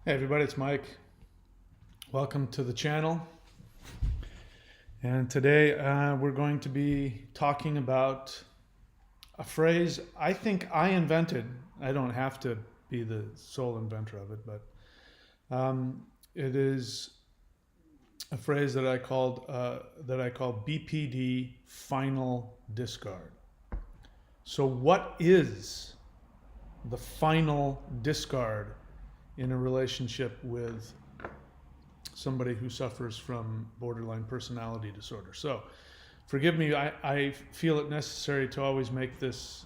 Hey everybody, it's Mike. Welcome to the channel. And today we're going to be talking about a phrase I think I invented. I don't have to be the sole inventor of it, but it is a phrase that I call BPD, final discard. So what is the final discard in a relationship with somebody who suffers from borderline personality disorder? So forgive me, I feel it necessary to always make this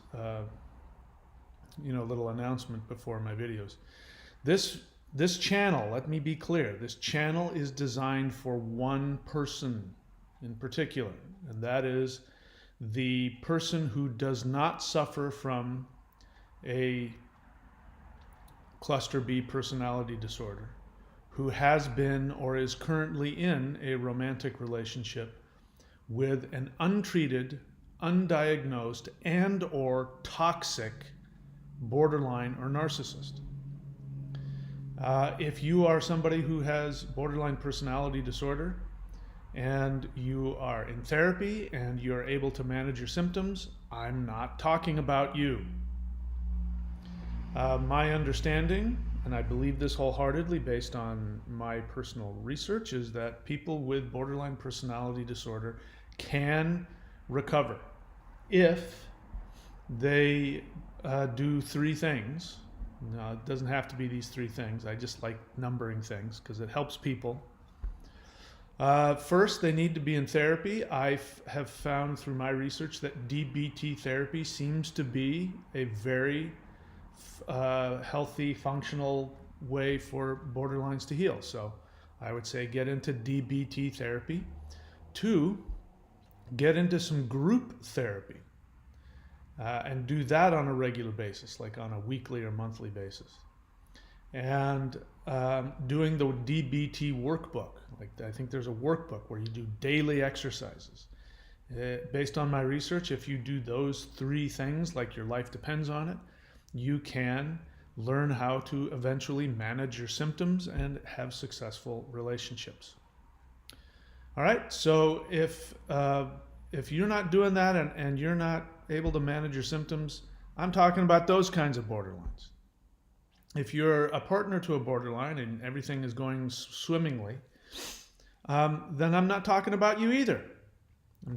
little announcement before my videos. This channel, let me be clear, this channel is designed for one person in particular, and that is the person who does not suffer from a cluster B personality disorder, who has been or is currently in a romantic relationship with an untreated, undiagnosed, and or toxic borderline or narcissist. If you are somebody who has borderline personality disorder and you are in therapy and you're able to manage your symptoms, I'm not talking about you. My understanding, and I believe this wholeheartedly based on my personal research, is that people with borderline personality disorder can recover if they do three things. Now, it doesn't have to be these three things. I just like numbering things because it helps people. First, they need to be in therapy. I have found through my research that DBT therapy seems to be a very healthy, functional way for borderlines to heal. So I would say get into DBT therapy. Two, get into some group therapy and do that on a regular basis, like on a weekly or monthly basis. And doing the DBT workbook. Like I think there's a workbook where you do daily exercises. Based on my research, if you do those three things, like your life depends on it, you can learn how to eventually manage your symptoms and have successful relationships. All right, so if you're not doing that and you're not able to manage your symptoms, I'm talking about those kinds of borderlines. If you're a partner to a borderline and everything is going swimmingly, then I'm not talking about you either.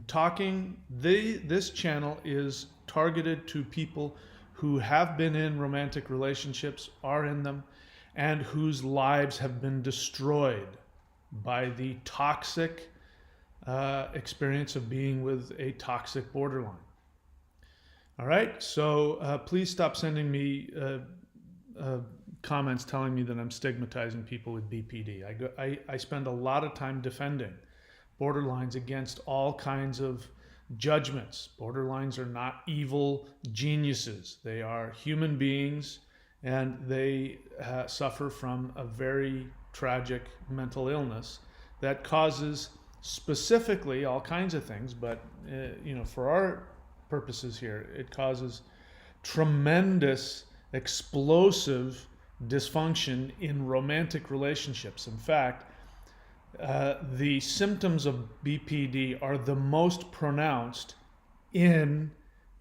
This channel is targeted to people who have been in romantic relationships, are in them, and whose lives have been destroyed by the toxic experience of being with a toxic borderline. All right, so please stop sending me comments telling me that I'm stigmatizing people with BPD. I spend a lot of time defending borderlines against all kinds of judgments. Borderlines are not evil geniuses. They are human beings, and they suffer from a very tragic mental illness that causes specifically all kinds of things, but for our purposes here, it causes tremendous, explosive dysfunction in romantic relationships. In fact, the symptoms of BPD are the most pronounced in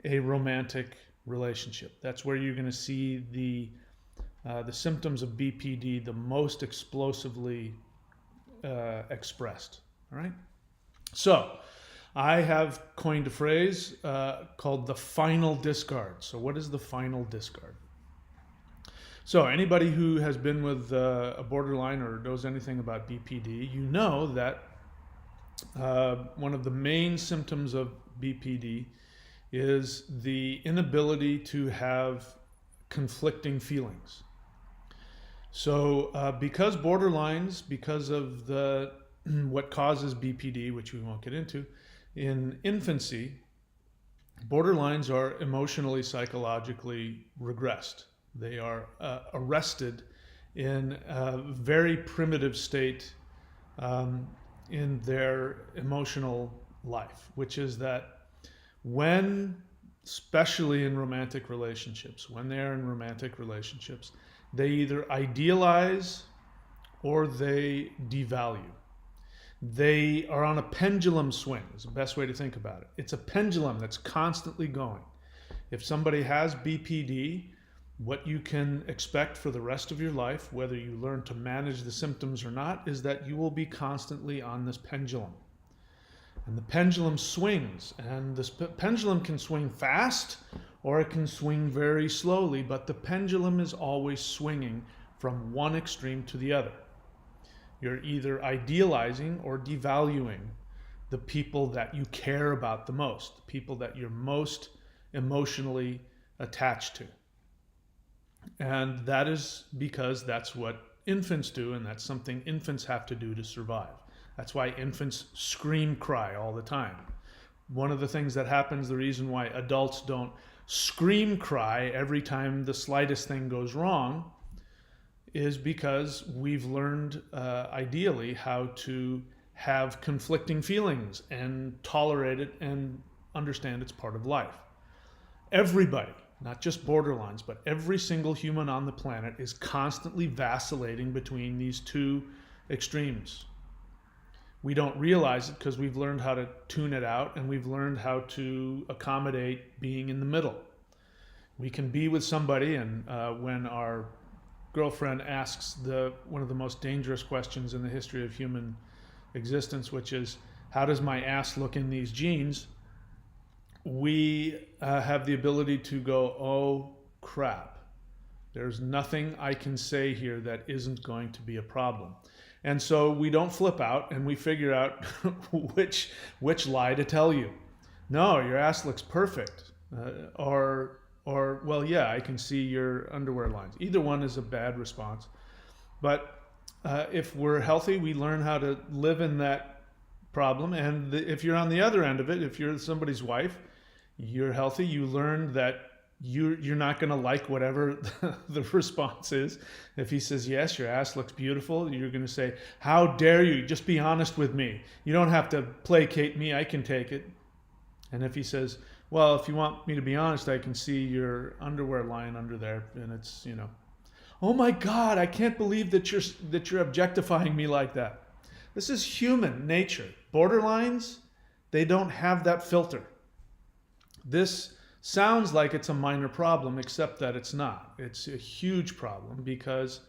a romantic relationship. That's where you're going to see the symptoms of BPD the most explosively expressed. All right. So I have coined a phrase called the final discard. So what is the final discard? So anybody who has been with a borderline or knows anything about BPD, you know that one of the main symptoms of BPD is the inability to have conflicting feelings. So because of what causes BPD, which we won't get into, in infancy, borderlines are emotionally, psychologically regressed. They are arrested in a very primitive state in their emotional life, which is that especially in romantic relationships, when they're in romantic relationships, They either idealize or they devalue. They are on a pendulum swing, is the best way to think about it. It's a pendulum that's constantly going. If somebody has BPD, what you can expect for the rest of your life, whether you learn to manage the symptoms or not, is that you will be constantly on this pendulum. And the pendulum swings, and this pendulum can swing fast or it can swing very slowly, but the pendulum is always swinging from one extreme to the other. You're either idealizing or devaluing the people that you care about the most, the people that you're most emotionally attached to. And that is because that's what infants do, and that's something infants have to do to survive. That's why infants scream cry all the time. One of the things that happens, the reason why adults don't scream cry every time the slightest thing goes wrong, is because we've learned ideally how to have conflicting feelings and tolerate it and understand it's part of life. Everybody, not just borderlines, but every single human on the planet is constantly vacillating between these two extremes. We don't realize it because we've learned how to tune it out, and we've learned how to accommodate being in the middle. We can be with somebody, and when our girlfriend asks one of the most dangerous questions in the history of human existence, which is, how does my ass look in these jeans? We have the ability to go, oh crap, there's nothing I can say here that isn't going to be a problem. And so we don't flip out and we figure out which lie to tell you. No, your ass looks perfect. Or, well, yeah, I can see your underwear lines. Either one is a bad response. But if we're healthy, we learn how to live in that problem. And if you're on the other end of it, if you're somebody's wife, you're healthy, you learn that you're not going to like whatever the response is. If he says, yes, your ass looks beautiful, you're going to say, how dare you? Just be honest with me. You don't have to placate me. I can take it. And if he says, well, if you want me to be honest, I can see your underwear line under there. And it's, oh my God, I can't believe that you're objectifying me like that. This is human nature. Borderlines, they don't have that filter. This sounds like it's a minor problem, except that it's not. It's a huge problem because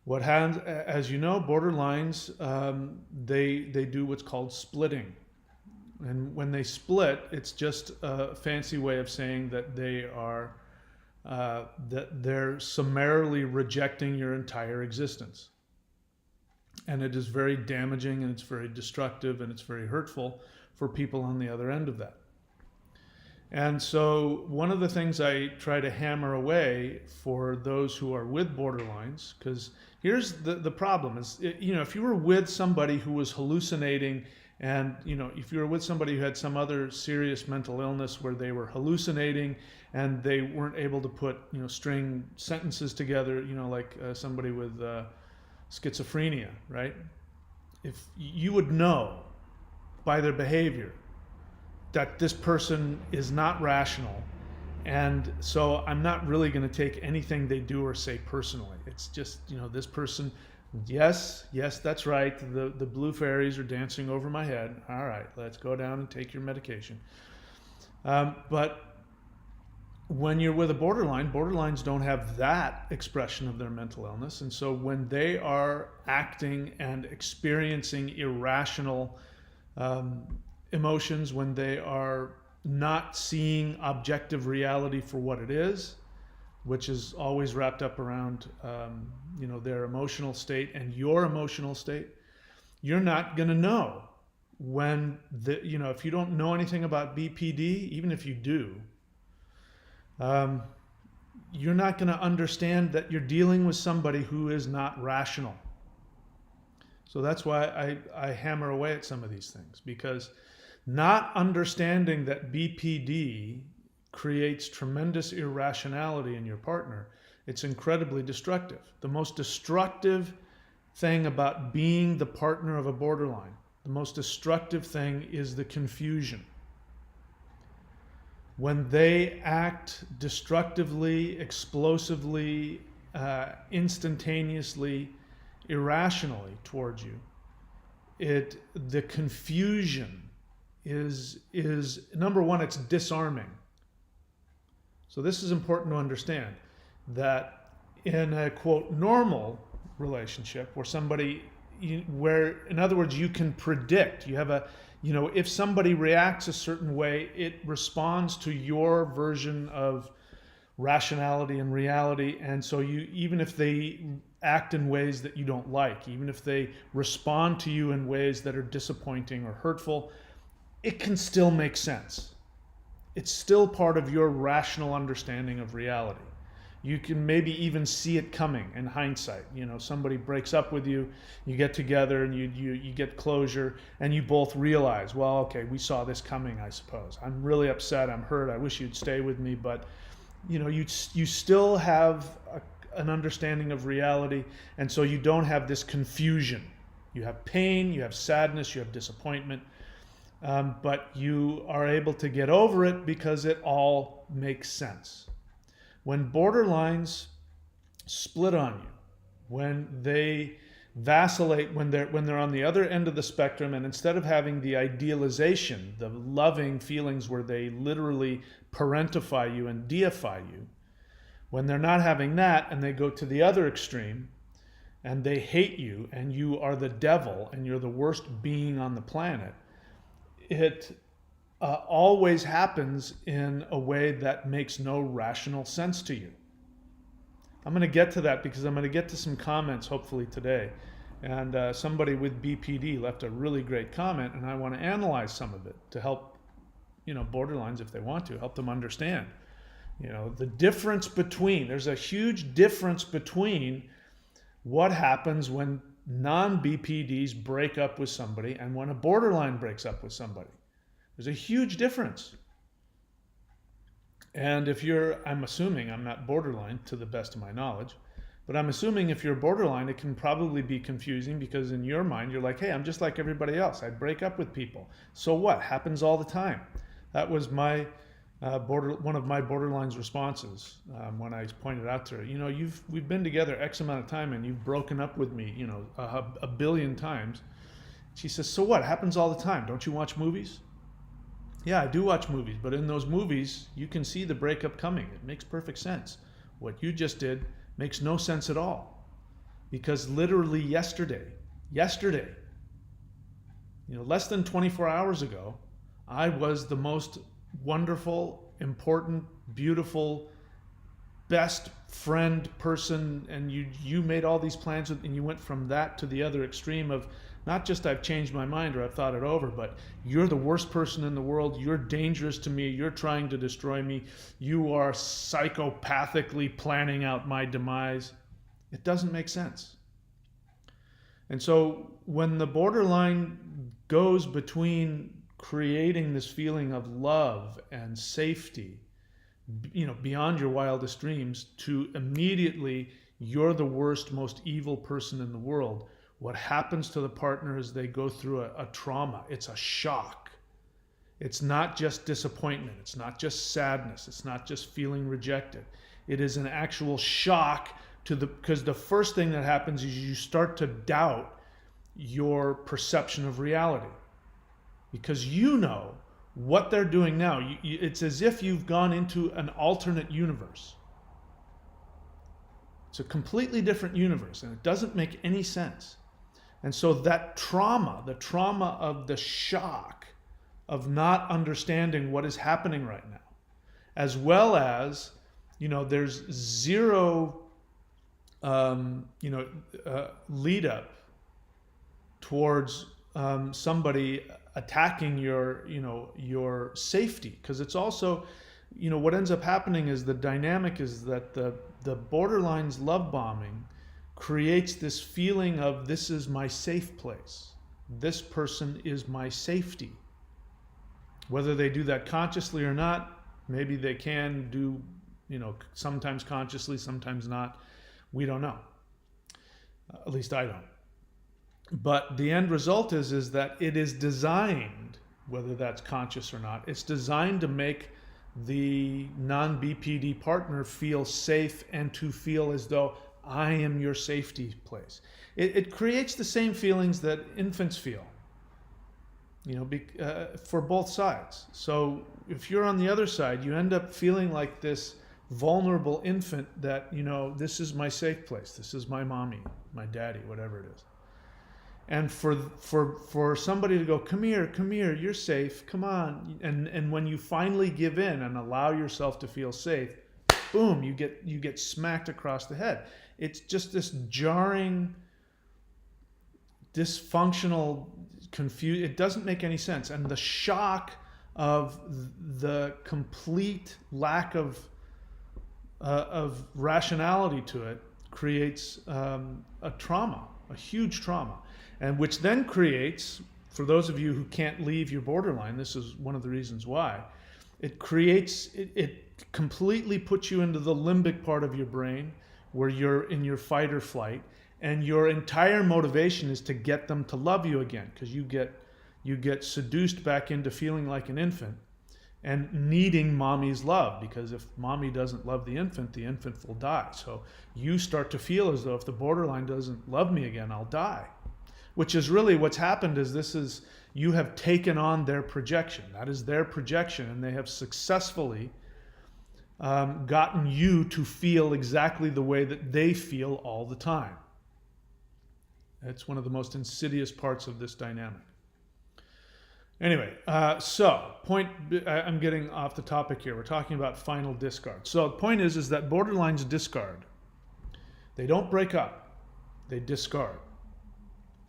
what happens, as you know, borderlines, they do what's called splitting. And when they split, it's just a fancy way of saying that they're summarily rejecting your entire existence. And it is very damaging, and it's very destructive, and it's very hurtful for people on the other end of that. And so one of the things I try to hammer away for those who are with borderlines, because here's the problem is, if you were with somebody who was hallucinating, and if you were with somebody who had some other serious mental illness where they were hallucinating and they weren't able to put string sentences together, like somebody with schizophrenia, right? If you would know by their behavior that this person is not rational, and so I'm not really going to take anything they do or say personally. It's just, this person, yes, that's right, the blue fairies are dancing over my head. All right, let's go down and take your medication. But when you're with a borderline, borderlines don't have that expression of their mental illness, and so when they are acting and experiencing irrational emotions, when they are not seeing objective reality for what it is, which is always wrapped up around their emotional state and your emotional state, you're not going to know when if you don't know anything about BPD, even if you do, you're not going to understand that you're dealing with somebody who is not rational. So that's why I hammer away at some of these things, because not understanding that BPD creates tremendous irrationality in your partner, it's incredibly destructive. The most destructive thing about being the partner of a borderline, the most destructive thing is the confusion. When they act destructively, explosively, instantaneously irrationally towards you, the confusion is number one, it's disarming. So this is important to understand, that in a quote normal relationship where somebody, where in other words you can predict, you have a, if somebody reacts a certain way, it responds to your version of rationality and reality, and so you, even if they act in ways that you don't like, even if they respond to you in ways that are disappointing or hurtful, it can still make sense. It's still part of your rational understanding of reality. You can maybe even see it coming in hindsight. Somebody breaks up with you, you get together and you get closure, and you both realize, well, okay, we saw this coming, I suppose. I'm really upset, I'm hurt, I wish you'd stay with me, but you still have an understanding of reality, and so you don't have this confusion. You have pain, you have sadness, you have disappointment, but you are able to get over it because it all makes sense. When borderlines split on you, when they vacillate, when they're on the other end of the spectrum, and instead of having the idealization, the loving feelings where they literally parentify you and deify you, when they're not having that and they go to the other extreme and they hate you and you are the devil and you're the worst being on the planet, it always happens in a way that makes no rational sense to you. I'm going to get to that because I'm going to get to some comments hopefully today. And somebody with BPD left a really great comment, and I want to analyze some of it to help, borderlines, if they want to, help them understand. The difference between, there's a huge difference between what happens when non-BPDs break up with somebody and when a borderline breaks up with somebody. There's a huge difference. And if I'm assuming, I'm not borderline to the best of my knowledge, but I'm assuming if you're borderline, it can probably be confusing because in your mind, you're like, hey, I'm just like everybody else. I break up with people. So what? Happens all the time. That was my one of my borderline's responses when I pointed out to her, we've been together X amount of time and you've broken up with me, a billion times. She says, so what? Happens all the time. Don't you watch movies? Yeah, I do watch movies, but in those movies, you can see the breakup coming. It makes perfect sense. What you just did makes no sense at all. Because literally yesterday, less than 24 hours ago, I was the most wonderful, important, beautiful, best friend person, and you made all these plans, and you went from that to the other extreme of not just I've changed my mind or I've thought it over, but you're the worst person in the world, you're dangerous to me, you're trying to destroy me, you are psychopathically planning out my demise. It doesn't make sense. And so when the borderline goes between creating this feeling of love and safety, beyond your wildest dreams, to immediately you're the worst, most evil person in the world, what happens to the partner is they go through a trauma. It's a shock. It's not just disappointment. It's not just sadness. It's not just feeling rejected. It is an actual shock because the first thing that happens is you start to doubt your perception of reality. Because what they're doing now, it's as if you've gone into an alternate universe. It's a completely different universe, and it doesn't make any sense. And so that trauma, the trauma of the shock of not understanding what is happening right now, as well as, there's zero, lead up towards somebody attacking your safety. Because it's also, what ends up happening is the dynamic is that the borderline's love bombing creates this feeling of this is my safe place. This person is my safety. Whether they do that consciously or not, maybe they can do, sometimes consciously, sometimes not. We don't know. At least I don't. But the end result is that it is designed, whether that's conscious or not, it's designed to make the non-BPD partner feel safe and to feel as though I am your safety place. It creates the same feelings that infants feel, for both sides. So if you're on the other side, you end up feeling like this vulnerable infant that, this is my safe place. This is my mommy, my daddy, whatever it is. And for somebody to go, come here, you're safe, come on. And when you finally give in and allow yourself to feel safe, boom, you get smacked across the head. It's just this jarring, dysfunctional, confused. It doesn't make any sense. And the shock of the complete lack of rationality to it creates a trauma, a huge trauma. And which then creates, for those of you who can't leave your borderline, this is one of the reasons why, it completely puts you into the limbic part of your brain where you're in your fight or flight, and your entire motivation is to get them to love you again, because you get seduced back into feeling like an infant and needing mommy's love, because if mommy doesn't love the infant will die. So you start to feel as though if the borderline doesn't love me again, I'll die. Which is really what's happened is you have taken on their projection. That is their projection, and they have successfully gotten you to feel exactly the way that they feel all the time. It's one of the most insidious parts of this dynamic. Anyway, I'm getting off the topic here. We're talking about final discard. So the point is that borderlines discard. They don't break up, they discard.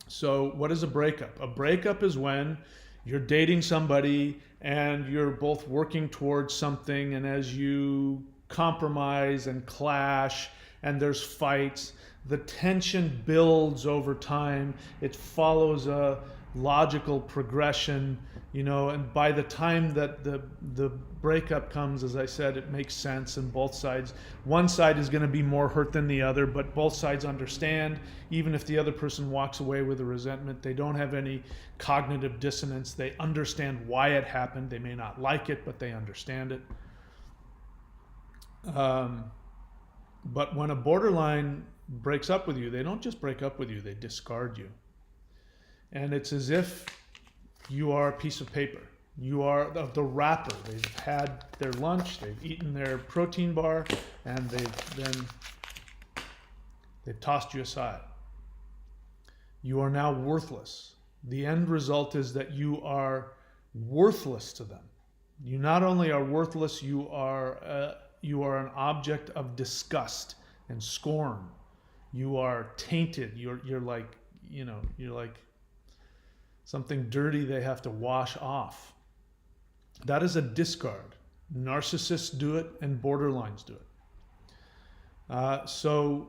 So what is a breakup? A breakup is when you're dating somebody and you're both working towards something, and as you compromise and clash and there's fights, the tension builds over time. It follows a logical progression, and by the time that the breakup comes, as I said, it makes sense, and both sides, one side is going to be more hurt than the other, but both sides understand. Even if the other person walks away with a resentment, they don't have any cognitive dissonance. They understand why it happened. They may not like it, but they understand it. But when a borderline breaks up with you, they don't just break up with you, they discard you. And it's as if you are a piece of paper. You are the wrapper. They've had their lunch, they've eaten their protein bar, and they've tossed you aside. You are now worthless. The end result is that you are worthless to them. You not only are worthless, you are an object of disgust and scorn. You are tainted. You're like something dirty they have to wash off. That is a discard. Narcissists do it and borderlines do it. So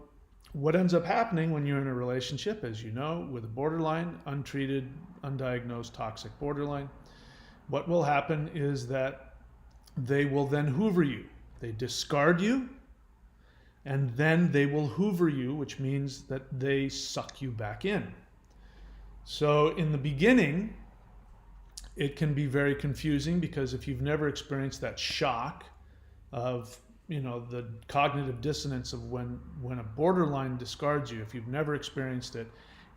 what ends up happening when you're in a relationship, as you know, with a borderline, untreated, undiagnosed toxic borderline, what will happen is that they will then hoover you. They discard you, and then they will hoover you, which means that they suck you back in. So in the beginning, it can be very confusing, because if you've never experienced that shock of, the cognitive dissonance of when a borderline discards you, if you've never experienced it,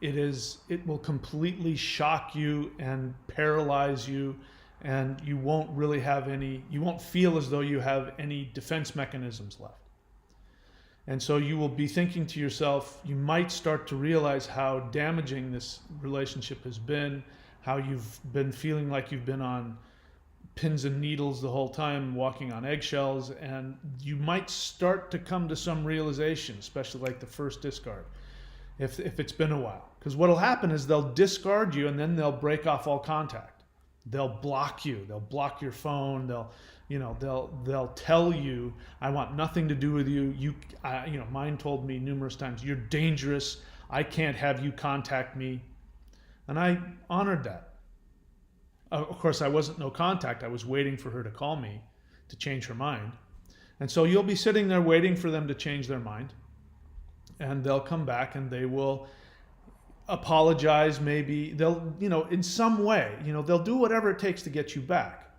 it will completely shock you and paralyze you, and you won't feel as though you have any defense mechanisms left. And so you will be thinking to yourself, you might start to realize how damaging this relationship has been, how you've been feeling like you've been on pins and needles the whole time, walking on eggshells, and you might start to come to some realization, especially like the first discard, if it's been a while. Because what'll happen is they'll discard you, and then they'll break off all contact. They'll block you. They'll block your phone. They'll tell you, I want nothing to do with you. Mine told me numerous times, you're dangerous. I can't have you contact me. And I honored that. Of course, I wasn't no contact. I was waiting for her to call me to change her mind. And so you'll be sitting there waiting for them to change their mind. And they'll come back and they will apologize. Maybe they'll, in some way, they'll do whatever it takes to get you back.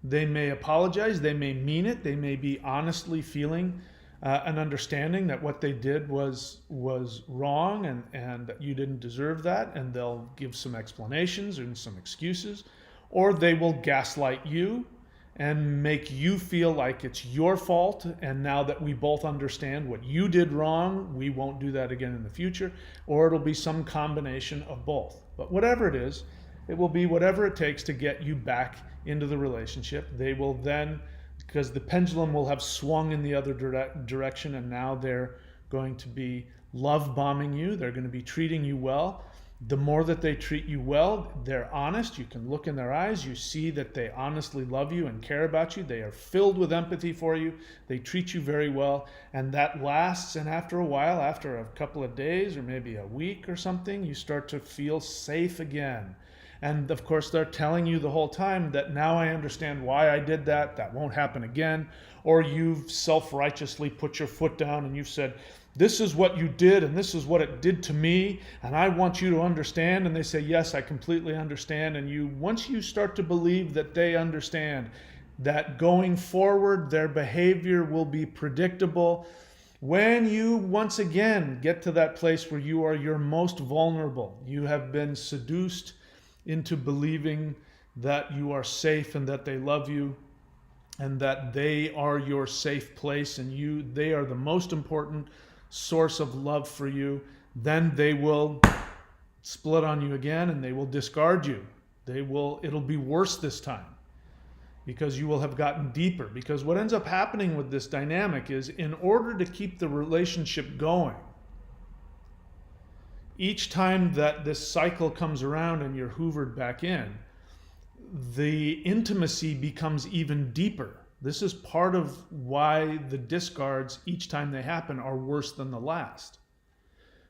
They may apologize. They may mean it. They may be honestly feeling an understanding that what they did was wrong, and that you didn't deserve that, and they'll give some explanations and some excuses, or they will gaslight you and make you feel like it's your fault, and now that we both understand what you did wrong, we won't do that again in the future, or it'll be some combination of both. But whatever it is, it will be whatever it takes to get you back into the relationship. They will then, because the pendulum will have swung in the other direction, and now they're going to be love bombing you. They're going to be treating you well. The more that they treat you well, they're honest. You can look in their eyes. You see that they honestly love you and care about you. They are filled with empathy for you. They treat you very well. And that lasts. And after a while, after a couple of days or maybe a week or something, you start to feel safe again. And of course, they're telling you the whole time that now I understand why I did that. That won't happen again. Or you've self-righteously put your foot down and you've said, this is what you did and this is what it did to me, and I want you to understand. And they say, yes, I completely understand. And once you start to believe that they understand, that going forward their behavior will be predictable, when you once again get to that place where you are your most vulnerable, you have been seduced into believing that you are safe and that they love you and that they are your safe place and they are the most important source of love for you, then they will split on you again and they will discard you. It'll be worse this time because you will have gotten deeper. Because what ends up happening with this dynamic is, in order to keep the relationship going, each time that this cycle comes around and you're hoovered back in, the intimacy becomes even deeper. This is part of why the discards, each time they happen, are worse than the last.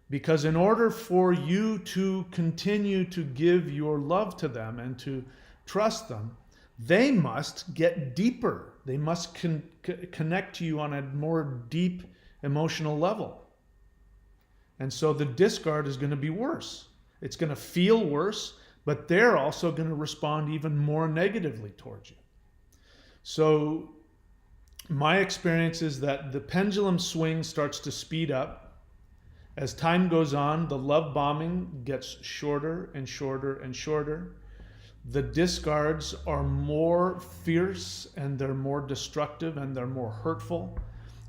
Because in order for you to continue to give your love to them and to trust them, they must get deeper. They must connect to you on a more deep emotional level. And so the discard is going to be worse. It's going to feel worse, but they're also going to respond even more negatively towards you. So my experience is that the pendulum swing starts to speed up. As time goes on, the love bombing gets shorter and shorter and shorter. The discards are more fierce and they're more destructive and they're more hurtful.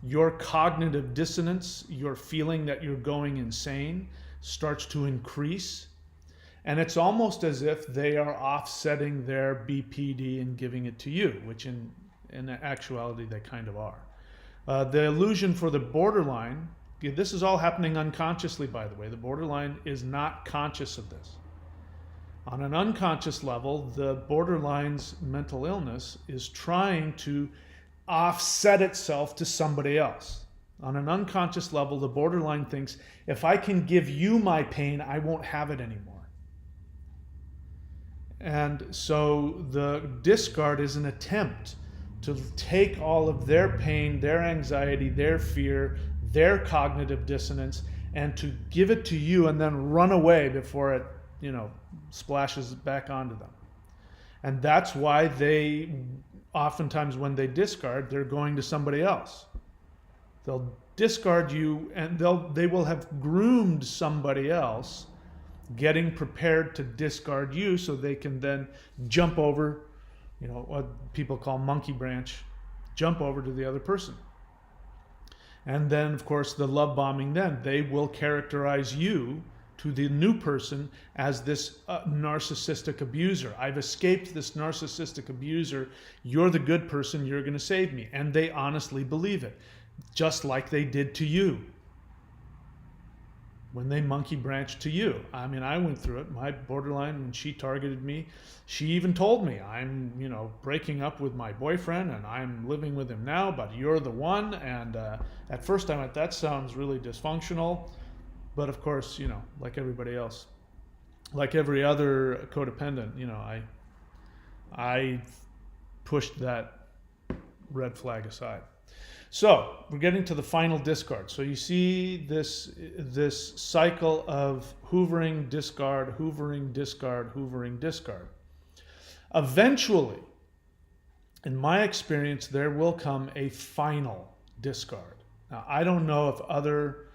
Your cognitive dissonance, your feeling that you're going insane, starts to increase. And it's almost as if they are offsetting their BPD and giving it to you, which in actuality they kind of are. The illusion for the borderline, this is all happening unconsciously, by the way. The borderline is not conscious of this. On an unconscious level, the borderline's mental illness is trying to offset itself to somebody else. On an unconscious level, the borderline thinks, if I can give you my pain, I won't have it anymore. And so the discard is an attempt to take all of their pain, their anxiety, their fear, their cognitive dissonance, and to give it to you and then run away before it, splashes back onto them. And that's why they, oftentimes when they discard, they're going to somebody else. They'll discard you and they will have groomed somebody else, getting prepared to discard you so they can then jump over, what people call monkey branch, jump over to the other person. And then, of course, the love bombing, then they will characterize you to the new person as this narcissistic abuser. I've escaped this narcissistic abuser. You're the good person. You're going to save me. And they honestly believe it, just like they did to you when they monkey branched to you. I mean, I went through it. My borderline, when she targeted me, she even told me, I'm, breaking up with my boyfriend and I'm living with him now, but you're the one. And at first I went, that sounds really dysfunctional. But of course, like everybody else, like every other codependent, I pushed that red flag aside. So we're getting to the final discard. So you see this cycle of hoovering, discard, hoovering, discard, hoovering, discard. Eventually, in my experience, there will come a final discard. Now, I don't know if other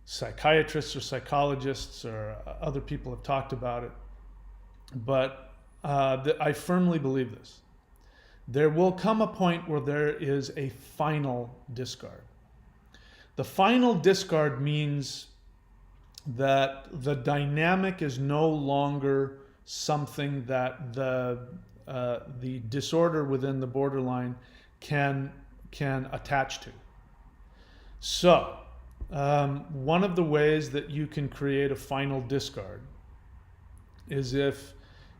psychiatrists or psychologists or other people have talked about it, but I firmly believe this. There will come a point where there is a final discard. The final discard means that the dynamic is no longer something that the disorder within the borderline can attach to. So, one of the ways that you can create a final discard is if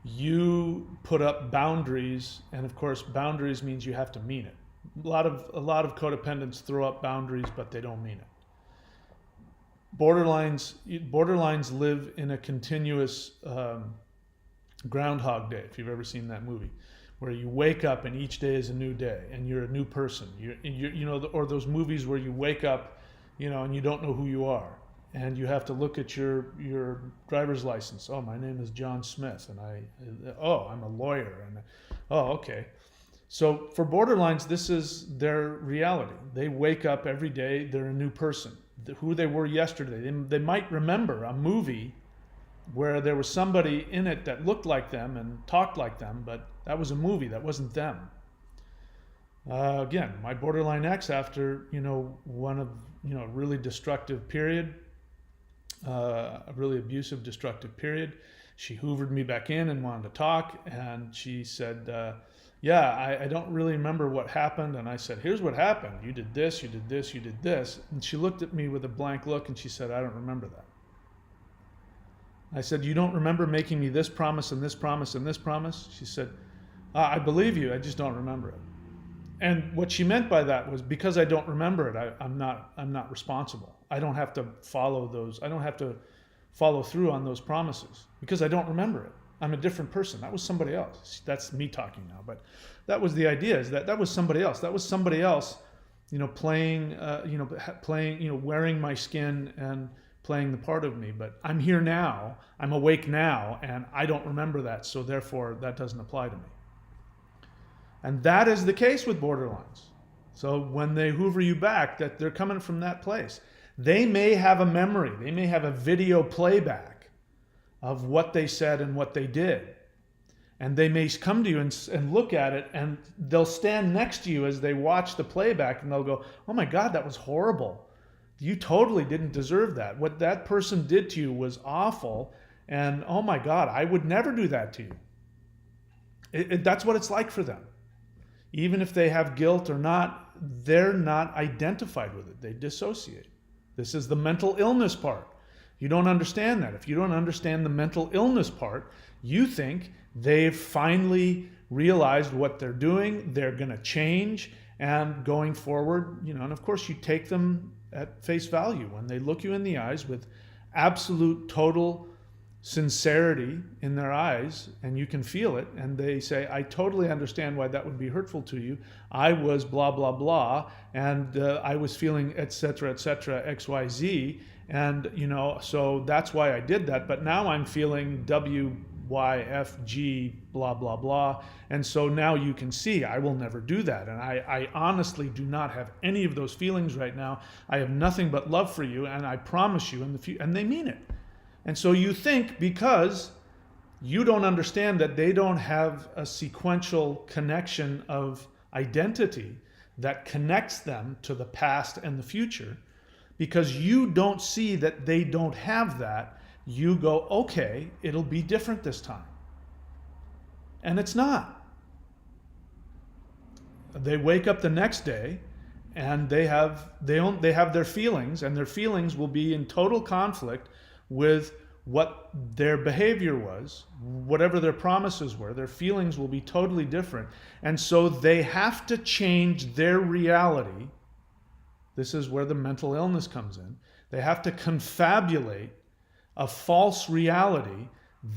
you put up boundaries, and of course, boundaries means you have to mean it. A lot of codependents throw up boundaries, but they don't mean it. Borderlines live in a continuous Groundhog Day, if you've ever seen that movie, where you wake up and each day is a new day and you're a new person. Or those movies where you wake up, and you don't know who you are, and you have to look at your driver's license. Oh, my name is John Smith, and I'm a lawyer, and okay. So for borderlines, this is their reality. They wake up every day, they're a new person. Who they were yesterday. They might remember a movie where there was somebody in it that looked like them and talked like them, but that was a movie, that wasn't them. Again, my borderline ex, after one of really destructive period, a really abusive, destructive period, she hoovered me back in and wanted to talk, and she said, I don't really remember what happened. And I said, here's what happened. You did this, you did this, you did this. And she looked at me with a blank look and she said, I don't remember that. I said, you don't remember making me this promise and this promise and this promise? She said, I believe you, I just don't remember it. And what she meant by that was, because I don't remember it, I'm not responsible. I don't have to follow those. I don't have to follow through on those promises because I don't remember it. I'm a different person. That was somebody else. That's me talking now, but that was the idea, is that was somebody else. That was somebody else, playing, wearing my skin and playing the part of me. But I'm here now, I'm awake now, and I don't remember that, so therefore that doesn't apply to me. And that is the case with borderlines. So when they hoover you back, that they're coming from that place. They may have a memory, they may have a video playback of what they said and what they did. And they may come to you and look at it, and they'll stand next to you as they watch the playback, and they'll go, oh my God, that was horrible. You totally didn't deserve that. What that person did to you was awful, and oh my God, I would never do that to you. That's what it's like for them. Even if they have guilt or not, they're not identified with it. They dissociate. This is the mental illness part. You don't understand that. If you don't understand the mental illness part, you think they've finally realized what they're doing, they're going to change, and going forward, and of course you take them at face value when they look you in the eyes with absolute total sincerity in their eyes, and you can feel it, and they say, I totally understand why that would be hurtful to you. I was blah, blah, blah, and I was feeling etc., XYZ, and so that's why I did that, but now I'm feeling WYFG blah, blah, blah, and so now you can see I will never do that, and I honestly do not have any of those feelings right now. I have nothing but love for you, and I promise you in the future, and they mean it. And so you think, because you don't understand that they don't have a sequential connection of identity that connects them to the past and the future, because you don't see that they don't have that, you go, okay, it'll be different this time. And it's not. They wake up the next day and they have their feelings, and their feelings will be in total conflict with what their behavior was, whatever their promises were. Their feelings will be totally different. And so they have to change their reality. This is where the mental illness comes in. They have to confabulate a false reality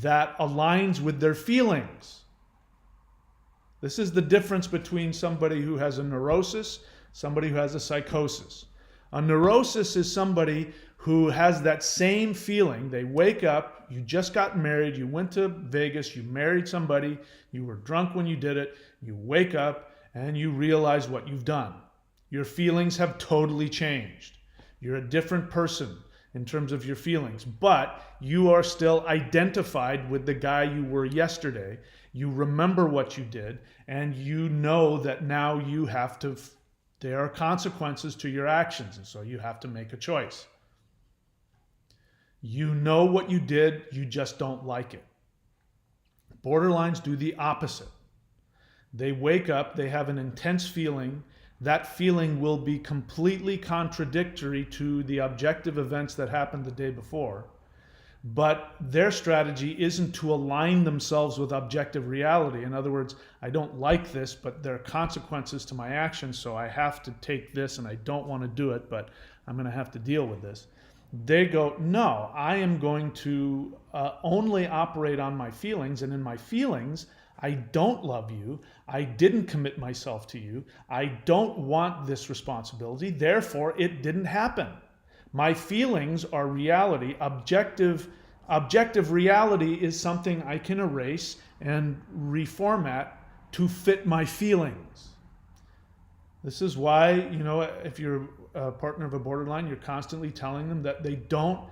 that aligns with their feelings. This is the difference between somebody who has a neurosis, somebody who has a psychosis. A neurosis is somebody who has that same feeling. They wake up, you just got married, you went to Vegas, you married somebody, you were drunk when you did it, you wake up and you realize what you've done. Your feelings have totally changed. You're a different person in terms of your feelings, but you are still identified with the guy you were yesterday. You remember what you did, and you know that now you have to, there are consequences to your actions, and so you have to make a choice. You know what you did, you just don't like it. Borderlines do the opposite. They wake up, they have an intense feeling. That feeling will be completely contradictory to the objective events that happened the day before. But their strategy isn't to align themselves with objective reality. In other words, I don't like this, but there are consequences to my actions, so I have to take this, and I don't want to do it, but I'm going to have to deal with this. They go, no, I am going to only operate on my feelings, and in my feelings, I don't love you. I didn't commit myself to you. I don't want this responsibility. Therefore, it didn't happen. My feelings are reality. Objective reality is something I can erase and reformat to fit my feelings. This is why, if you're a partner of a borderline, you're constantly telling them that they don't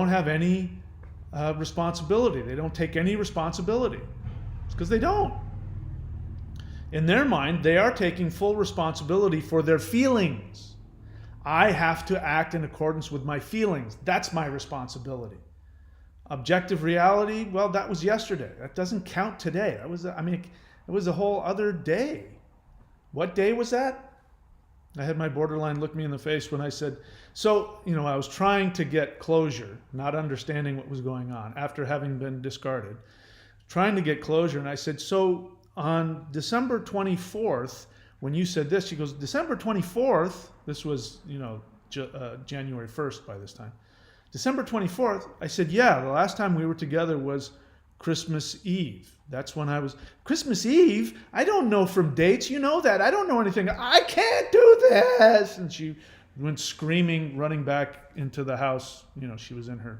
have any responsibility. They don't take any responsibility. It's because they don't. In their mind, they are taking full responsibility for their feelings. I have to act in accordance with my feelings. That's my responsibility. Objective reality, well, that was yesterday. That doesn't count today. It was a whole other day. What day was that? I had my borderline look me in the face when I said, so, I was trying to get closure, not understanding what was going on after having been discarded, trying to get closure. And I said, so on December 24th, when you said this, she goes, December 24th, this was, January 1st by this time. December 24th, I said, yeah, the last time we were together was Christmas Eve. That's when I was, Christmas Eve? I don't know from dates, you know that. I don't know anything. I can't do this. And she went screaming, running back into the house. She was in her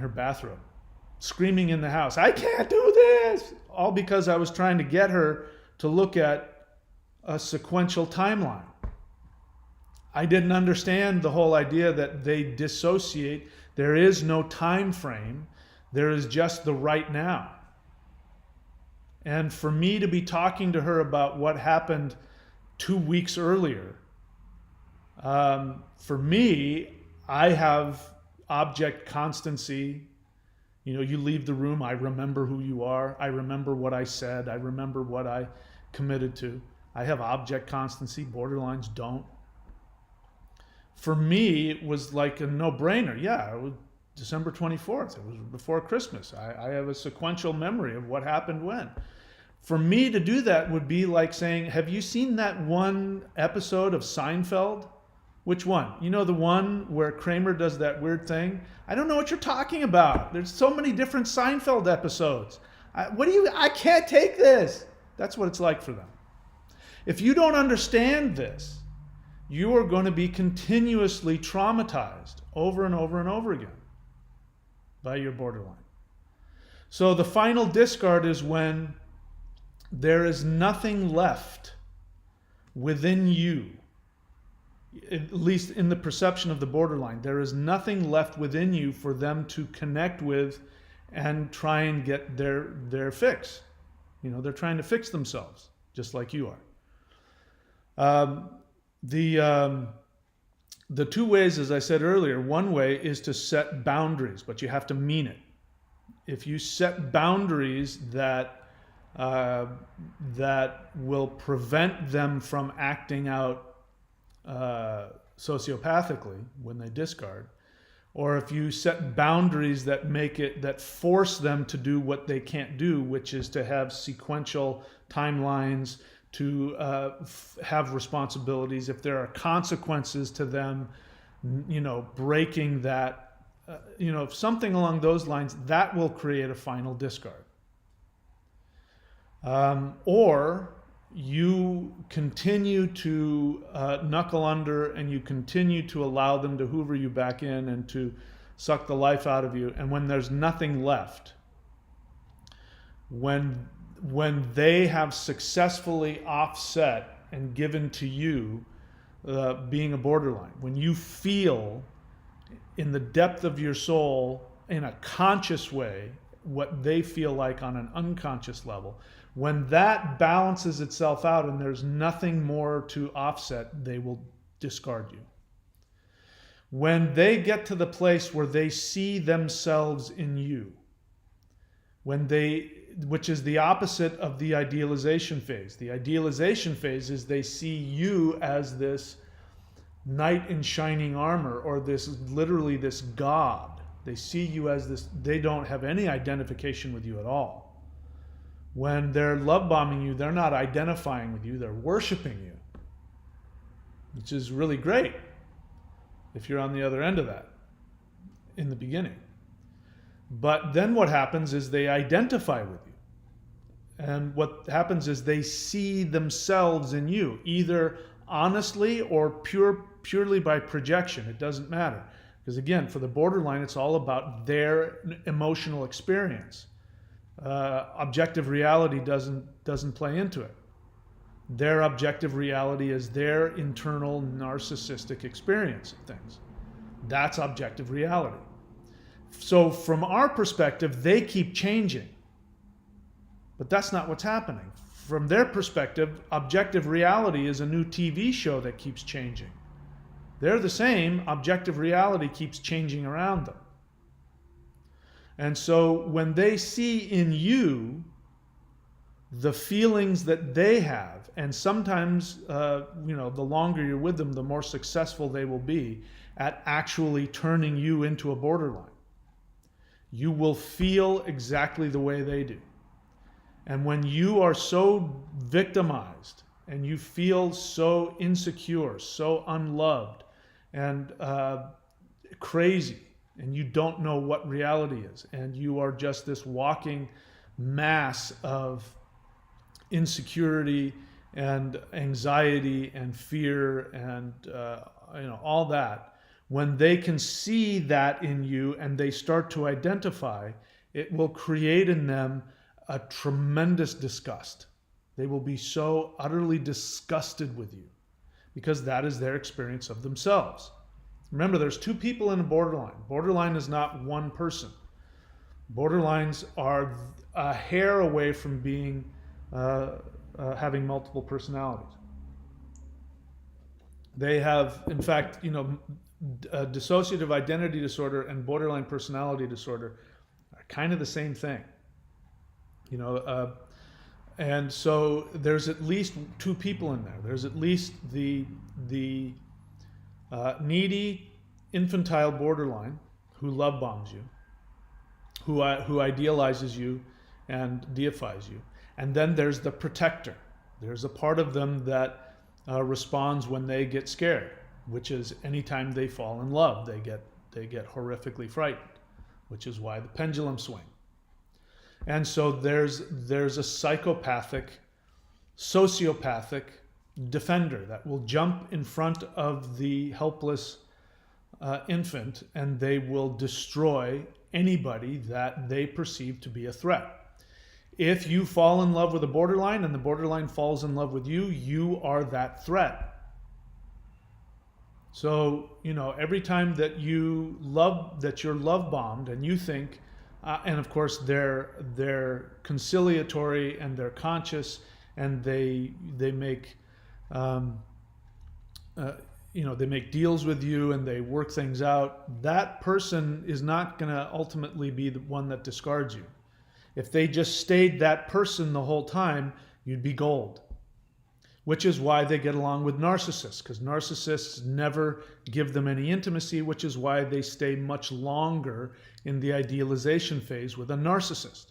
bathrobe, screaming in the house, I can't do this. All because I was trying to get her to look at a sequential timeline. I didn't understand the whole idea that they dissociate. There is no time frame. There is just the right now. And for me to be talking to her about what happened 2 weeks earlier, for me, I have object constancy. You leave the room, I remember who you are. I remember what I said. I remember what I committed to. I have object constancy. Borderlines don't. For me, it was like a no-brainer. Yeah, it was December 24th. It was before Christmas. I have a sequential memory of what happened when. For me to do that would be like saying, have you seen that one episode of Seinfeld? Which one? The one where Kramer does that weird thing? I don't know what you're talking about. There's so many different Seinfeld episodes. I can't take this. That's what it's like for them. If you don't understand this, you are going to be continuously traumatized over and over and over again by your borderline. So the final discard is when there is nothing left within you, at least in the perception of the borderline, there is nothing left within you for them to connect with and try and get their fix. They're trying to fix themselves, just like you are. The two ways, as I said earlier, one way is to set boundaries, but you have to mean it. If you set boundaries that will prevent them from acting out sociopathically when they discard, or if you set boundaries that force them to do what they can't do, which is to have sequential timelines, to have responsibilities, if there are consequences to them, breaking that, if something along those lines, that will create a final discard. Or you continue to knuckle under, and you continue to allow them to hoover you back in and to suck the life out of you. And when there's nothing left, when they have successfully offset and given to you being a borderline, when you feel in the depth of your soul in a conscious way what they feel like on an unconscious level, when that balances itself out and there's nothing more to offset, they will discard you. When they get to the place where they see themselves in you, which is the opposite of the idealization phase. The idealization phase is they see you as this knight in shining armor, or literally this god. They see you as this, they don't have any identification with you at all. When they're love bombing you, they're not identifying with you, they're worshiping you, which is really great if you're on the other end of that in the beginning. But then what happens is they identify with you. And what happens is they see themselves in you, either honestly or purely by projection. It doesn't matter. Because again, for the borderline, it's all about their emotional experience. Objective reality doesn't play into it. Their objective reality is their internal narcissistic experience of things. That's objective reality. So from our perspective, they keep changing. But that's not what's happening. From their perspective, objective reality is a new TV show that keeps changing. They're the same, objective reality keeps changing around them. And so when they see in you the feelings that they have, and sometimes, the longer you're with them, the more successful they will be at actually turning you into a borderline. You will feel exactly the way they do. And when you are so victimized and you feel so insecure, so unloved and crazy, and you don't know what reality is, and you are just this walking mass of insecurity and anxiety and fear and all that, when they can see that in you and they start to identify, it will create in them a tremendous disgust. They will be so utterly disgusted with you because that is their experience of themselves. Remember, there's two people in a borderline. Borderline is not one person. Borderlines are a hair away from being having multiple personalities. They have, in fact, dissociative identity disorder and borderline personality disorder are kind of the same thing. And so there's at least two people in there. There's at least the needy, infantile borderline who love bombs you, who idealizes you and deifies you. And then there's the protector. There's a part of them that responds when they get scared, which is anytime they fall in love, they get horrifically frightened, which is why the pendulum swing. And so there's a psychopathic, sociopathic defender that will jump in front of the helpless infant, and they will destroy anybody that they perceive to be a threat. If you fall in love with a borderline and the borderline falls in love with you, you are that threat. So, every time that you're love bombed and you think, and of course they're conciliatory and they're conscious and they make they make deals with you and they work things out. That person is not going to ultimately be the one that discards you. If they just stayed that person the whole time, you'd be gold. Which is why they get along with narcissists, because narcissists never give them any intimacy, which is why they stay much longer in the idealization phase with a narcissist.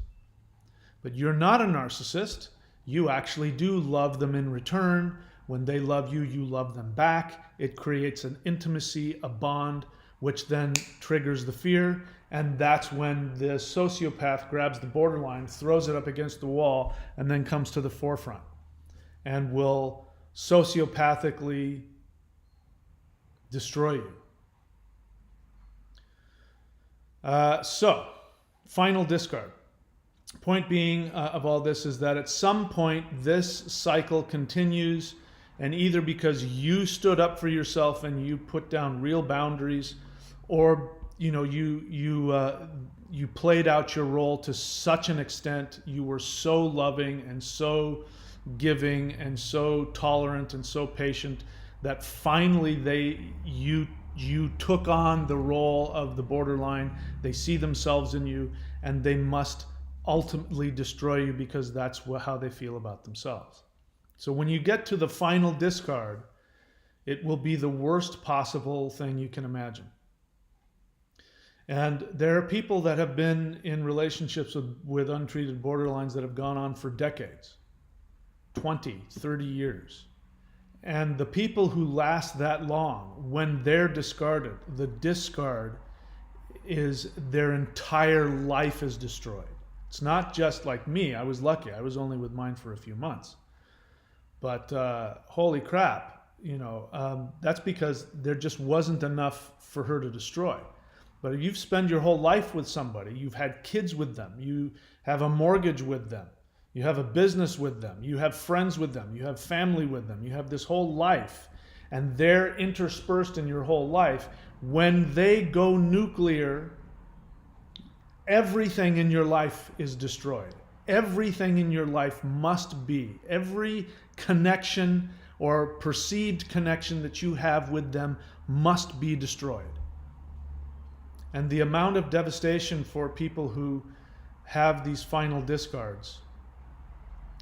But you're not a narcissist. You actually do love them in return. When they love you, you love them back. It creates an intimacy, a bond, which then triggers the fear. And that's when the sociopath grabs the borderline, throws it up against the wall, and then comes to the forefront. and will sociopathically destroy you. So, final discard. Point being of all this is that at some point this cycle continues, and either because you stood up for yourself and you put down real boundaries, or you played out your role to such an extent, you were so loving and so giving and so tolerant and so patient that finally you took on the role of the borderline. They see themselves in you, and they must ultimately destroy you because that's how they feel about themselves. So when you get to the final discard, it will be the worst possible thing you can imagine. And there are people that have been in relationships with untreated borderlines that have gone on for decades, 20, 30 years. And the people who last that long, when they're discarded, the discard is their entire life is destroyed. It's not just like me. I was lucky. I was only with mine for a few months. But holy crap, that's because there just wasn't enough for her to destroy. But if you've spent your whole life with somebody, you've had kids with them, you have a mortgage with them, you have a business with them, you have friends with them, you have family with them, you have this whole life, and they're interspersed in your whole life. When they go nuclear, everything in your life is destroyed. Everything in your life must be. Every connection or perceived connection that you have with them must be destroyed. And the amount of devastation for people who have these final discards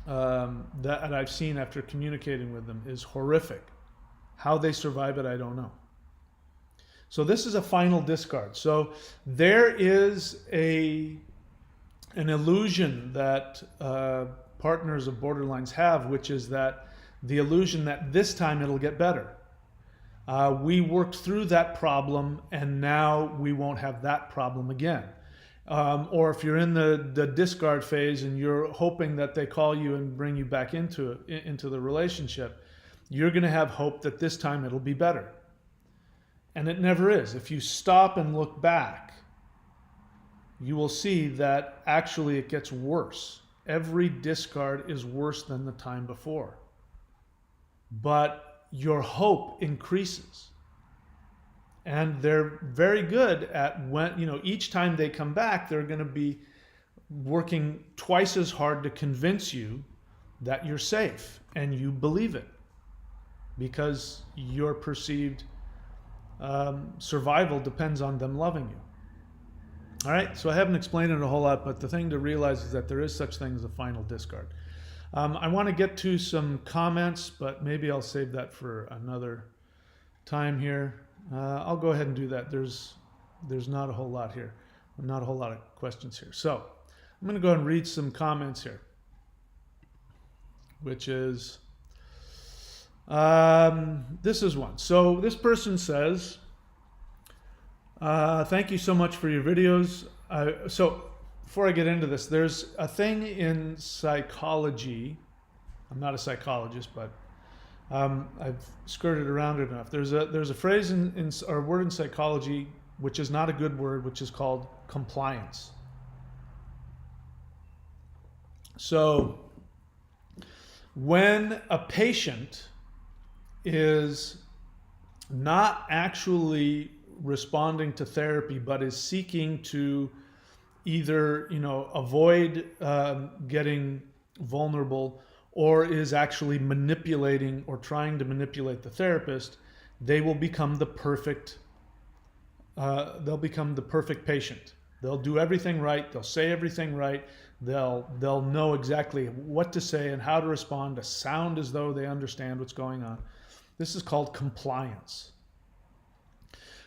that I've seen after communicating with them is horrific. How they survive it, I don't know. So this is a final discard. So there is an illusion that partners of borderlines have, which is that the illusion that this time it'll get better. We worked through that problem, and now we won't have that problem again. Or if you're in the discard phase and you're hoping that they call you and bring you back into the relationship, you're going to have hope that this time it'll be better. And it never is. If you stop and look back, you will see that actually it gets worse. Every discard is worse than the time before. But your hope increases. And they're very good at each time they come back, they're going to be working twice as hard to convince you that you're safe and you believe it, because your perceived survival depends on them loving you. All right, so I haven't explained it a whole lot, but the thing to realize is that there is such thing as a final discard. I want to get to some comments, but maybe I'll save that for another time here. I'll go ahead and do that. There's not a whole lot here, not a whole lot of questions here. So I'm going to go ahead and read some comments here, which is, this is one. So this person says, thank you so much for your videos. So before I get into this, there's a thing in psychology. I'm not a psychologist, but I've skirted around it enough. There's a phrase or word in psychology, which is not a good word, which is called compliance. So when a patient is not actually responding to therapy, but is seeking to either avoid getting vulnerable, or is actually manipulating or trying to manipulate the therapist, they will become the perfect patient. They'll do everything right, they'll say everything right, they'll know exactly what to say and how to respond, to sound as though they understand what's going on. This is called compliance.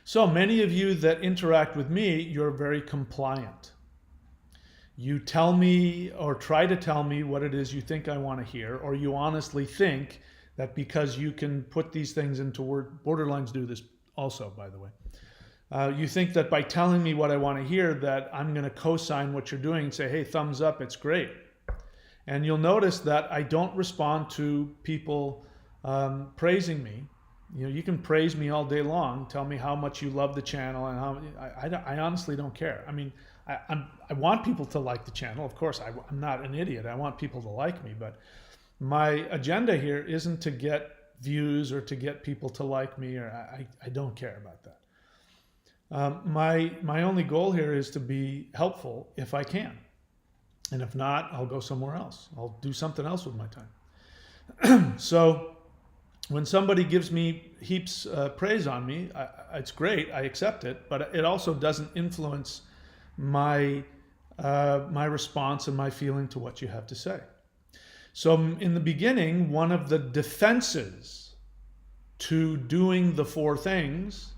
So many of you that interact with me, you're very compliant. You tell me or try to tell me what it is you think I want to hear, or you honestly think that because you can put these things into words, borderlines do this also, by the way. You think that by telling me what I want to hear that I'm going to co-sign what you're doing and say, hey, thumbs up, it's great. And you'll notice that I don't respond to people praising me. You know, you can praise me all day long, tell me how much you love the channel, and how I honestly don't care. I mean, I want people to like the channel. Of course, I'm not an idiot. I want people to like me, but my agenda here isn't to get views or to get people to like me, or I don't care about that. My only goal here is to be helpful if I can. And if not, I'll go somewhere else. I'll do something else with my time. So when somebody gives me heaps praise on me, it's great. I accept it, but it also doesn't influence my response and my feeling to what you have to say. So in the beginning, one of the defenses to doing the 4 things,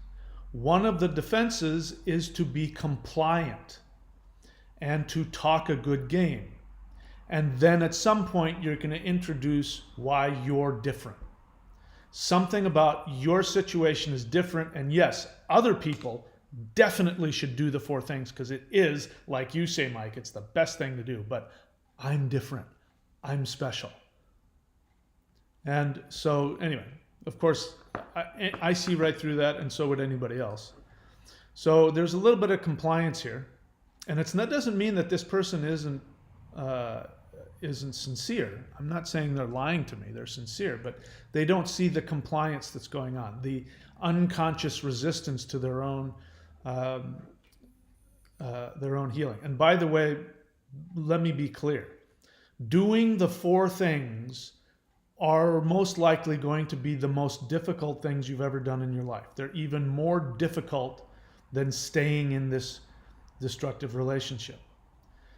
one of the defenses is to be compliant and to talk a good game. And then at some point, you're going to introduce why you're different. Something about your situation is different. And yes, other people definitely should do the 4 things, because it is, like you say, Mike, it's the best thing to do. But I'm different. I'm special. And so anyway, of course, I see right through that, and so would anybody else. So there's a little bit of compliance here. And that doesn't mean that this person isn't sincere. I'm not saying they're lying to me. They're sincere, but they don't see the compliance that's going on, the unconscious resistance to their own healing. And by the way, let me be clear. Doing the 4 things are most likely going to be the most difficult things you've ever done in your life. They're even more difficult than staying in this destructive relationship.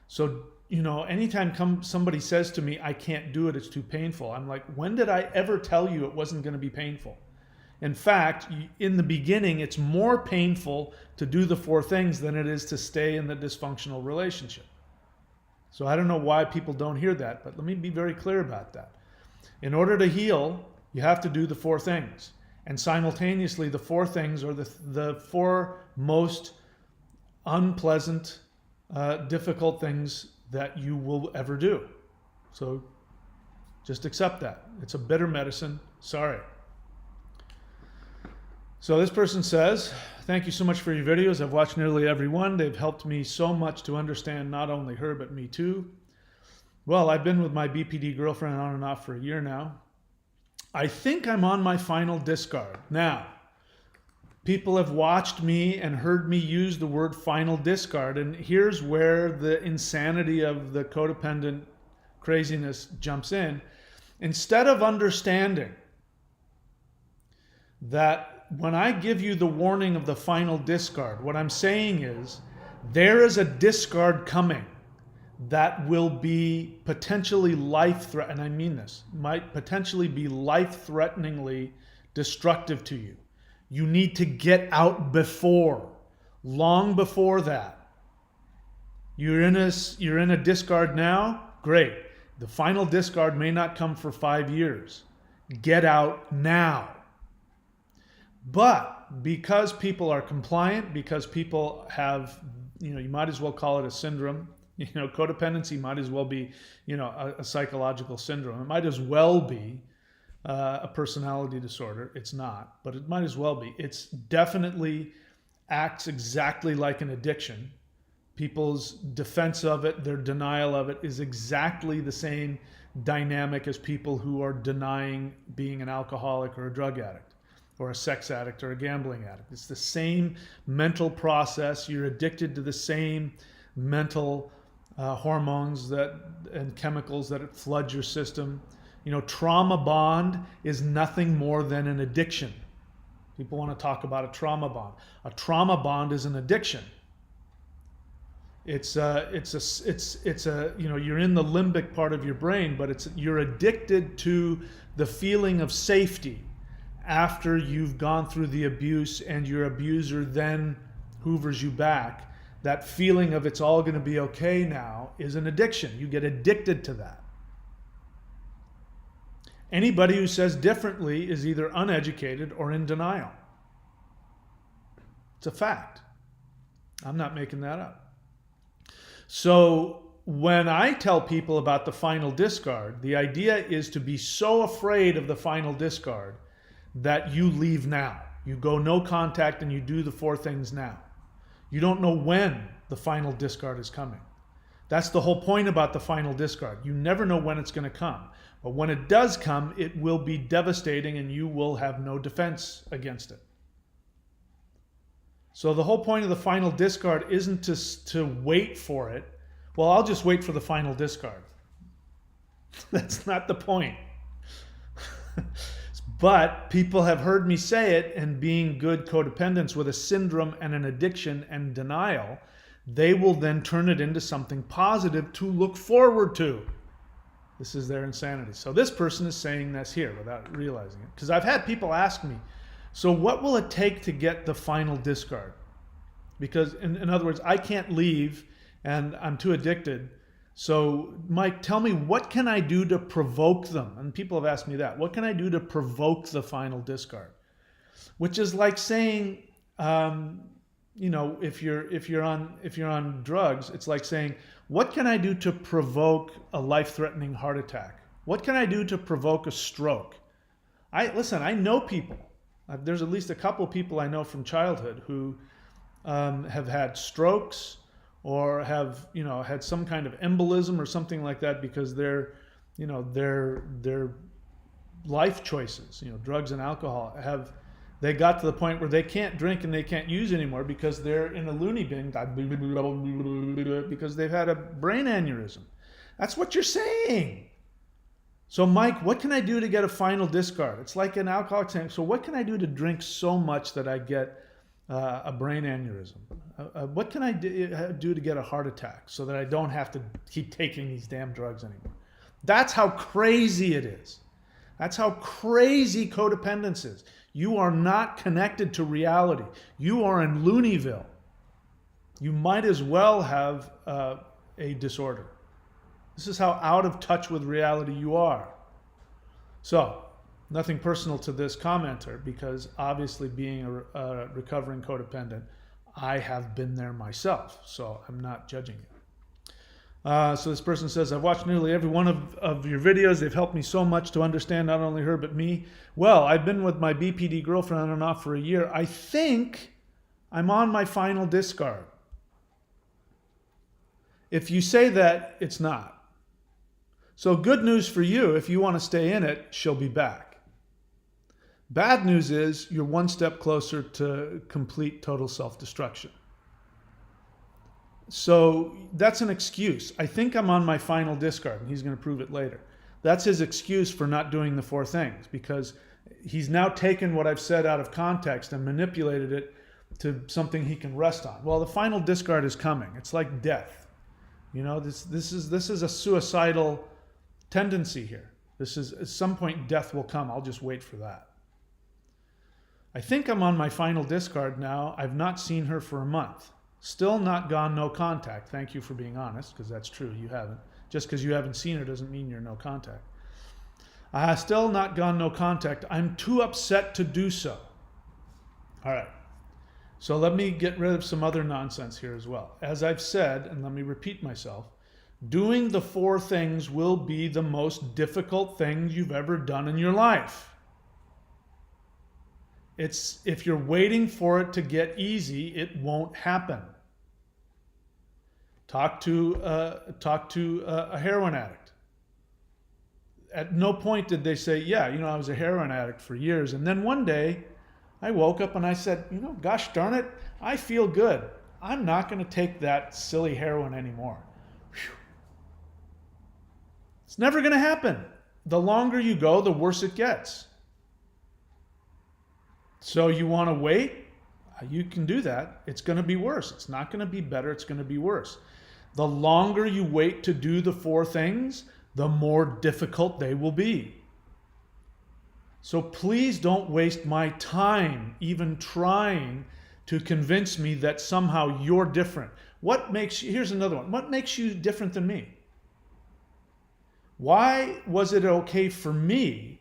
So, you know, anytime somebody says to me, I can't do it, it's too painful, I'm like, when did I ever tell you it wasn't going to be painful? In fact, in the beginning, it's more painful to do the 4 things than it is to stay in the dysfunctional relationship. So I don't know why people don't hear that, but let me be very clear about that. In order to heal, you have to do the 4 things. And simultaneously, the 4 things are the 4 most unpleasant, difficult things that you will ever do. So just accept that. It's a bitter medicine. Sorry. So this person says, thank you so much for your videos. I've watched nearly every one. They've helped me so much to understand not only her, but me too. Well, I've been with my BPD girlfriend on and off for a year now. I think I'm on my final discard. Now, people have watched me and heard me use the word final discard, and here's where the insanity of the codependent craziness jumps in. Instead of understanding that when I give you the warning of the final discard, what I'm saying is there is a discard coming that will be potentially life-threatening, and I mean this, might potentially be life-threateningly destructive to you. You need to get out long before that. You're in a discard now, great. The final discard may not come for 5 years. Get out now. But because people are compliant, because people have, you might as well call it a syndrome. Codependency might as well be, a psychological syndrome. It might as well be a personality disorder. It's not, but it might as well be. It's definitely acts exactly like an addiction. People's defense of it, their denial of it is exactly the same dynamic as people who are denying being an alcoholic or a drug addict or a sex addict or a gambling addict. It's the same mental process. You're addicted to the same mental hormones and chemicals that flood your system. Trauma bond is nothing more than an addiction. People want to talk about a trauma bond. A trauma bond is an addiction. You're in the limbic part of your brain, but you're addicted to the feeling of safety after you've gone through the abuse and your abuser then hoovers you back. That feeling of it's all going to be okay now is an addiction. You get addicted to that. Anybody who says differently is either uneducated or in denial. It's a fact. I'm not making that up. So when I tell people about the final discard, the idea is to be so afraid of the final discard that you leave now. You go no contact and you do the 4 things now. You don't know when the final discard is coming. That's the whole point about the final discard. You never know when it's going to come. But when it does come, it will be devastating and you will have no defense against it. So the whole point of the final discard isn't to wait for it. Well, I'll just wait for the final discard. That's not the point. But people have heard me say it, and being good codependents with a syndrome and an addiction and denial, they will then turn it into something positive to look forward to. This is their insanity. So this person is saying this here without realizing it. Because I've had people ask me, so what will it take to get the final discard? Because in other words, I can't leave and I'm too addicted. So Mike, tell me, what can I do to provoke them? And people have asked me that. What can I do to provoke the final discard? Which is like saying, you know, if you're on drugs, it's like saying, what can I do to provoke a life-threatening heart attack? What can I do to provoke a stroke? Listen, I know people. There's at least a couple of people I know from childhood who have had strokes or have, you know, had some kind of embolism or something like that because their life choices, you know, drugs and alcohol, they got to the point where they can't drink and they can't use anymore because they're in a loony bin because they've had a brain aneurysm. That's what you're saying. So Mike, what can I do to get a final discard? It's like an alcoholic saying, so what can I do to drink so much that I get a brain aneurysm? What can I do to get a heart attack so that I don't have to keep taking these damn drugs anymore? That's how crazy it is. That's how crazy codependence is. You are not connected to reality. You are in Looneyville. You might as well have a disorder. This is how out of touch with reality you are. So, nothing personal to this commenter, because obviously being a recovering codependent, I have been there myself, so I'm not judging you. So this person says, I've watched nearly every one of your videos. They've helped me so much to understand not only her, but me. Well, I've been with my BPD girlfriend on and off for a year. I think I'm on my final discard. If you say that, it's not. So good news for you, if you want to stay in it, she'll be back. Bad news is you're one step closer to complete total self-destruction. So that's an excuse. I think I'm on my final discard, and he's going to prove it later. That's his excuse for not doing the 4 things, because he's now taken what I've said out of context and manipulated it to something he can rest on. Well, the final discard is coming. It's like death. You know, this is a suicidal tendency here. This is, at some point, death will come. I'll just wait for that. I think I'm on my final discard now. I've not seen her for a month. Still not gone no contact. Thank you for being honest, because that's true. You haven't. Just because you haven't seen her doesn't mean you're no contact. Still not gone no contact. I'm too upset to do so. All right. So let me get rid of some other nonsense here as well. As I've said, and let me repeat myself, doing the 4 things will be the most difficult thing you've ever done in your life. If you're waiting for it to get easy, it won't happen. Talk to a heroin addict. At no point did they say, yeah, you know, I was a heroin addict for years. And then one day I woke up and I said, you know, gosh darn it, I feel good. I'm not going to take that silly heroin anymore. Whew. It's never going to happen. The longer you go, the worse it gets. So you want to wait? You can do that. It's going to be worse. It's not going to be better. It's going to be worse. The longer you wait to do the 4 things, the more difficult they will be. So please don't waste my time even trying to convince me that somehow you're different. Here's another one. What makes you different than me? Why was it okay for me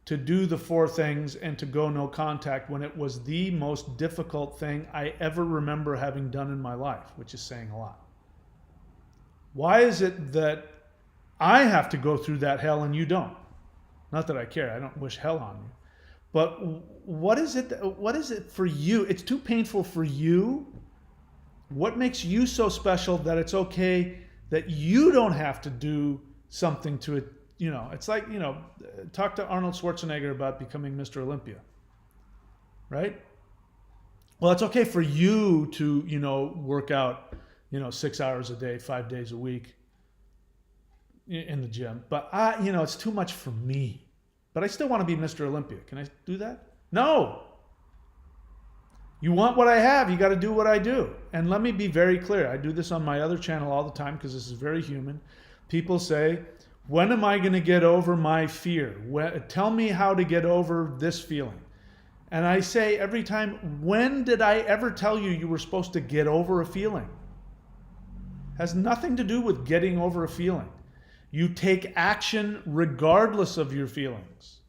to do the 4 things and to go no contact when it was the most difficult thing I ever remember having done in my life, which is saying a lot? Why is it that I have to go through that hell and you don't? Not that I care. I don't wish hell on you. But what is it for you? It's too painful for you. What makes you so special that it's okay that you don't have to do something to it? You know, it's like, you know, talk to Arnold Schwarzenegger about becoming Mr. Olympia, right? Well, it's okay for you to, you know, work out, you know, 6 hours a day, 5 days a week in the gym. But you know, it's too much for me. But I still want to be Mr. Olympia. Can I do that? No. You want what I have, you got to do what I do. And let me be very clear. I do this on my other channel all the time because this is very human. People say, when am I going to get over my fear? Tell me how to get over this feeling. And I say every time, when did I ever tell you you were supposed to get over a feeling? Has nothing to do with getting over a feeling. You take action regardless of your feelings.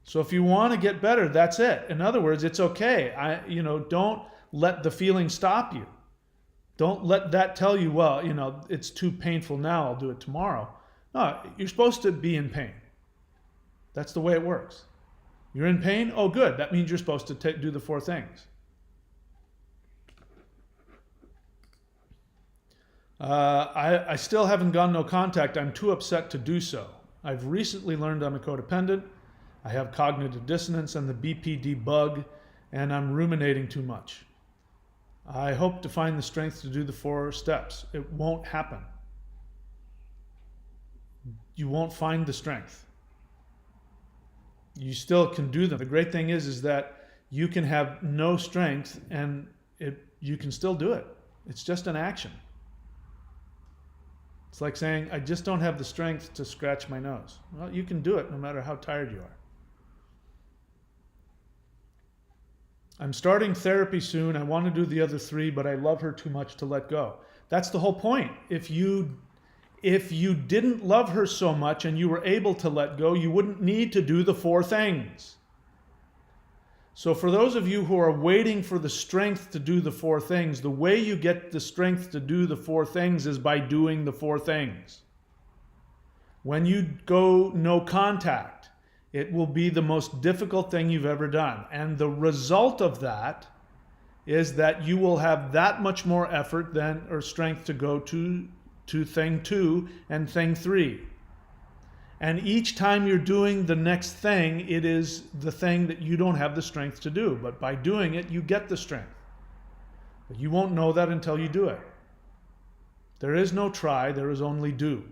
So if you want to get better, that's it. In other words, it's okay. You know, don't let the feeling stop you. Don't let that tell you, well, you know, it's too painful now, I'll do it tomorrow. No, you're supposed to be in pain. That's the way it works. You're in pain? Oh, good. That means you're supposed to do the 4 things. I still haven't gone no contact. I'm too upset to do so. I've recently learned I'm a codependent. I have cognitive dissonance and the BPD bug, and I'm ruminating too much. I hope to find the strength to do the 4 steps. It won't happen. You won't find the strength. You still can do them. The great thing is that you can have no strength and you can still do it. It's just an action. It's like saying, I just don't have the strength to scratch my nose. Well, you can do it no matter how tired you are. I'm starting therapy soon. I want to do the other 3, but I love her too much to let go. That's the whole point. If you didn't love her so much and you were able to let go, you wouldn't need to do the 4 things. So for those of you who are waiting for the strength to do the 4 things, the way you get the strength to do the 4 things is by doing the 4 things. When you go no contact, it will be the most difficult thing you've ever done. And the result of that is that you will have that much more effort or strength to go to thing 2 and thing 3. And each time you're doing the next thing, it is the thing that you don't have the strength to do. But by doing it, you get the strength. But you won't know that until you do it. There is no try, there is only do.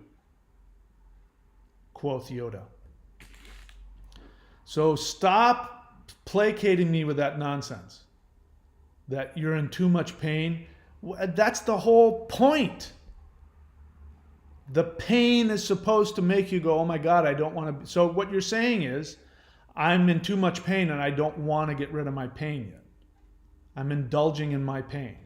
Quoth Yoda. So stop placating me with that nonsense. That you're in too much pain. That's the whole point. The pain is supposed to make you go, oh my God, I don't want to. So what you're saying is, I'm in too much pain and I don't want to get rid of my pain yet. I'm indulging in my pain.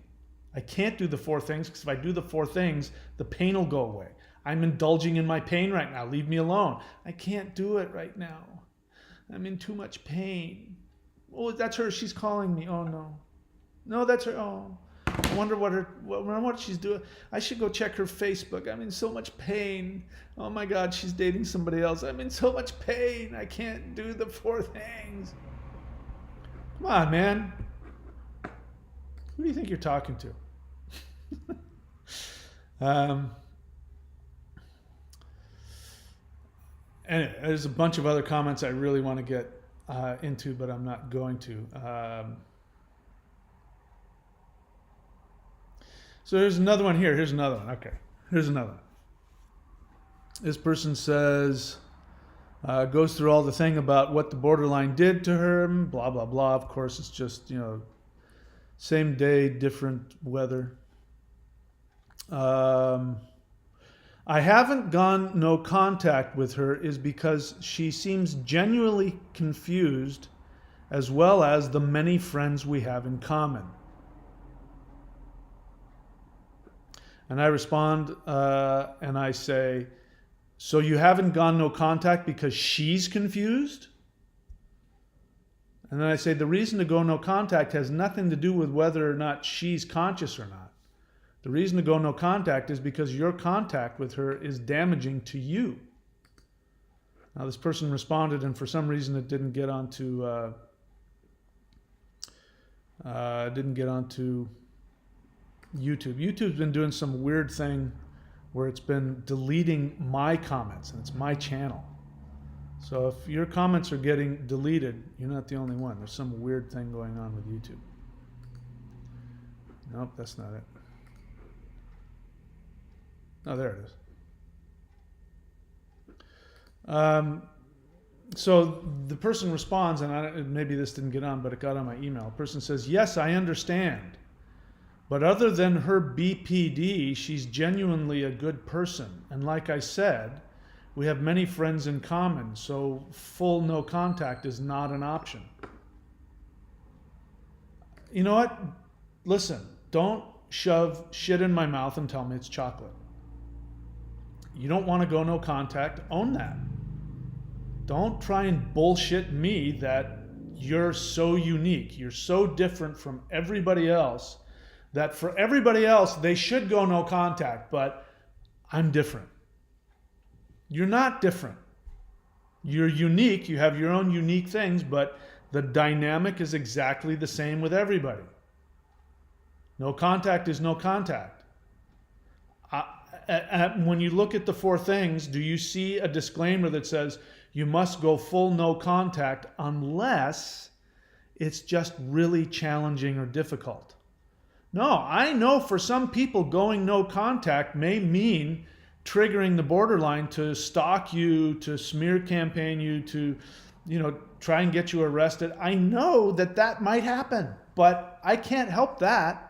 I can't do the 4 things because if I do the 4 things, the pain will go away. I'm indulging in my pain right now. Leave me alone. I can't do it right now. I'm in too much pain. Oh, that's her. She's calling me. Oh no. No, that's her. Oh. I wonder what she's doing. I should go check her Facebook. I'm in so much pain. Oh my God, she's dating somebody else. I'm in so much pain. I can't do the 4 things. Come on, man. Who do you think you're talking to? Anyway, there's a bunch of other comments I really want to get into, but I'm not going to. So there's another one here. Here's another one. Okay. Here's another one. This person says, goes through all the thing about what the borderline did to her, blah, blah, blah. Of course, it's just, you know, same day, different weather. I haven't gone no contact with her is because she seems genuinely confused, as well as the many friends we have in common. And I respond and I say, so you haven't gone no contact because she's confused? And then I say, the reason to go no contact has nothing to do with whether or not she's conscious or not. The reason to go no contact is because your contact with her is damaging to you. Now, this person responded, and for some reason it didn't get onto YouTube. YouTube's been doing some weird thing where it's been deleting my comments, and it's my channel. So if your comments are getting deleted, you're not the only one. There's some weird thing going on with YouTube. Nope, that's not it. Oh, there it is. So the person responds, and maybe this didn't get on, but it got on my email. The person says, yes, I understand. But other than her BPD, she's genuinely a good person. And like I said, we have many friends in common, so full no contact is not an option. You know what? Listen, don't shove shit in my mouth and tell me it's chocolate. You don't want to go no contact, own that. Don't try and bullshit me that you're so unique, you're so different from everybody else, that for everybody else, they should go no contact, but I'm different. You're not different. You're unique, you have your own unique things, but the dynamic is exactly the same with everybody. No contact is no contact. When you look at the 4 things, do you see a disclaimer that says you must go full no contact unless it's just really challenging or difficult? No, I know for some people going no contact may mean triggering the borderline to stalk you, to smear campaign you, to, try and get you arrested. I know that that might happen, but I can't help that.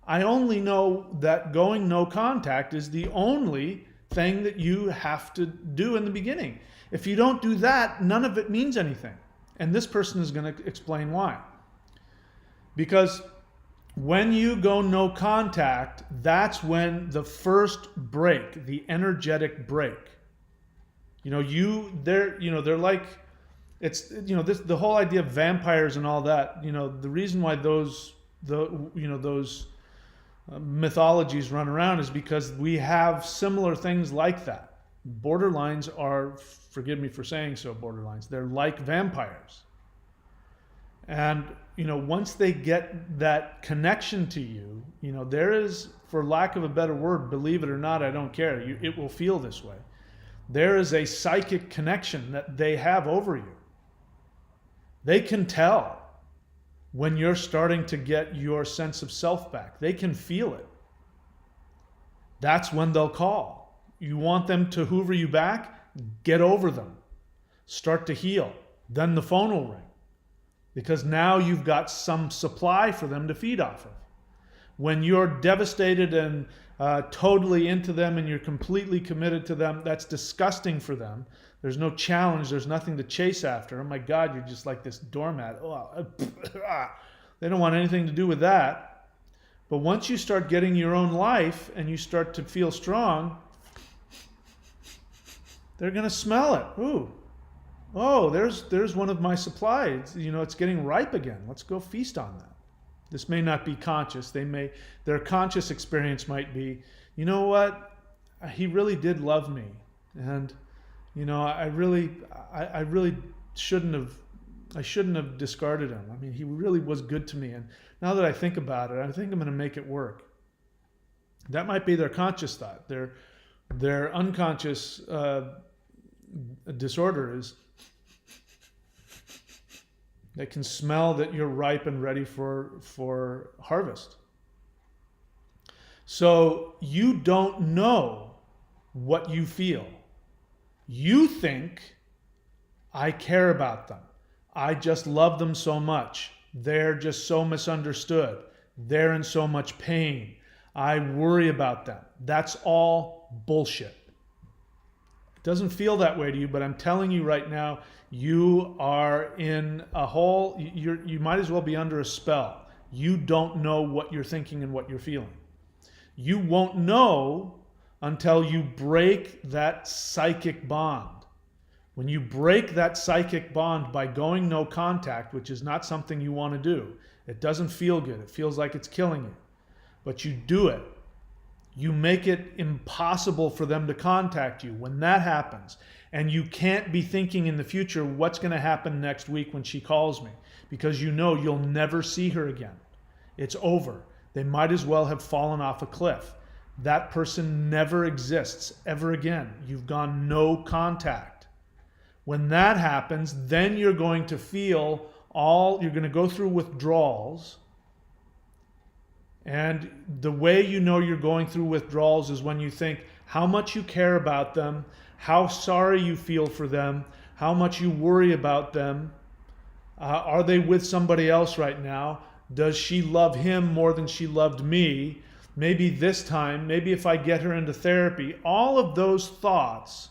I only know that going no contact is the only thing that you have to do in the beginning. If you don't do that, none of it means anything. And this person is going to explain why. Because when you go no contact, that's when the first break, the energetic break. They're like, it's, the whole idea of vampires and all that, the reason why those mythologies run around is because we have similar things like that. Borderlines are, forgive me for saying so, borderlines, they're like vampires. And, once they get that connection to you, there is, for lack of a better word, believe it or not, I don't care, it will feel this way. There is a psychic connection that they have over you. They can tell when you're starting to get your sense of self back. They can feel it. That's when they'll call. You want them to hoover you back? Get over them. Start to heal. Then the phone will ring. Because now you've got some supply for them to feed off of. When you're devastated and totally into them and you're completely committed to them, that's disgusting for them. There's no challenge. There's nothing to chase after. Oh my God, you're just like this doormat. They don't want anything to do with that. But once you start getting your own life and you start to feel strong, they're going to smell it. Ooh. Oh, there's one of my supplies. It's getting ripe again. Let's go feast on that. This may not be conscious. Their conscious experience might be, you know what? He really did love me. And, I really shouldn't have discarded him. I mean, he really was good to me. And now that I think about it, I think I'm going to make it work. That might be their conscious thought. Their unconscious disorder is they can smell that you're ripe and ready for harvest. So you don't know what you feel. You think, I care about them. I just love them so much. They're just so misunderstood. They're in so much pain. I worry about them. That's all bullshit. It doesn't feel that way to you, but I'm telling you right now, you are in a hole. You might as well be under a spell. You don't know what you're thinking and what you're feeling. You won't know until you break that psychic bond. When you break that psychic bond by going no contact, which is not something you want to do, it doesn't feel good. It feels like it's killing you. But you do it. You make it impossible for them to contact you. When that happens, and you can't be thinking in the future what's going to happen next week when she calls me, because you know you'll never see her again. It's over. They might as well have fallen off a cliff. That person never exists ever again. You've gone no contact. When that happens, then you're going to feel you're going to go through withdrawals. And the way you know you're going through withdrawals is when you think how much you care about them, how sorry you feel for them, how much you worry about them. Are they with somebody else right now? Does she love him more than she loved me? Maybe this time, maybe if I get her into therapy. All of those thoughts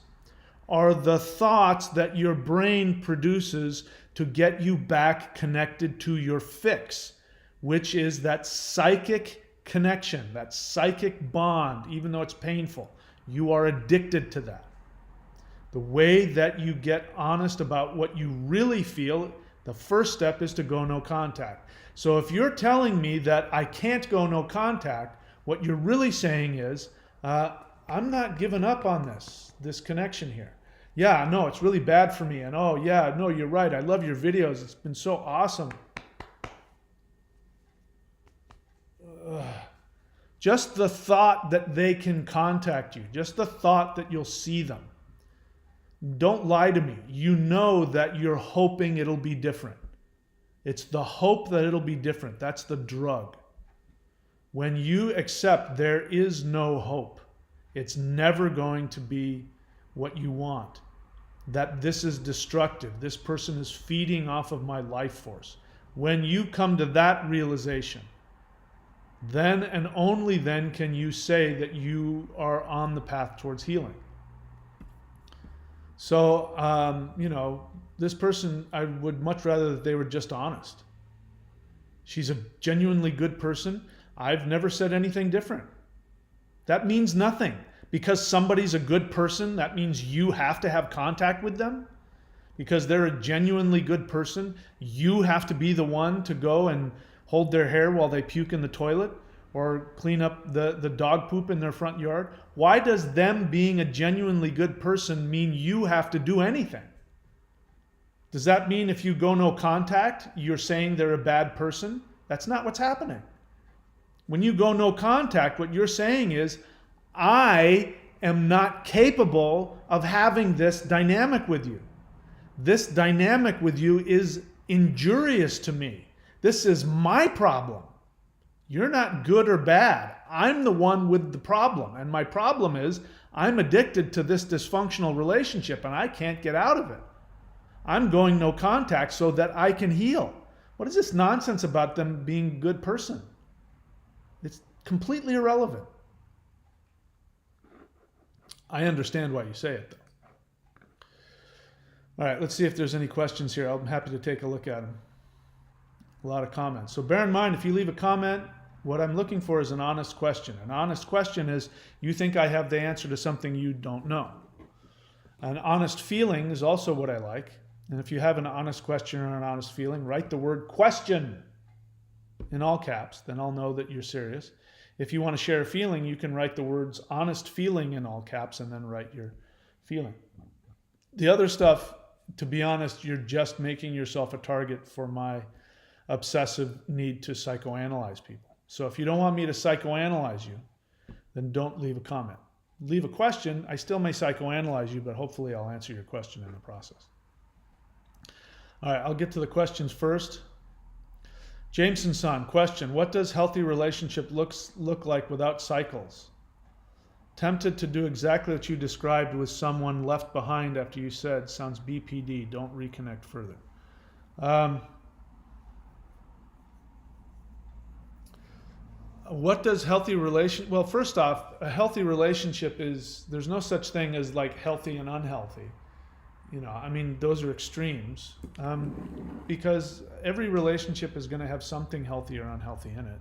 are the thoughts that your brain produces to get you back connected to your fix, which is that psychic connection, that psychic bond, even though it's painful. You are addicted to that. The way that you get honest about what you really feel, the first step is to go no contact. So if you're telling me that I can't go no contact, what you're really saying is, I'm not giving up on this connection here. Yeah, no, it's really bad for me. And oh yeah, no, you're right. I love your videos. It's been so awesome. Just the thought that they can contact you, just the thought that you'll see them. Don't lie to me. You know that you're hoping it'll be different. It's the hope that it'll be different. That's the drug. When you accept there is no hope, it's never going to be what you want, that this is destructive, this person is feeding off of my life force. When you come to that realization, then and only then can you say that you are on the path towards healing. So, this person, I would much rather that they were just honest. She's a genuinely good person. I've never said anything different. That means nothing. Because somebody's a good person, that means you have to have contact with them. Because they're a genuinely good person, you have to be the one to go and hold their hair while they puke in the toilet or clean up the dog poop in their front yard. Why does them being a genuinely good person mean you have to do anything? Does that mean if you go no contact, you're saying they're a bad person? That's not what's happening. When you go no contact, what you're saying is, I am not capable of having this dynamic with you. This dynamic with you is injurious to me. This is my problem. You're not good or bad. I'm the one with the problem. And my problem is I'm addicted to this dysfunctional relationship and I can't get out of it. I'm going no contact so that I can heal. What is this nonsense about them being a good person? It's completely irrelevant. I understand why you say it, though. All right, let's see if there's any questions here. I'm happy to take a look at them. A lot of comments. So bear in mind, if you leave a comment, what I'm looking for is an honest question. An honest question is, you think I have the answer to something you don't know. An honest feeling is also what I like. And if you have an honest question or an honest feeling, write the word question in all caps, then I'll know that you're serious. If you want to share a feeling, you can write the words honest feeling in all caps and then write your feeling. The other stuff, to be honest, you're just making yourself a target for my obsessive need to psychoanalyze people. So if you don't want me to psychoanalyze you, then don't leave a comment. Leave a question. I still may psychoanalyze you, but hopefully I'll answer your question in the process. All right, I'll get to the questions first. Jameson's son, question, what does healthy relationship look like without cycles? Tempted to do exactly what you described with someone left behind after you said, sounds BPD, don't reconnect further. What does healthy relation? Well, first off, a healthy relationship is, there's no such thing as like healthy and unhealthy. Those are extremes, because every relationship is going to have something healthy or unhealthy in it.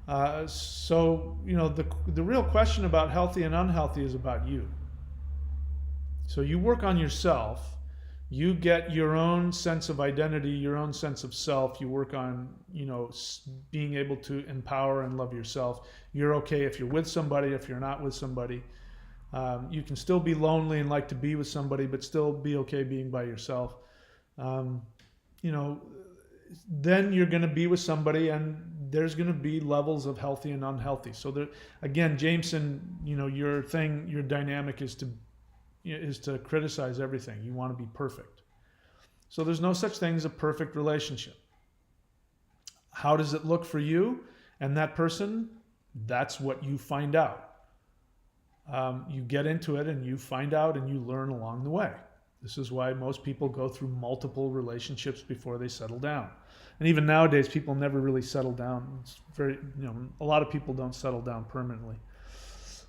The real question about healthy and unhealthy is about you. So you work on yourself, You get your own sense of identity, your own sense of self. You work on, being able to empower and love yourself. You're okay if you're with somebody, if you're not with somebody. You can still be lonely and like to be with somebody, but still be okay being by yourself. Um, you know, then you're going to be with somebody, and there's going to be levels of healthy and unhealthy. So there, again, Jameson, your dynamic is to criticize everything. You want to be perfect. So there's no such thing as a perfect relationship. How does it look for you and that person? That's what you find out. You get into it and you find out and you learn along the way. This is why most people go through multiple relationships before they settle down. And even nowadays, people never really settle down. It's very, a lot of people don't settle down permanently.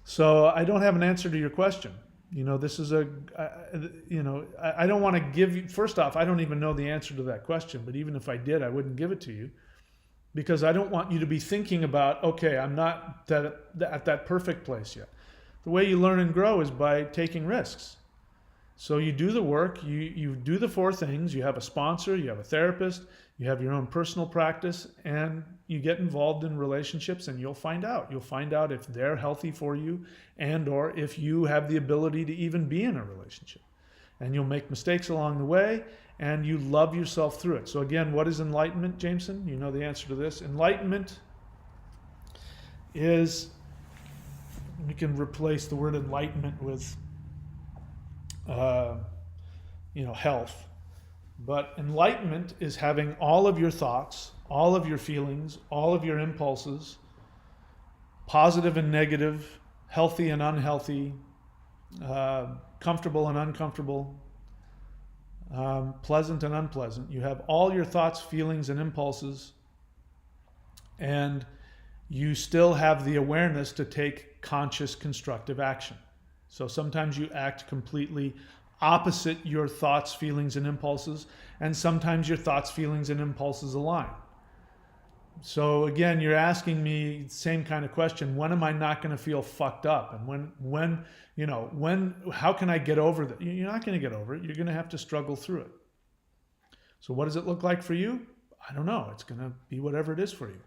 So I don't have an answer to your question. This is I don't want to give you, first off, I don't even know the answer to that question, but even if I did, I wouldn't give it to you, because I don't want you to be thinking about, okay, I'm not at that perfect place yet. The way you learn and grow is by taking risks. So you do the work, you do the 4 things, you have a sponsor, you have a therapist, you have your own personal practice, and you get involved in relationships, and you'll find out. You'll find out if they're healthy for you, and or if you have the ability to even be in a relationship. And you'll make mistakes along the way, and you love yourself through it. So again, what is enlightenment, Jameson? You know the answer to this. Enlightenment is, we can replace the word enlightenment with health. But enlightenment is having all of your thoughts, all of your feelings, all of your impulses, positive and negative, healthy and unhealthy, comfortable and uncomfortable, pleasant and unpleasant. You have all your thoughts, feelings, and impulses, and you still have the awareness to take conscious, constructive action. So sometimes you act completely opposite your thoughts, feelings, and impulses, and sometimes your thoughts, feelings, and impulses align. So again, you're asking me the same kind of question: when am I not going to feel fucked up? And how can I get over that? You're not going to get over it. You're going to have to struggle through it. So what does it look like for you? I don't know. It's going to be whatever it is for you.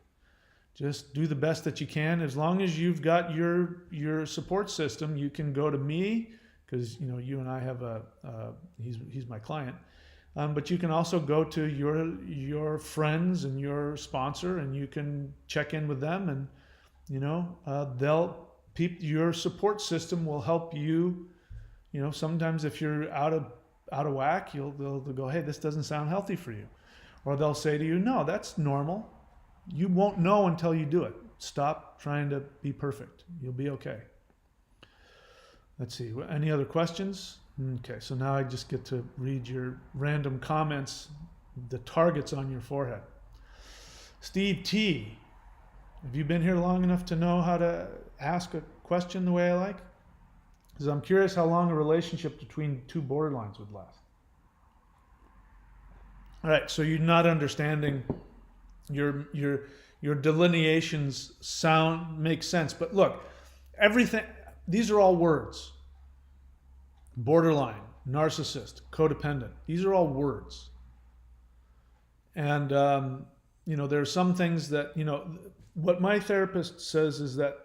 Just do the best that you can. As long as you've got your support system, you can go to me, because you and I have he's my client. But you can also go to your friends and your sponsor, and you can check in with them, and your support system will help you. Sometimes if you're out of whack, they'll go, hey, this doesn't sound healthy for you, or they'll say to you, no, that's normal. You won't know until you do it. Stop trying to be perfect. You'll be okay. Let's see. Any other questions? Okay, so now I just get to read your random comments, the targets on your forehead. Steve T. Have you been here long enough to know how to ask a question the way I like? Because I'm curious how long a relationship between 2 borderlines would last. All right, so you're not understanding. Your delineations make sense, but look, everything, these are all words. Borderline, narcissist, codependent, these are all words. And there are some things that, what my therapist says is that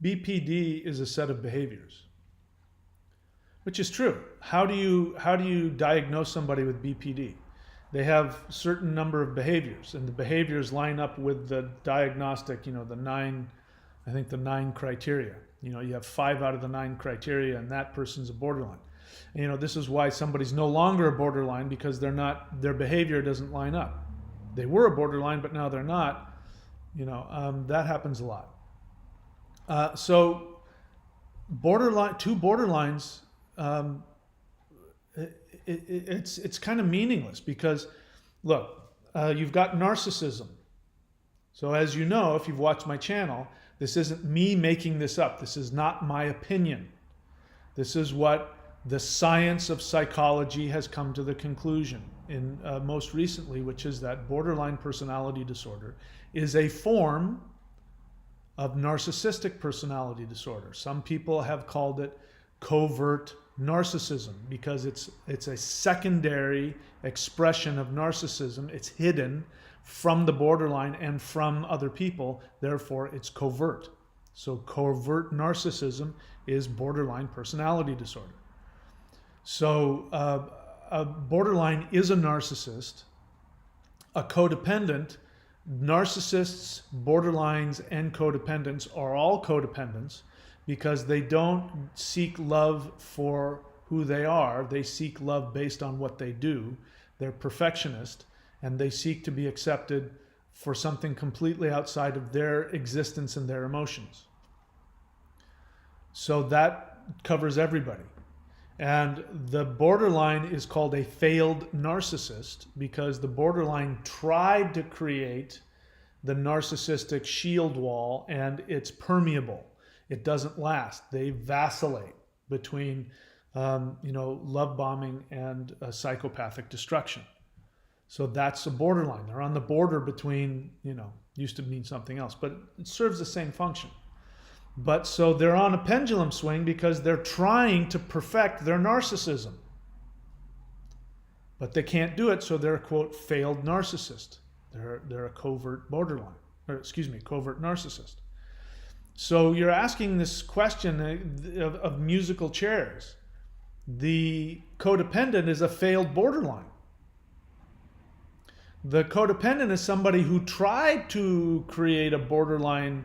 BPD is a set of behaviors, which is true. How do you diagnose somebody with BPD? They have a certain number of behaviors, and the behaviors line up with the diagnostic, the 9 criteria. You have 5 out of the 9 criteria, and that person's a borderline. And, this is why somebody's no longer a borderline, because their behavior doesn't line up. They were a borderline, but now they're not. That happens a lot. So two borderlines, it's kind of meaningless, because look, you've got narcissism. So as you know, if you've watched my channel, this isn't me making this up. This is not my opinion. This is what the science of psychology has come to the conclusion in most recently, which is that borderline personality disorder is a form of narcissistic personality disorder. Some people have called it covert narcissism, because it's a secondary expression of narcissism. It's hidden from the borderline and from other people. Therefore, it's covert. So covert narcissism is borderline personality disorder. So a borderline is a narcissist. A codependent, narcissists, borderlines, and codependents are all codependents because they don't seek love for who they are. They seek love based on what they do. They're perfectionist, and they seek to be accepted for something completely outside of their existence and their emotions. So that covers everybody. And the borderline is called a failed narcissist because the borderline tried to create the narcissistic shield wall, and it's permeable. It doesn't last. They vacillate between love bombing and psychopathic destruction. So that's a borderline. They're on the border between, used to mean something else, but it serves the same function. But so they're on a pendulum swing because they're trying to perfect their narcissism. But they can't do it, so they're a, quote, failed narcissist. They're a covert borderline, covert narcissist. So you're asking this question of musical chairs. The codependent is a failed borderline. The codependent is somebody who tried to create a borderline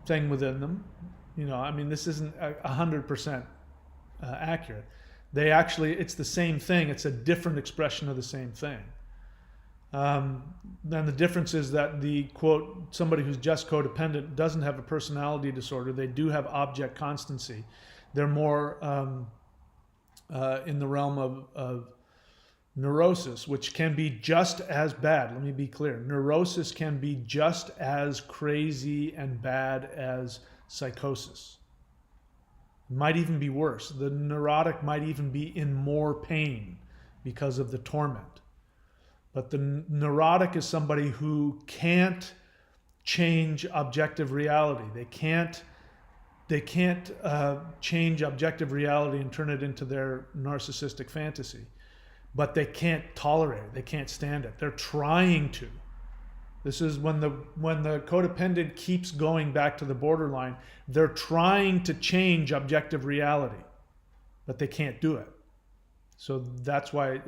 thing within them. This isn't 100% accurate. It's the same thing. It's a different expression of the same thing. Then the difference is that the, quote, somebody who's just codependent doesn't have a personality disorder. They do have object constancy. They're more in the realm of neurosis, which can be just as bad. Let me be clear. Neurosis can be just as crazy and bad as psychosis. It might even be worse. The neurotic might even be in more pain because of the torment. But the neurotic is somebody who can't change objective reality. They can't change objective reality and turn it into their narcissistic fantasy. But they can't tolerate it. They can't stand it. They're trying to. This is when the codependent keeps going back to the borderline. They're trying to change objective reality, but they can't do it. So that's why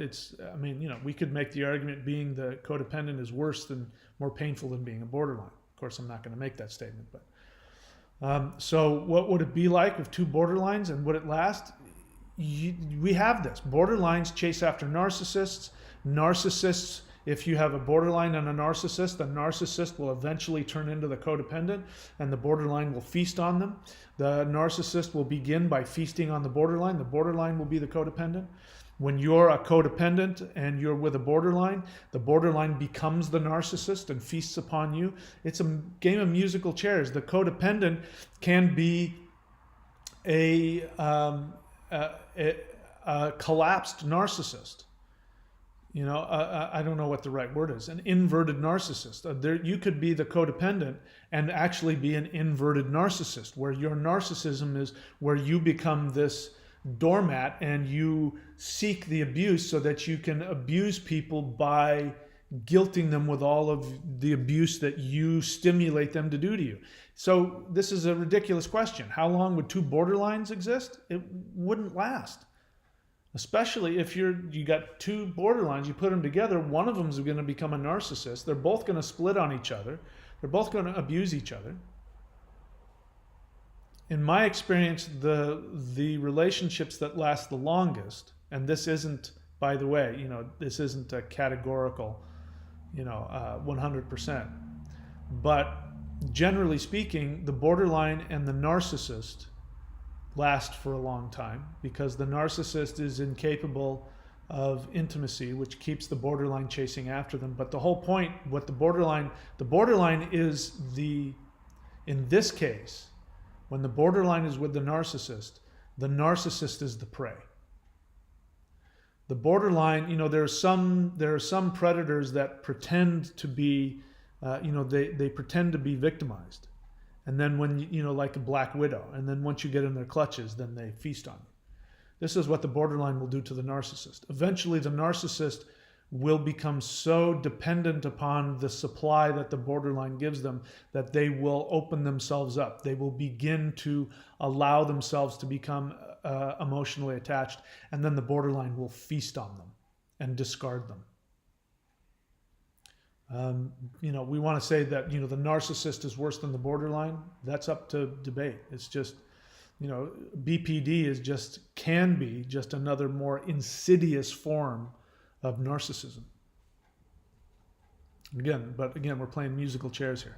we could make the argument being the codependent is worse than, more painful than being a borderline. Of course, I'm not going to make that statement, but so what would it be like with two borderlines, and would it last? We have this. Borderlines chase after narcissists. Narcissists, if you have a borderline and a narcissist, the narcissist will eventually turn into the codependent, and the borderline will feast on them. The narcissist will begin by feasting on the borderline. The borderline will be the codependent. When you're a codependent and you're with a borderline, the borderline becomes the narcissist and feasts upon you. It's a game of musical chairs. The codependent can be a collapsed narcissist. I don't know what the right word is. An inverted narcissist. You could be the codependent and actually be an inverted narcissist, where your narcissism is where you become this doormat and you seek the abuse so that you can abuse people by guilting them with all of the abuse that you stimulate them to do to you. So this is a ridiculous question. How long would two borderlines exist? It wouldn't last. Especially if you got two borderlines, you put them together, one of them is going to become a narcissist. They're both going to split on each other. They're both going to abuse each other. In my experience, the relationships that last the longest, and this isn't, by the way, this isn't a categorical, 100%. But generally speaking, the borderline and the narcissist last for a long time because the narcissist is incapable of intimacy, which keeps the borderline chasing after them. But the whole point, the borderline is in this case, when the borderline is with the narcissist is the prey. The borderline, there are some predators that pretend to be, they pretend to be victimized. And then when, like a black widow, and then once you get in their clutches, then they feast on you. This is what the borderline will do to the narcissist. Eventually, the narcissist will become so dependent upon the supply that the borderline gives them that they will open themselves up. They will begin to allow themselves to become emotionally attached, and then the borderline will feast on them and discard them. We want to say that, the narcissist is worse than the borderline. That's up to debate. It's just, BPD can be just another more insidious form of narcissism. Again, we're playing musical chairs here.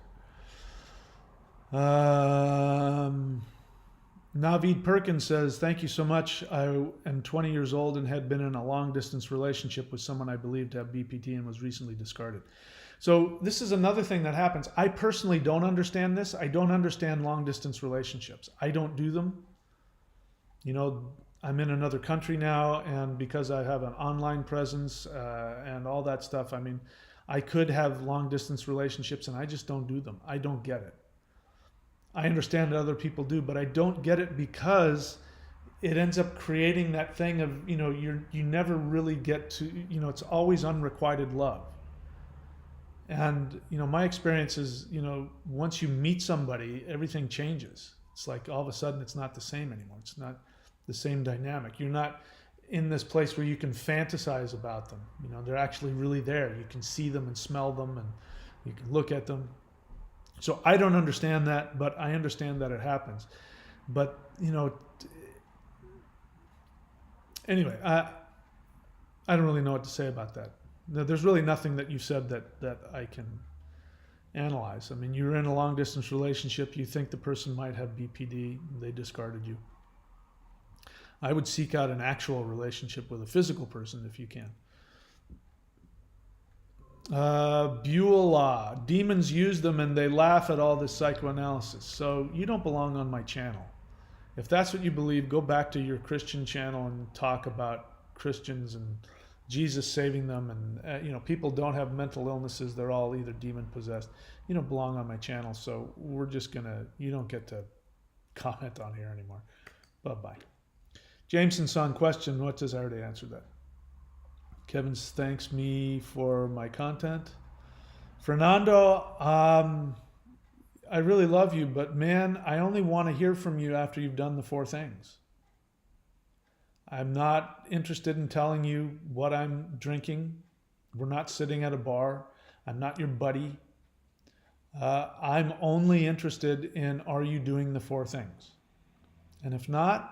Naveed Perkins says, thank you so much. I am 20 years old and had been in a long distance relationship with someone I believed to have BPD and was recently discarded. So this is another thing that happens. I personally don't understand this. I don't understand long distance relationships. I don't do them. I'm in another country now, and because I have an online presence and all that stuff, I could have long distance relationships, and I just don't do them. I don't get it. I understand that other people do, but I don't get it because it ends up creating that thing of, you never really get to, it's always unrequited love. And, my experience is, once you meet somebody, everything changes. It's like all of a sudden it's not the same anymore. It's not the same dynamic. You're not in this place where you can fantasize about them. They're actually really there. You can see them and smell them, and you can look at them. So I don't understand that, but I understand that it happens. But, anyway, I don't really know what to say about that. There's really nothing that you said that I can analyze. You're in a long distance relationship. You think the person might have BPD. They discarded you. I would seek out an actual relationship with a physical person if you can. Beulah, demons use them and they laugh at all this psychoanalysis. So you don't belong on my channel. If that's what you believe, go back to your Christian channel and talk about Christians and Jesus saving them. And people don't have mental illnesses. They're all either demon possessed. You don't belong on my channel. So we're just you don't get to comment on here anymore. Bye-bye. Jameson's son question, what does I already answer that? Kevin thanks me for my content. Fernando, I really love you, but man, I only want to hear from you after you've done the 4 things. I'm not interested in telling you what I'm drinking. We're not sitting at a bar. I'm not your buddy. I'm only interested in, are you doing the 4 things? And if not,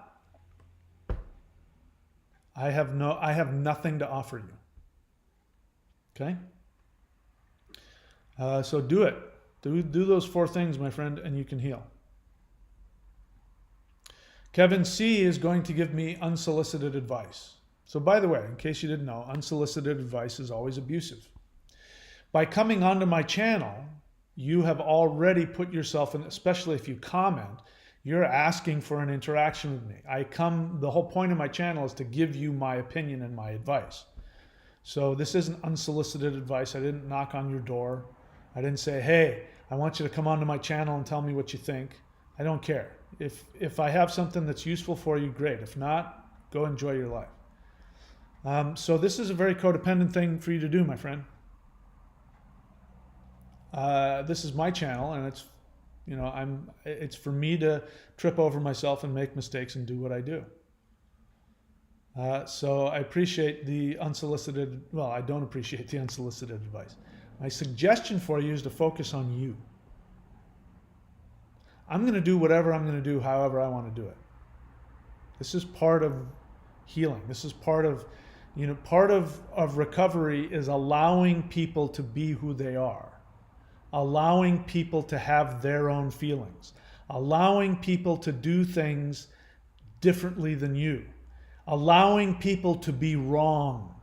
I have nothing to offer you. Okay? So do it. Do those 4 things, my friend, and you can heal. Kevin C. is going to give me unsolicited advice. So by the way, in case you didn't know, unsolicited advice is always abusive. By coming onto my channel, you have already put yourself in, especially if you comment, you're asking for an interaction with me. The whole point of my channel is to give you my opinion and my advice. So this isn't unsolicited advice. I didn't knock on your door. I didn't say, hey, I want you to come onto my channel and tell me what you think. I don't care. If I have something that's useful for you, great. If not, go enjoy your life. So this is a very codependent thing for you to do, my friend. This is my channel, and it's for me to trip over myself and make mistakes and do what I do. So I appreciate the unsolicited, I don't appreciate the unsolicited advice. My suggestion for you is to focus on you. I'm going to do whatever I'm going to do, however I want to do it. This is part of healing. This is part of recovery is allowing people to be who they are. Allowing people to have their own feelings, allowing people to do things differently than you, allowing people to be wrong.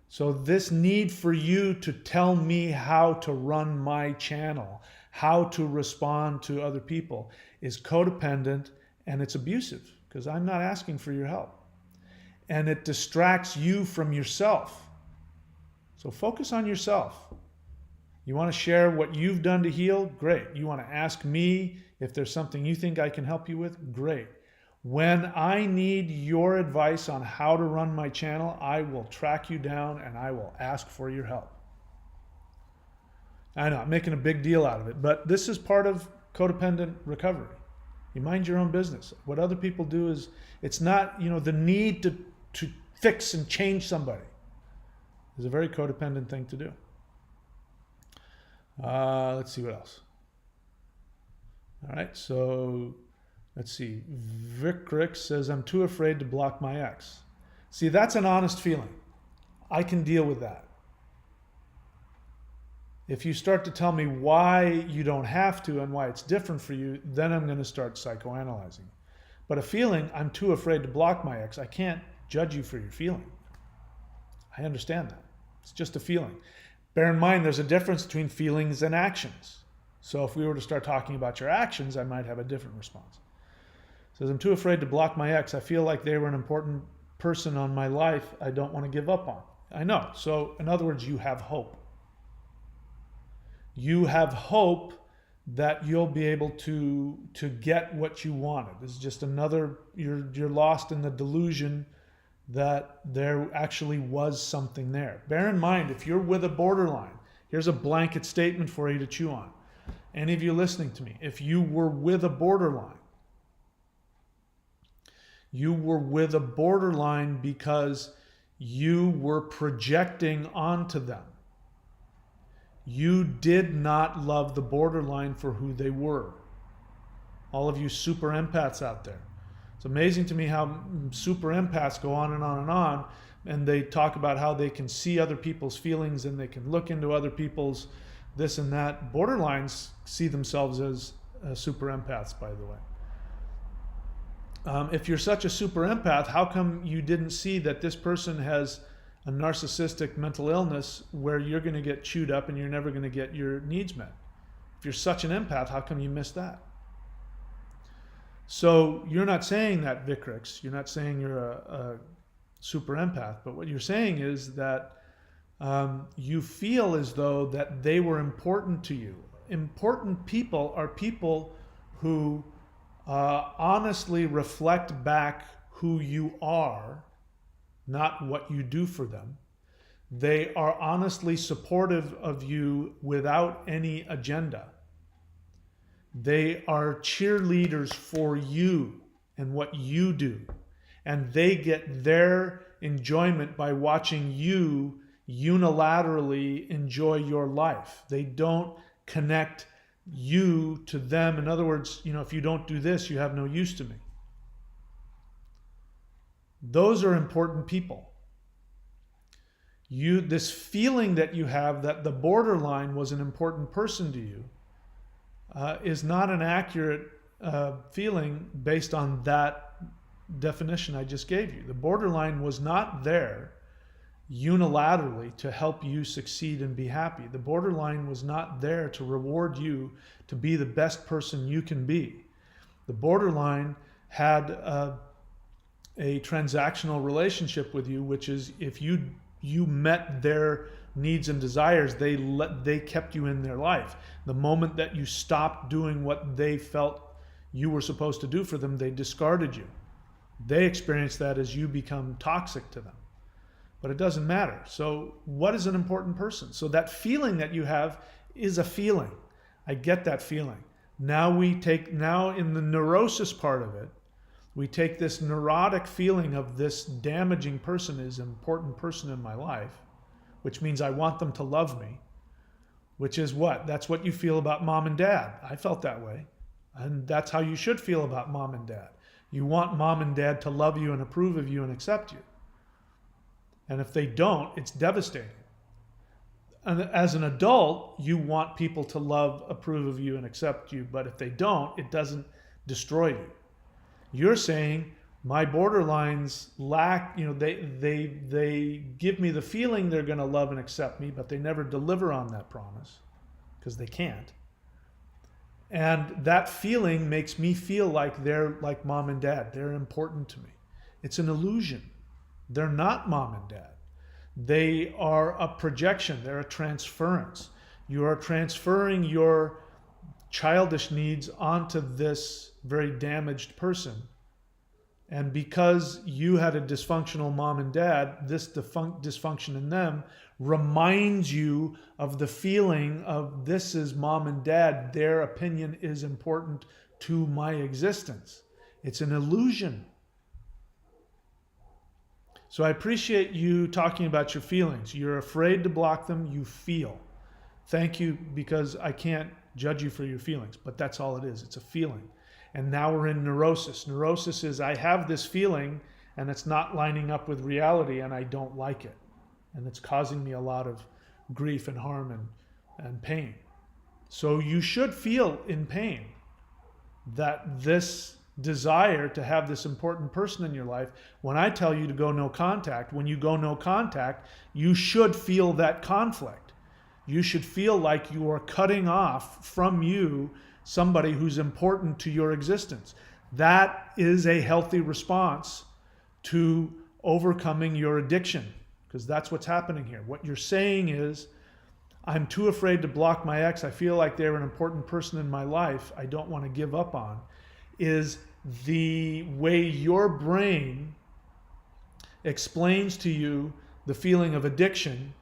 So this need for you to tell me how to run my channel, how to respond to other people is codependent, and it's abusive because I'm not asking for your help. And it distracts you from yourself. So focus on yourself. You want to share what you've done to heal? Great. You want to ask me if there's something you think I can help you with? Great. When I need your advice on how to run my channel, I will track you down and I will ask for your help. I know I'm making a big deal out of it, but this is part of codependent recovery. You mind your own business. What other people do is, it's not, the need to fix and change somebody. It's a very codependent thing to do. Let's see what else. All right, so let's see. Vicrick says, I'm too afraid to block my ex. See, that's an honest feeling. I can deal with that. If you start to tell me why you don't have to and why it's different for you, then I'm going to start psychoanalyzing. But a feeling, I'm too afraid to block my ex, I can't judge you for your feeling. I understand that. It's just a feeling. Bear in mind, there's a difference between feelings and actions. So if we were to start talking about your actions, I might have a different response. It says, I'm too afraid to block my ex. I feel like they were an important person on my life I don't want to give up on. I know. So in other words, you have hope. You have hope that you'll be able to get what you wanted. This is just another, you're lost in the delusion that there actually was something there. Bear in mind, if you're with a borderline, here's a blanket statement for you to chew on. Any of you listening to me, if you were with a borderline, you were with a borderline because you were projecting onto them. You did not love the borderline for who they were. All of you super empaths out there. It's amazing to me how super empaths go on and on and on, and they talk about how they can see other people's feelings and they can look into other people's this and that. Borderlines see themselves as super empaths, by the way. If you're such a super empath, how come you didn't see that this person has a narcissistic mental illness where you're going to get chewed up and you're never going to get your needs met? If you're such an empath, how come you missed that? So you're not saying that, Vicrix. You're not saying you're a super empath, but what you're saying is that you feel as though that they were important to you. Important people are people who honestly reflect back who you are, not what you do for them. They are honestly supportive of you without any agenda. They are cheerleaders for you and what you do. And they get their enjoyment by watching you unilaterally enjoy your life. They don't connect you to them. In other words, if you don't do this, you have no use to me. Those are important people. This feeling that you have that the borderline was an important person to you is not an accurate feeling based on that definition I just gave you. The borderline was not there unilaterally to help you succeed and be happy. The borderline was not there to reward you to be the best person you can be. The borderline had a transactional relationship with you, which is if you met their needs and desires, they kept you in their life. The moment that you stopped doing what they felt you were supposed to do for them, they discarded you. They experience that as you become toxic to them. But it doesn't matter. So what is an important person? So that feeling that you have is a feeling. I get that feeling. Now in the neurosis part of it, we take this neurotic feeling of this damaging person is an important person in my life, which means I want them to love me, which is what? That's what you feel about mom and dad. I felt that way. And that's how you should feel about mom and dad. You want mom and dad to love you and approve of you and accept you. And if they don't, it's devastating. And as an adult, you want people to love, approve of you, and accept you. But if they don't, it doesn't destroy you. You're saying my borderlines lack, they give me the feeling they're going to love and accept me, but they never deliver on that promise because they can't. And that feeling makes me feel like they're like mom and dad. They're important to me. It's an illusion. They're not mom and dad. They are a projection. They're a transference. You are transferring your childish needs onto this very damaged person And because you had a dysfunctional mom and dad, this dysfunction in them reminds you of the feeling of this is mom and dad. Their opinion is important to my existence. It's an illusion. So I appreciate you talking about your feelings. You're afraid to block them. You feel. Thank you, because I can't judge you for your feelings, but that's all it is. It's a feeling. And now we're in neurosis. Neurosis is I have this feeling and it's not lining up with reality and I don't like it. And it's causing me a lot of grief and harm and pain. So you should feel in pain that this desire to have this important person in your life, when I tell you to go no contact, when you go no contact, you should feel that conflict. You should feel like you are cutting off from you somebody who's important to your existence. That is a healthy response to overcoming your addiction, because that's what's happening here. What you're saying is, I'm too afraid to block my ex. I feel like they're an important person in my life I don't want to give up on, is the way your brain explains to you the feeling of addiction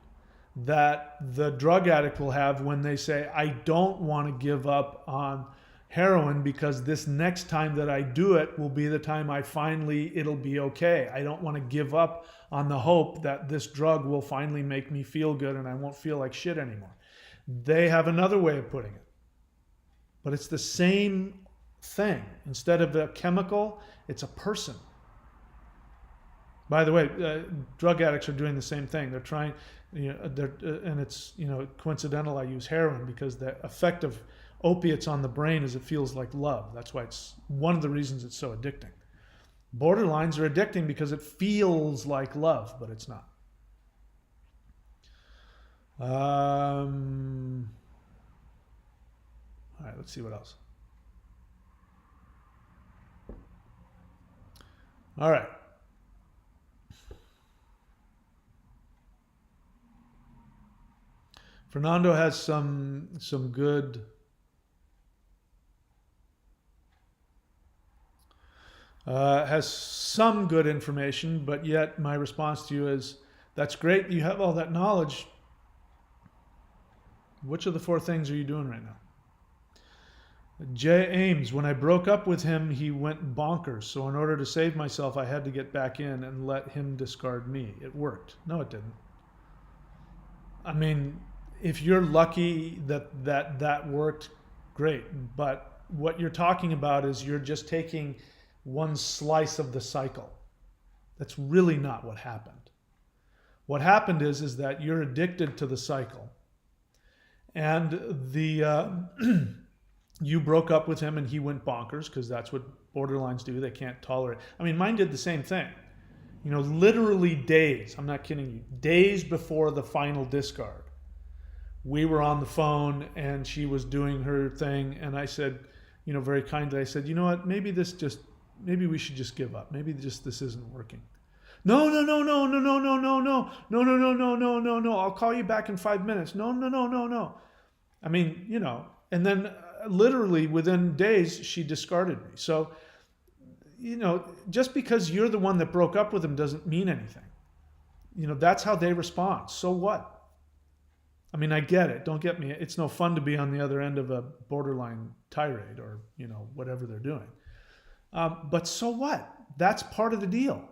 that the drug addict will have when they say, I don't want to give up on heroin because this next time that I do it will be the time it'll be okay. I don't want to give up on the hope that this drug will finally make me feel good and I won't feel like shit anymore. They have another way of putting it. But it's the same thing. Instead of a chemical, it's a person. By the way, drug addicts are doing the same thing. They're trying, and it's coincidental I use heroin because the effect of opiates on the brain is it feels like love. That's why it's one of the reasons it's so addicting. Borderlines are addicting because it feels like love, but it's not. All right, let's see what else. All right. Fernando has some good information, but yet my response to you is, that's great, you have all that knowledge. Which of the 4 things are you doing right now? J. Ames, when I broke up with him, he went bonkers. So in order to save myself, I had to get back in and let him discard me. It worked. No, it didn't. I mean, if you're lucky that worked, great. But what you're talking about is you're just taking one slice of the cycle. That's really not what happened. What happened is that you're addicted to the cycle. And you broke up with him and he went bonkers, because that's what borderlines do. They can't tolerate. I mean, mine did the same thing. Literally days, I'm not kidding you, days before the final discard, we were on the phone and she was doing her thing. And I said, very kindly, I said, you know what, maybe we should just give up. Maybe this isn't working. No. I'll call you back in 5 minutes. No. I mean, and then literally within days, she discarded me. So, just because you're the one that broke up with him doesn't mean anything. That's how they respond. So what? I mean, I get it. Don't get me. It's no fun to be on the other end of a borderline tirade or, whatever they're doing. But so what? That's part of the deal.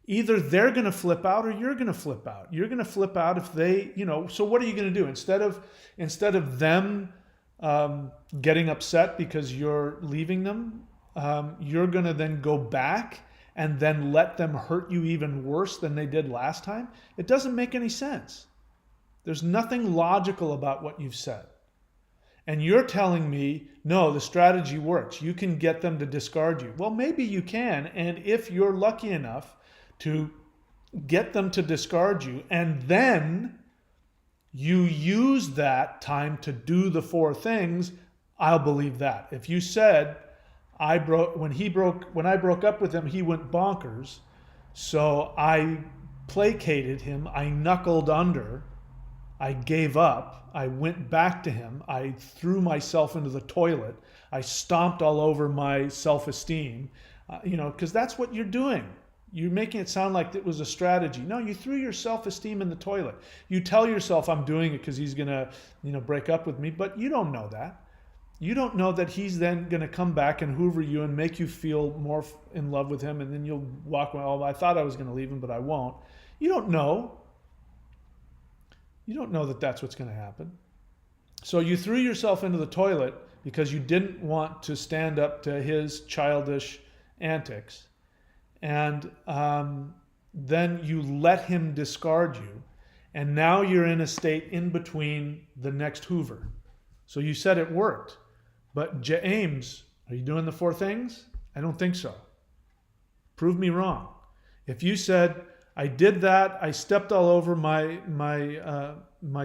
Either they're going to flip out or you're going to flip out. You're going to flip out if they, so what are you going to do? Instead of them getting upset because you're leaving them, you're going to then go back and then let them hurt you even worse than they did last time. It doesn't make any sense. There's nothing logical about what you've said. And you're telling me, no, the strategy works. You can get them to discard you. Well, maybe you can. And if you're lucky enough to get them to discard you, and then you use that time to do the 4 things, I'll believe that. If you said, when I broke up with him, he went bonkers, so I placated him, I knuckled under, I gave up, I went back to him, I threw myself into the toilet, I stomped all over my self-esteem, because that's what you're doing. You're making it sound like it was a strategy. No, you threw your self-esteem in the toilet. You tell yourself, I'm doing it because he's going to, break up with me, but you don't know that. You don't know that he's then going to come back and hoover you and make you feel more in love with him, and then you'll walk away, oh, I thought I was going to leave him, but I won't. You don't know. You don't know that that's what's going to happen. So you threw yourself into the toilet because you didn't want to stand up to his childish antics. And then you let him discard you. And now you're in a state in between the next hoover. So you said it worked. But James, are you doing the 4 things? I don't think so. Prove me wrong. If you said, I did that, I stepped all over my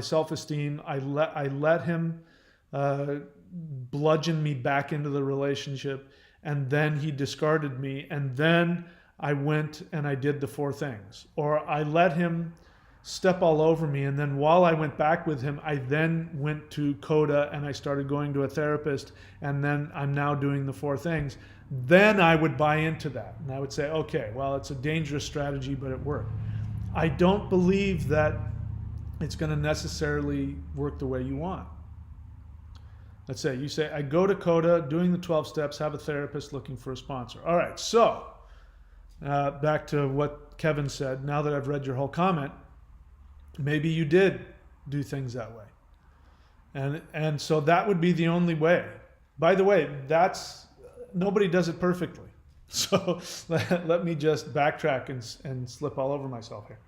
self-esteem, I let him bludgeon me back into the relationship, and then he discarded me, and then I went and I did the 4 things. Or I let him step all over me, and then while I went back with him, I then went to CODA and I started going to a therapist, and then I'm now doing the 4 things. Then I would buy into that. And I would say, okay, well, it's a dangerous strategy, but it worked. I don't believe that it's going to necessarily work the way you want. Let's say you say, I go to CODA, doing the 12 steps, have a therapist, looking for a sponsor. All right, so back to what Kevin said. Now that I've read your whole comment, maybe you did do things that way. And so that would be the only way. By the way, nobody does it perfectly. So let me just backtrack and slip all over myself here.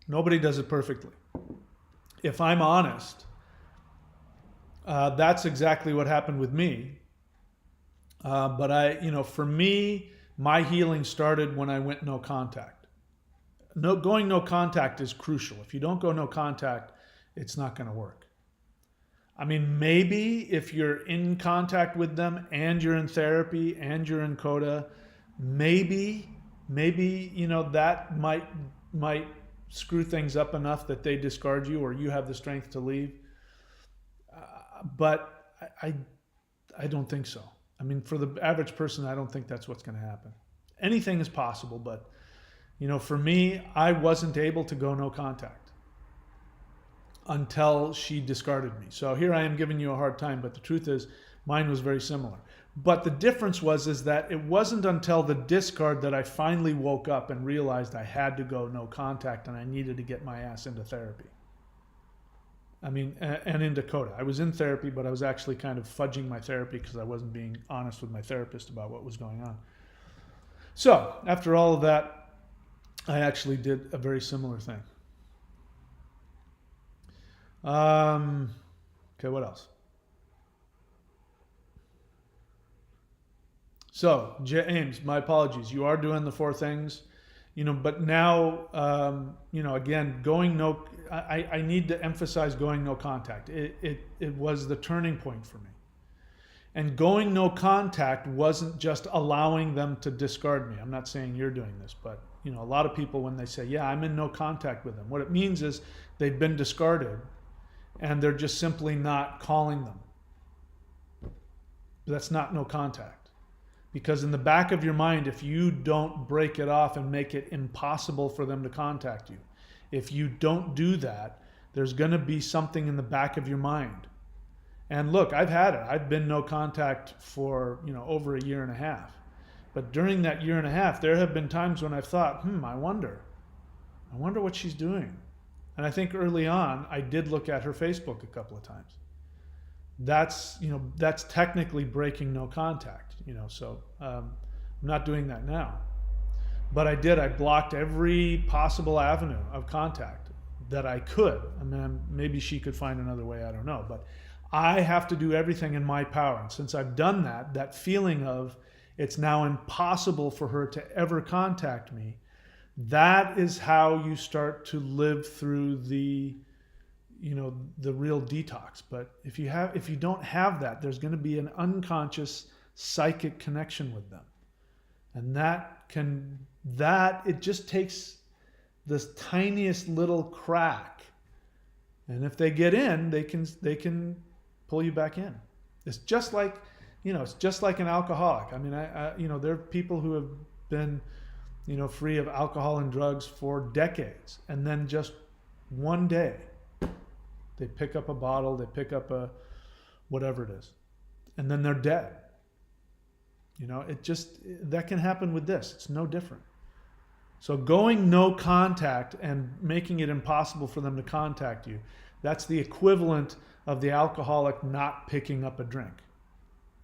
Nobody does it perfectly. If I'm honest, that's exactly what happened with me. But for me, my healing started when I went no contact. Going no contact is crucial. If you don't go no contact, it's not going to work. I mean, maybe if you're in contact with them and you're in therapy and you're in CODA, maybe that might screw things up enough that they discard you or you have the strength to leave. But I don't think so. I mean, for the average person, I don't think that's what's going to happen. Anything is possible, but for me, I wasn't able to go no contact until she discarded me. So here I am giving you a hard time, but the truth is mine was very similar. But the difference is that it wasn't until the discard that I finally woke up and realized I had to go no contact and I needed to get my ass into therapy. I mean, and into CODA. I was in therapy, but I was actually kind of fudging my therapy because I wasn't being honest with my therapist about what was going on. So after all of that, I actually did a very similar thing. Okay, what else? So, James, my apologies. You are doing the 4 things, but now, again, going no, I need to emphasize going no contact. It was the turning point for me. And going no contact wasn't just allowing them to discard me. I'm not saying you're doing this, but a lot of people, when they say, yeah, I'm in no contact with them, what it means is they've been discarded and they're just simply not calling them. That's not no contact. Because in the back of your mind, if you don't break it off and make it impossible for them to contact you, if you don't do that, there's going to be something in the back of your mind. And look, I've had it. I've been no contact for, over a year and a half. But during that year and a half, there have been times when I've thought, I wonder what she's doing. And I think early on, I did look at her Facebook a couple of times. That's technically breaking no contact, so I'm not doing that now. But I blocked every possible avenue of contact that I could. I mean, maybe she could find another way, I don't know. But I have to do everything in my power. And since I've done that feeling of it's now impossible for her to ever contact me, that is how you start to live through the real detox. But if you don't have that, there's going to be an unconscious psychic connection with them. And it just takes this tiniest little crack. And if they get in, they can pull you back in. It's just like it's just like an alcoholic. I mean, there are people who have been, free of alcohol and drugs for decades, and then just one day, they pick up a bottle, they pick up a whatever it is, and then they're dead. That can happen with this. It's no different. So going no contact and making it impossible for them to contact you, that's the equivalent of the alcoholic not picking up a drink.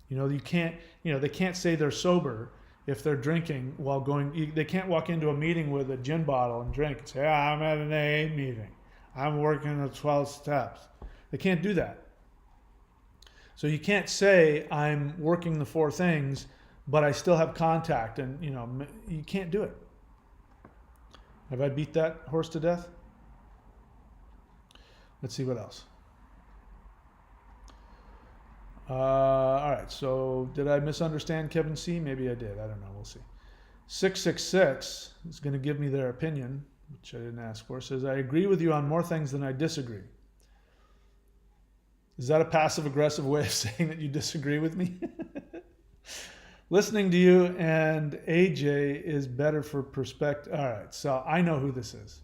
You can't, they can't say they're sober if they're drinking while going, they can't walk into a meeting with a gin bottle and drink and say, I'm at an AA meeting. I'm working the 12 steps. They can't do that. So you can't say I'm working the 4 things, but I still have contact, and you can't do it. Have I beat that horse to death? Let's see what else. All right, so did I misunderstand Kevin C? Maybe I did. I don't know. We'll see. 666 is going to give me their opinion, which I didn't ask for. Says, I agree with you on more things than I disagree. Is that a passive-aggressive way of saying that you disagree with me? Listening to you and AJ is better for perspective. All right, so I know who this is.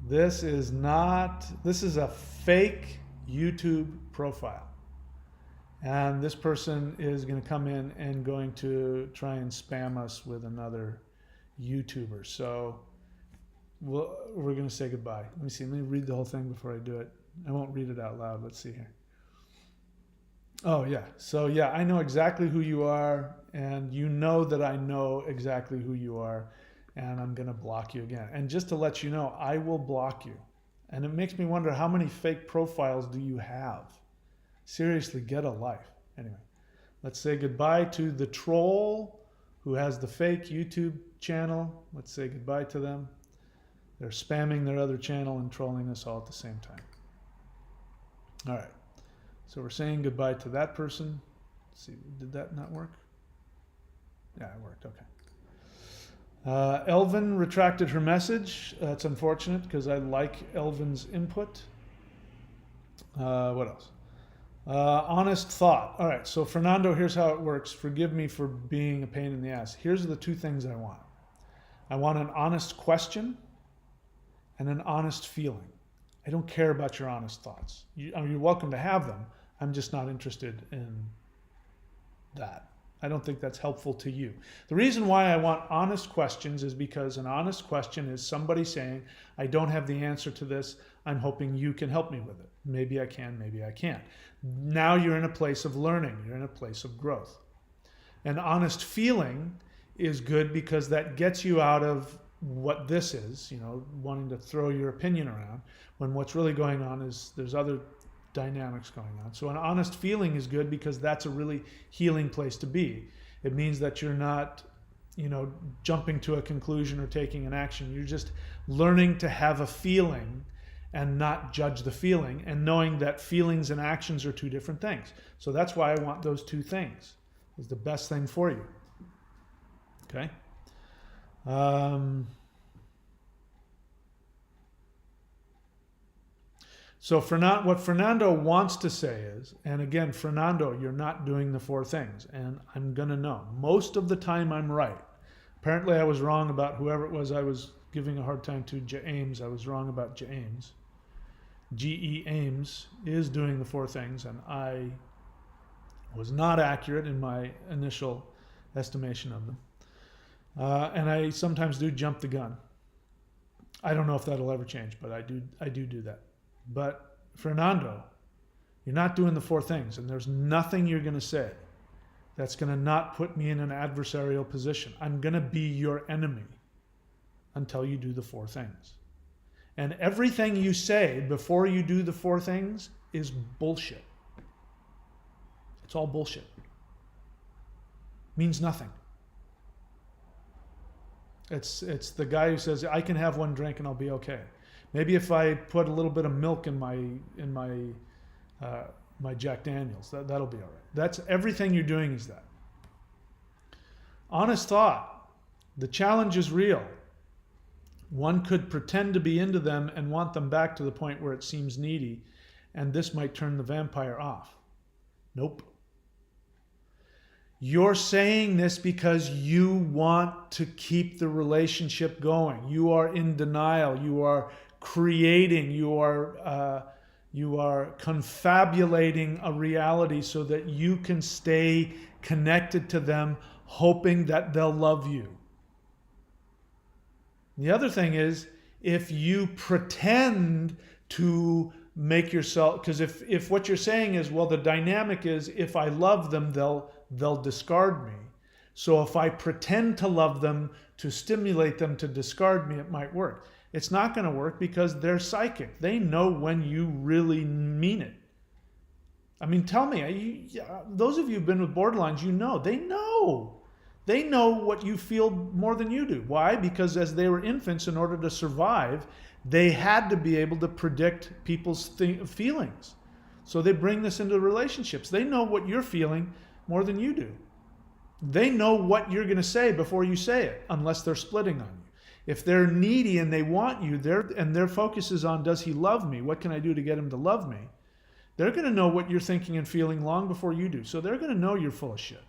This is a fake YouTube profile. And this person is going to come in and going to try and spam us with another YouTuber. So we're going to say goodbye. Let me read the whole thing before I do it. I won't read it out loud. Let's see here. Oh, yeah. So, yeah, I know exactly who you are, and you know that I know exactly who you are, and I'm going to block you again. And just to let you know, I will block you. And it makes me wonder, how many fake profiles do you have? Seriously, get a life. Anyway, let's say goodbye to the troll who has the fake YouTube channel. Let's say goodbye to them. They're spamming their other channel and trolling us all at the same time. All right. So we're saying goodbye to that person. Let's see, did that not work? Yeah, it worked. Okay. Elvin retracted her message. That's unfortunate because I like Elvin's input. What else? Honest thought. All right, so Fernando, here's how it works. Forgive me for being a pain in the ass. Here's the 2 things I want. I want an honest question and an honest feeling. I don't care about your honest thoughts. You're welcome to have them. I'm just not interested in that. I don't think that's helpful to you. The reason why I want honest questions is because an honest question is somebody saying, I don't have the answer to this. I'm hoping you can help me with it. Maybe I can, maybe I can't. Now you're in a place of learning. You're in a place of growth. An honest feeling is good because that gets you out of what this is, wanting to throw your opinion around, when what's really going on is there's other dynamics going on. So an honest feeling is good because that's a really healing place to be. It means that you're not, jumping to a conclusion or taking an action. You're just learning to have a feeling and not judge the feeling, and knowing that feelings and actions are 2 different things. So that's why I want those 2 things. It's the best thing for you. Okay? So what Fernando wants to say is, and again, Fernando, you're not doing the 4 things, and I'm going to know. Most of the time I'm right. Apparently I was wrong about whoever it was I was giving a hard time to, James. I was wrong about James. G.E. Ames is doing the 4 things, and I was not accurate in my initial estimation of them. And I sometimes do jump the gun. I don't know if that'll ever change, but I do that. But Fernando, you're not doing the 4 things, and there's nothing you're going to say that's going to not put me in an adversarial position. I'm going to be your enemy until you do the 4 things. And everything you say before you do the 4 things is bullshit. It's all bullshit. Means nothing. It's the guy who says, I can have 1 drink and I'll be okay. Maybe if I put a little bit of milk in my Jack Daniels, that'll be all right. That's everything you're doing is that. Honest thought. The challenge is real. One could pretend to be into them and want them back to the point where it seems needy, and this might turn the vampire off. Nope. You're saying this because you want to keep the relationship going. You are in denial. You are creating. You are confabulating a reality so that you can stay connected to them, hoping that they'll love you. The other thing is, if you pretend to make yourself, because if what you're saying is, well, the dynamic is, if I love them, they'll discard me. So if I pretend to love them to stimulate them to discard me, it might work. It's not going to work because they're psychic. They know when you really mean it. I mean, tell me, those of you who've been with borderlines, you know, they know. They know what you feel more than you do. Why? Because as they were infants, in order to survive, they had to be able to predict people's feelings. So they bring this into relationships. They know what you're feeling more than you do. They know what you're going to say before you say it, unless they're splitting on you. If they're needy and they want you, and their focus is on, does he love me? What can I do to get him to love me? They're going to know what you're thinking and feeling long before you do. So they're going to know you're full of shit.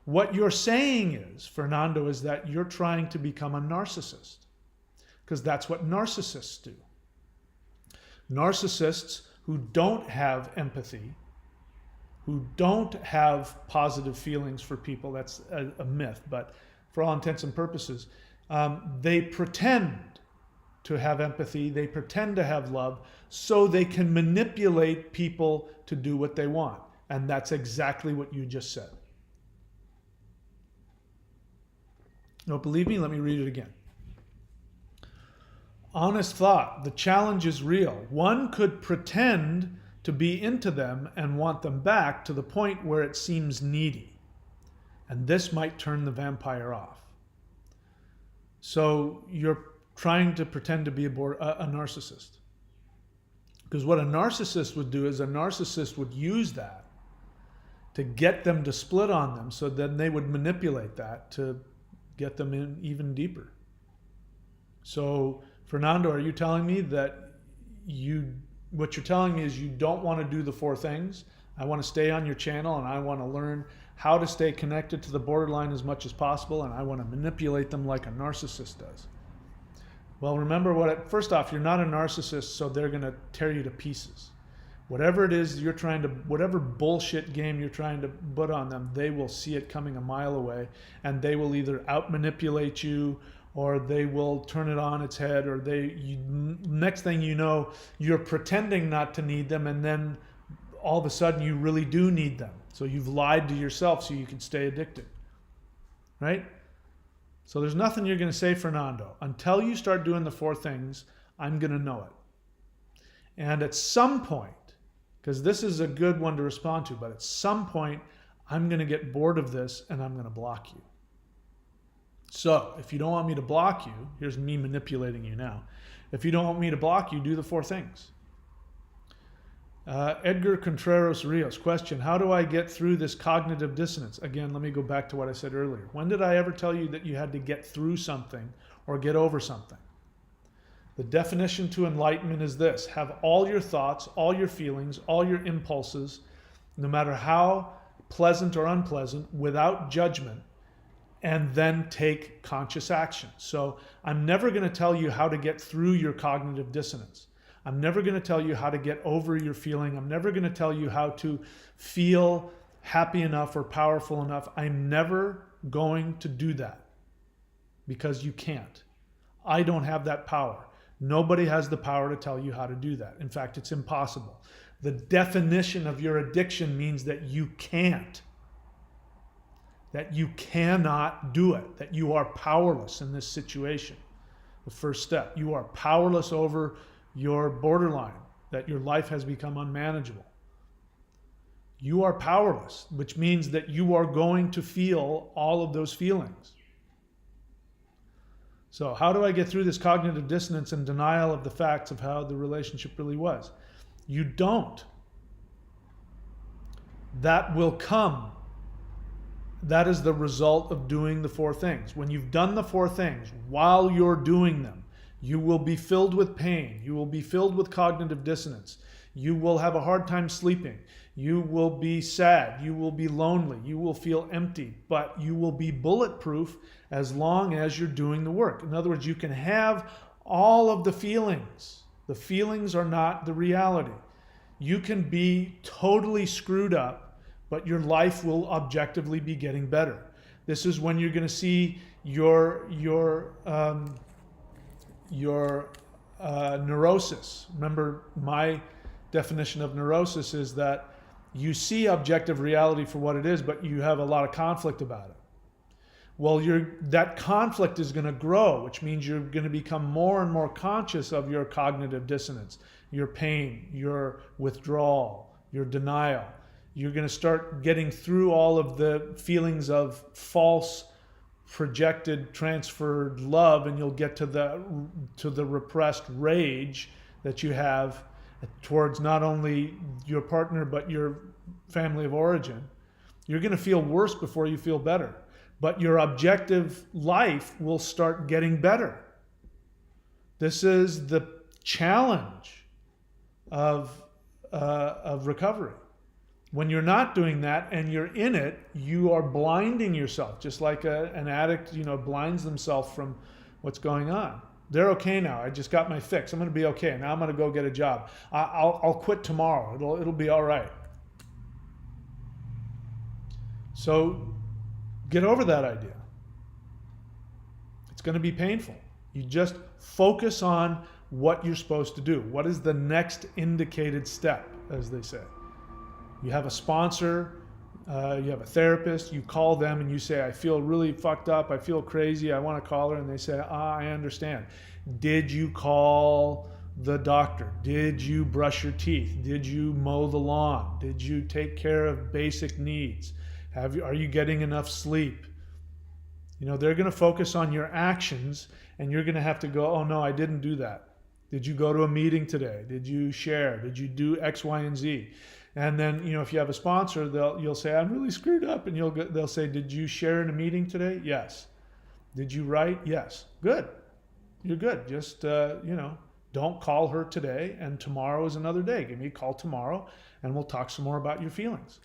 What you're saying is, Fernando, is that you're trying to become a narcissist. Because that's what narcissists do. Narcissists who don't have empathy, who don't have positive feelings for people, that's a myth, but for all intents and purposes, they pretend to have empathy, they pretend to have love, so they can manipulate people to do what they want. And that's exactly what you just said. Don't believe me? Let me read it again. Honest thought, the challenge is real. One could pretend to be into them and want them back to the point where it seems needy. And this might turn the vampire off. So you're trying to pretend to be a narcissist. Because what a narcissist would do is a narcissist would use that to get them to split on them, so then they would manipulate that to get them in even deeper. So, Fernando, are you telling me that what you're telling me is you don't want to do the 4 things? I want to stay on your channel and I want to learn how to stay connected to the borderline as much as possible, and I want to manipulate them like a narcissist does. Well, remember, first off, you're not a narcissist, so they're going to tear you to pieces. Whatever it is whatever bullshit game you're trying to put on them, they will see it coming a mile away, and they will either out-manipulate you, or they will turn it on its head, or next thing you know, you're pretending not to need them, and then all of a sudden you really do need them. So you've lied to yourself so you can stay addicted, right? So there's nothing you're going to say, Fernando. Until you start doing the 4 things, I'm going to know it. And at some point, because this is a good one to respond to, but at some point, I'm going to get bored of this and I'm going to block you. So if you don't want me to block you, here's me manipulating you now. If you don't want me to block you, do the 4 things. Edgar Contreras Rios, question, how do I get through this cognitive dissonance? Again, let me go back to what I said earlier. When did I ever tell you that you had to get through something or get over something? The definition to enlightenment is this: have all your thoughts, all your feelings, all your impulses, no matter how pleasant or unpleasant, without judgment, and then take conscious action. So I'm never going to tell you how to get through your cognitive dissonance. I'm never going to tell you how to get over your feeling. I'm never going to tell you how to feel happy enough or powerful enough. I'm never going to do that, because you can't. I don't have that power. Nobody has the power to tell you how to do that. In fact, it's impossible. The definition of your addiction means that you can't. That you cannot do it. That you are powerless in this situation. The first step. You are powerless over your borderline. That your life has become unmanageable. You are powerless, which means that you are going to feel all of those feelings. So how do I get through this cognitive dissonance and denial of the facts of how the relationship really was? You don't. That will come. That is the result of doing the 4 things. When you've done the 4 things, while you're doing them, you will be filled with pain. You will be filled with cognitive dissonance. You will have a hard time sleeping. You will be sad. You will be lonely. You will feel empty, but you will be bulletproof as long as you're doing the work. In other words, you can have all of the feelings. The feelings are not the reality. You can be totally screwed up, but your life will objectively be getting better. This is when you're going to see your neurosis. Remember, my definition of neurosis is that you see objective reality for what it is, but you have a lot of conflict about it. Well, that conflict is going to grow, which means you're going to become more and more conscious of your cognitive dissonance, your pain, your withdrawal, your denial. You're going to start getting through all of the feelings of false, projected, transferred love, and you'll get to the repressed rage that you have towards not only your partner but your family of origin. You're going to feel worse before you feel better, but your objective life will start getting better. This is the challenge of recovery. When you're not doing that and you're in it, you are blinding yourself, just like an addict, blinds themselves from what's going on. They're okay now. I just got my fix. I'm going to be okay. Now I'm going to go get a job. I'll quit tomorrow. It'll be all right. So get over that idea. It's going to be painful. You just focus on what you're supposed to do. What is the next indicated step, as they say? You have a sponsor, you have a therapist, you call them and you say, I feel really fucked up, I feel crazy, I want to call her. And they say, I understand. Did you call the doctor? Did you brush your teeth? Did you mow the lawn? Did you take care of basic needs? Are you getting enough sleep? They're going to focus on your actions, and you're going to have to go, oh no, I didn't do that. Did you go to a meeting today? Did you share? Did you do X, Y, and Z? And then, if you have a sponsor, you'll say, I'm really screwed up. And they'll say, did you share in a meeting today? Yes. Did you write? Yes. Good. You're good. Just, don't call her today, and tomorrow is another day. Give me a call tomorrow, and we'll talk some more about your feelings.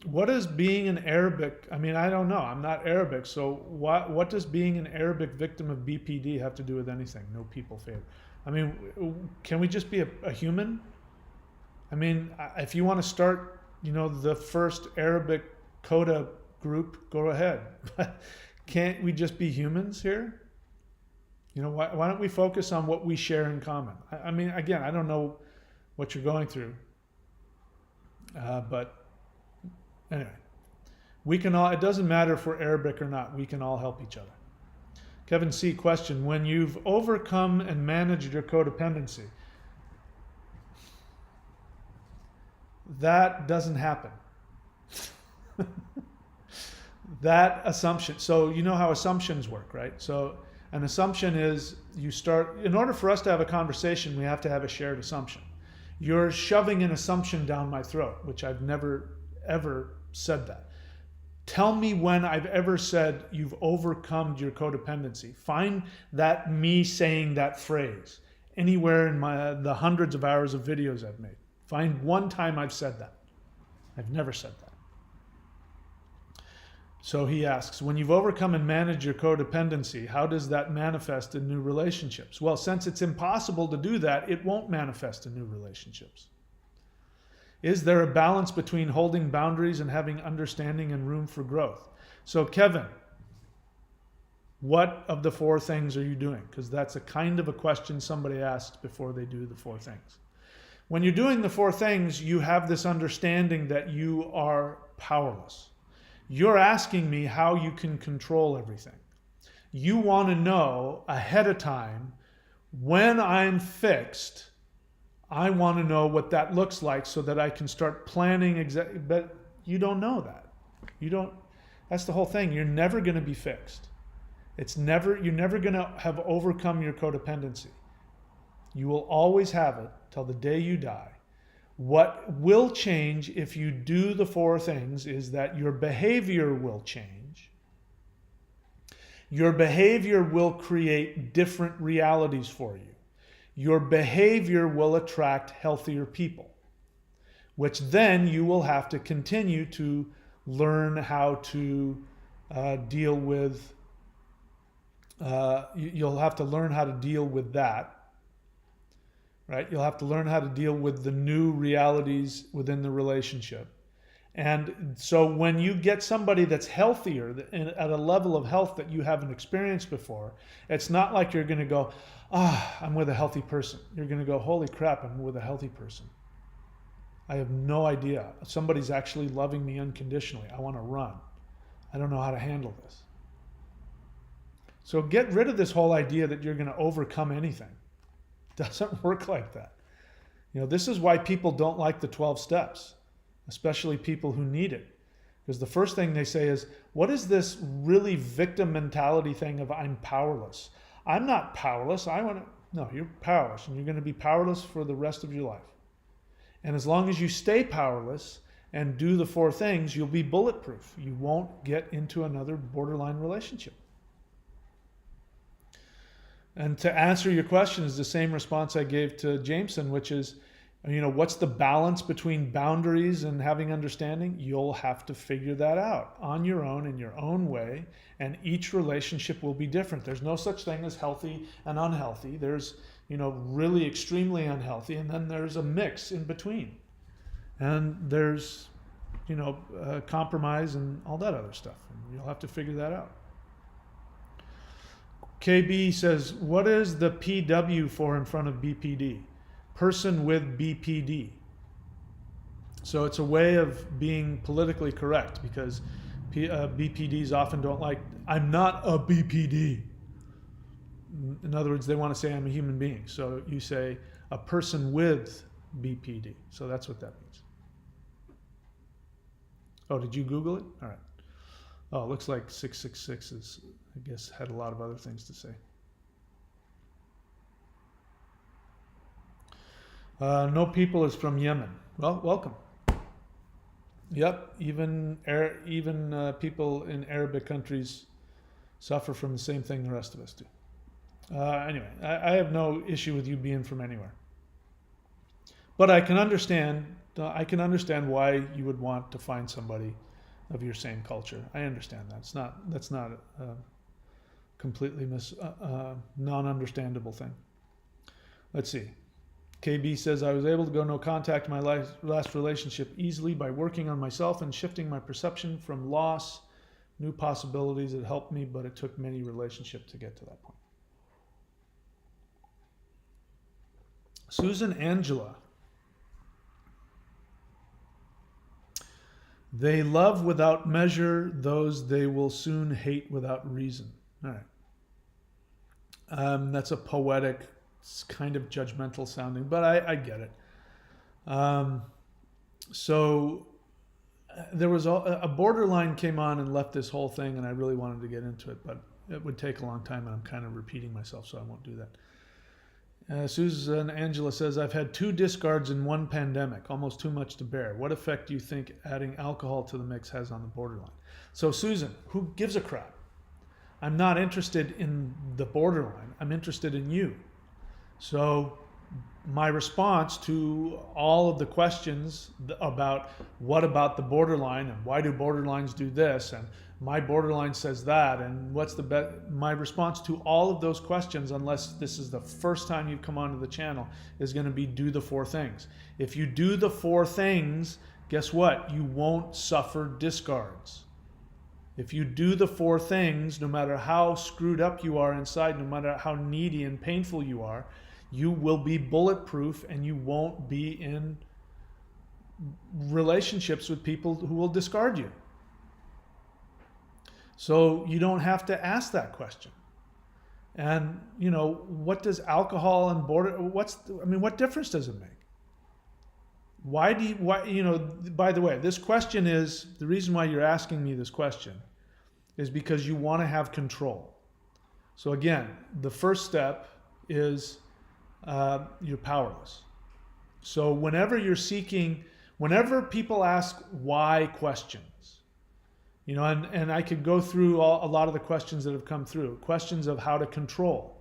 What is being an Arabic? I don't know. I'm not Arabic. So what does being an Arabic victim of BPD have to do with anything? No people favor. Can we just be a human? If you want to start, the first Arabic coda group, go ahead. But can't we just be humans here? Why don't we focus on what we share in common? Again, I don't know what you're going through. But anyway, we can all, it doesn't matter if we're Arabic or not, we can all help each other. Kevin C. question, when you've overcome and managed your codependency, that doesn't happen. That assumption, so you know how assumptions work, right? So an assumption is in order for us to have a conversation, we have to have a shared assumption. You're shoving an assumption down my throat, which I've never, ever said that. Tell me when I've ever said you've overcome your codependency. Find that me saying that phrase anywhere in the hundreds of hours of videos I've made. Find one time I've said that. I've never said that. So he asks, when you've overcome and managed your codependency, how does that manifest in new relationships? Well, since it's impossible to do that, it won't manifest in new relationships. Is there a balance between holding boundaries and having understanding and room for growth? So Kevin, what of the 4 things are you doing? Because that's a kind of a question somebody asks before they do the 4 things. When you're doing the 4 things, you have this understanding that you are powerless. You're asking me how you can control everything. You want to know ahead of time, when I'm fixed, I want to know what that looks like so that I can start planning exactly. But you don't know that. That's the whole thing. You're never going to be fixed. You're never going to have overcome your codependency. You will always have it till the day you die. What will change if you do the 4 things is that your behavior will change. Your behavior will create different realities for you. your behavior will attract healthier people, which then you will have to continue to learn how to deal with. You'll have to learn how to deal with that, right? You'll have to learn how to deal with the new realities within the relationship. And so when you get somebody that's healthier at a level of health that you haven't experienced before, it's not like you're going to go, I'm with a healthy person. You're going to go, holy crap, I'm with a healthy person. I have no idea. Somebody's actually loving me unconditionally. I want to run. I don't know how to handle this. So get rid of this whole idea that you're going to overcome anything. It doesn't work like that. This is why people don't like the 12 steps, especially people who need it. Because the first thing they say is, what is this really victim mentality thing of I'm powerless? I'm not powerless. No, you're powerless, and you're going to be powerless for the rest of your life. And as long as you stay powerless and do the 4 things, you'll be bulletproof. You won't get into another borderline relationship. And to answer your question is the same response I gave to Jameson, which is, what's the balance between boundaries and having understanding? You'll have to figure that out on your own, in your own way, and each relationship will be different. There's no such thing as healthy and unhealthy. There's, really extremely unhealthy, and then there's a mix in between. And there's, compromise and all that other stuff. And you'll have to figure that out. KB says, what is the PW for in front of BPD? Person with BPD. So it's a way of being politically correct, because BPDs often don't like, I'm not a BPD. In other words, they want to say I'm a human being. So you say a person with BPD. So that's what that means. Oh, did you Google it? All right. Oh, it looks like 666 is, I guess, had a lot of other things to say. No people is from Yemen. Well, welcome. Yep, even people in Arabic countries suffer from the same thing the rest of us do. Anyway, I have no issue with you being from anywhere. But I can understand why you would want to find somebody of your same culture. I understand that. That's not a completely non-understandable thing. Let's see. KB says, I was able to go no contact in my last relationship easily by working on myself and shifting my perception from loss, new possibilities. It helped me, but it took many relationships to get to that point. Susan Angela. They love without measure those they will soon hate without reason. All right. That's a poetic, it's kind of judgmental sounding, but I get it. So there was a borderline came on and left this whole thing, and I really wanted to get into it, but it would take a long time, and I'm kind of repeating myself, so I won't do that. Susan Angela says, I've had 2 discards in one pandemic, almost too much to bear. What effect do you think adding alcohol to the mix has on the borderline? So Susan, who gives a crap? I'm not interested in the borderline. I'm interested in you. So my response to all of the questions about what about the borderline and why do borderlines do this and my borderline says that and what's the best, my response to all of those questions, unless this is the first time you've come onto the channel, is going to be do the 4 things. If you do the 4 things, guess what? You won't suffer discards. If you do the 4 things, no matter how screwed up you are inside, no matter how needy and painful you are, you will be bulletproof and you won't be in relationships with people who will discard you. So you don't have to ask that question. And, what does alcohol and what difference does it make? By the way, this question is, the reason why you're asking me this question is because you want to have control. So again, the first step is you're powerless. So whenever people ask why questions, and I could go through a lot of the questions that have come through, questions of how to control.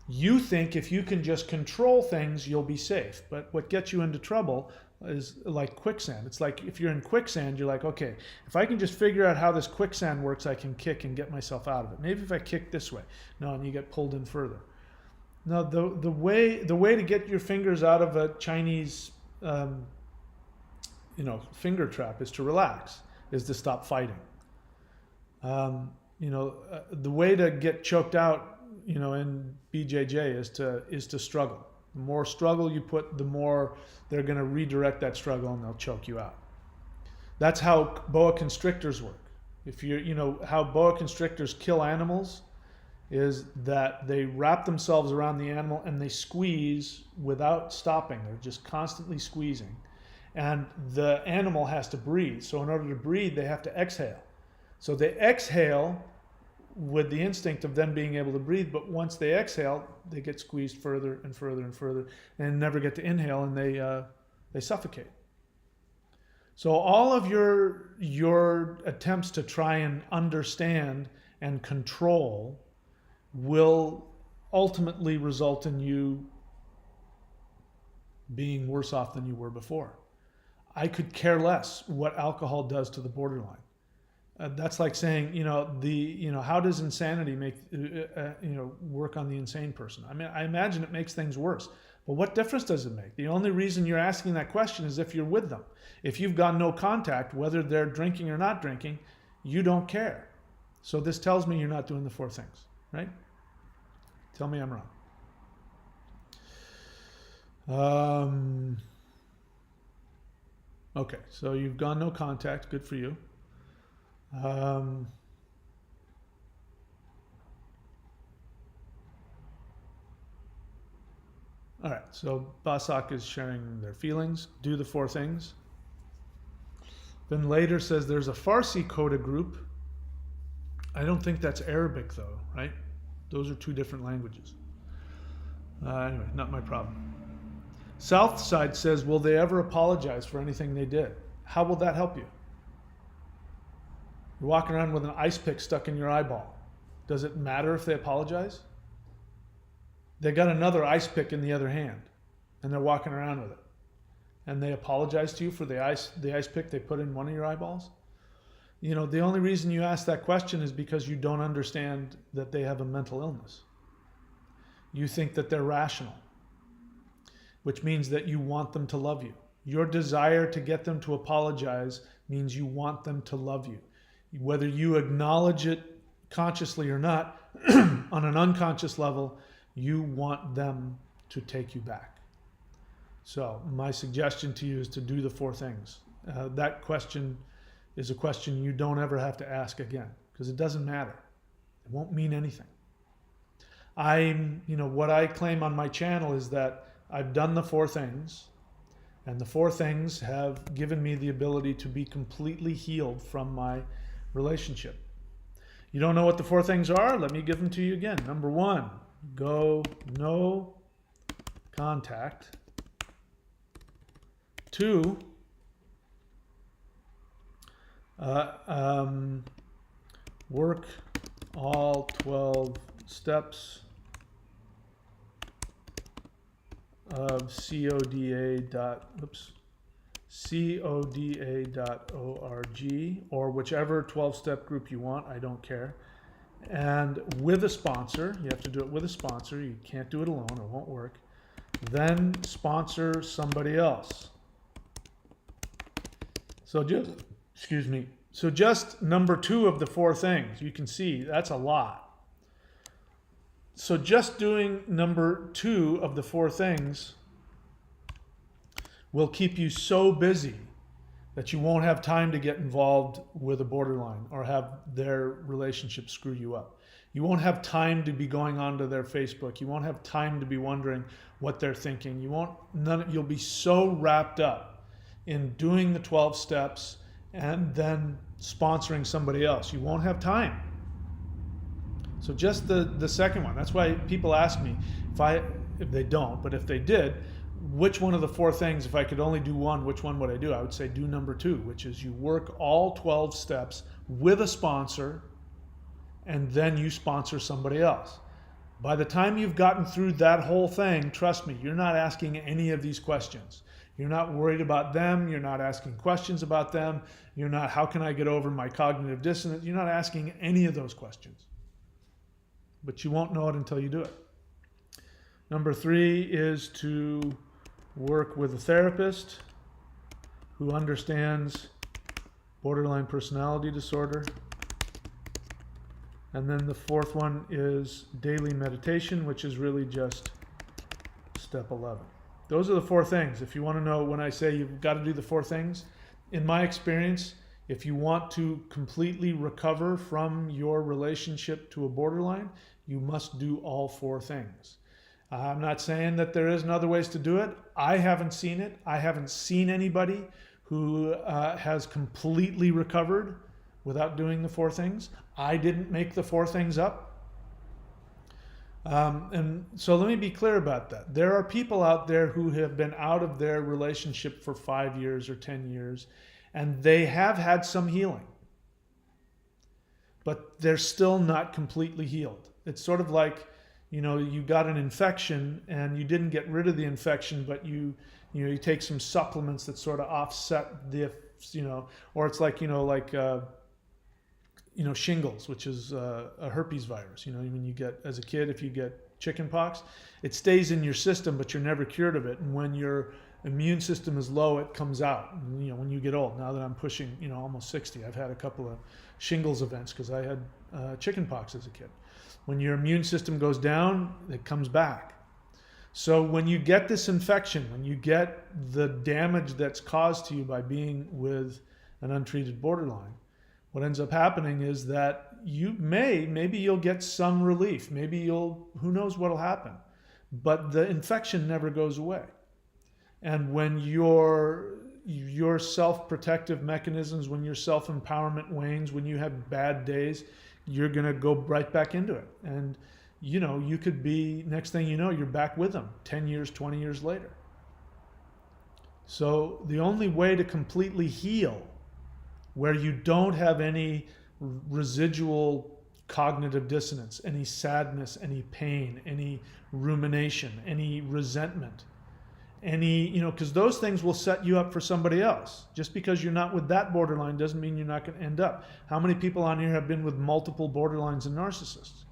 You think if you can just control things, you'll be safe. But what gets you into trouble is like quicksand. It's like if you're in quicksand, you're like, okay, if I can just figure out how this quicksand works, I can kick and get myself out of it. Maybe if I kick this way. No, and you get pulled in further. Now, the way to get your fingers out of a Chinese finger trap is to relax, is to stop fighting. The way to get choked out, in BJJ is to struggle. The more struggle you put, the more they're going to redirect that struggle and they'll choke you out. That's how boa constrictors work. If how boa constrictors kill animals is that they wrap themselves around the animal and they squeeze without stopping. They're just constantly squeezing. And the animal has to breathe. So in order to breathe, they have to exhale. So they exhale with the instinct of them being able to breathe, but once they exhale, they get squeezed further and further and further and never get to inhale, and they suffocate. So all of your attempts to try and understand and control will ultimately result in you being worse off than you were before. I could care less what alcohol does to the borderline. That's like saying, how does insanity make, work on the insane person? I mean, I imagine it makes things worse. But what difference does it make? The only reason you're asking that question is if you're with them. If you've got no contact, whether they're drinking or not drinking, you don't care. So this tells me you're not doing the four things, right? Tell me I'm wrong. Okay, so you've gone no contact. Good for you. All right, so Basak is sharing their feelings. Do the four things. Then later says there's a Farsi coda group. I don't think that's Arabic though, right? Those are two different languages. Anyway, not my problem. Southside says, will they ever apologize for anything they did? How will that help you? You're walking around with an ice pick stuck in your eyeball. Does it matter if they apologize? They got another ice pick in the other hand, and they're walking around with it. And they apologize to you for the ice pick they put in one of your eyeballs? The only reason you ask that question is because you don't understand that they have a mental illness. You think that they're rational, which means that you want them to love you. Your desire to get them to apologize means you want them to love you. Whether you acknowledge it consciously or not, on an unconscious level, you want them to take you back. So my suggestion to you is to do the four things. That question is a question you don't ever have to ask again, because it doesn't matter. It won't mean anything. What I claim on my channel is that I've done the four things, and the four things have given me the ability to be completely healed from my relationship. You don't know what the four things are? Let me give them to you again. Number one, go no contact. 2, work all 12 steps of coda.org, or whichever 12-step group you want. I don't care. And with a sponsor, you have to do it with a sponsor. You can't do it alone, it won't work. Then sponsor somebody else. So just number 2 of the 4 things, you can see that's a lot. So just doing number 2 of the 4 things will keep you so busy that you won't have time to get involved with a borderline or have their relationship screw you up. You won't have time to be going onto their Facebook. You won't have time to be wondering what they're thinking. You'll be so wrapped up in doing the 12 steps and then sponsoring somebody else. You won't have time. So just the second one. That's why people ask me, if they don't, but if they did, which one of the 4 things, if I could only do one, which one would I do? I would say do number 2, which is you work all 12 steps with a sponsor and then you sponsor somebody else. By the time you've gotten through that whole thing, trust me, you're not asking any of these questions. You're not worried about them. You're not asking questions about them. You're not, how can I get over my cognitive dissonance? You're not asking any of those questions. But you won't know it until you do it. Number 3 is to work with a therapist who understands borderline personality disorder. And then the 4th one is daily meditation, which is really just step 11. Those are the 4 things. If you want to know, when I say you've got to do the 4 things, in my experience, if you want to completely recover from your relationship to a borderline, you must do all 4 things. I'm not saying that there isn't other ways to do it. I haven't seen it. I haven't seen anybody who has completely recovered without doing the 4 things. I didn't make the 4 things up. And so let me be clear about that. There are people out there who have been out of their relationship for 5 years or 10 years, and they have had some healing, but they're still not completely healed. It's sort of like, you got an infection and you didn't get rid of the infection, but you take some supplements that sort of offset the, or it's like, shingles, which is a herpes virus. When you get, as a kid, if you get chicken pox, it stays in your system, but you're never cured of it. And when your immune system is low, it comes out. And, when you get old, now that I'm pushing, almost 60, I've had a couple of shingles events because I had chicken pox as a kid. When your immune system goes down, it comes back. So when you get this infection, when you get the damage that's caused to you by being with an untreated borderline, what ends up happening is that maybe you'll get some relief. Maybe who knows what'll happen. But the infection never goes away. And when your self-protective mechanisms, when your self-empowerment wanes, when you have bad days, you're going to go right back into it. And, you could be, next thing you know, you're back with them 10 years, 20 years later. So the only way to completely heal, where you don't have any residual cognitive dissonance, any sadness, any pain, any rumination, any resentment, because those things will set you up for somebody else. Just because you're not with that borderline doesn't mean you're not going to end up. How many people on here have been with multiple borderlines and narcissists?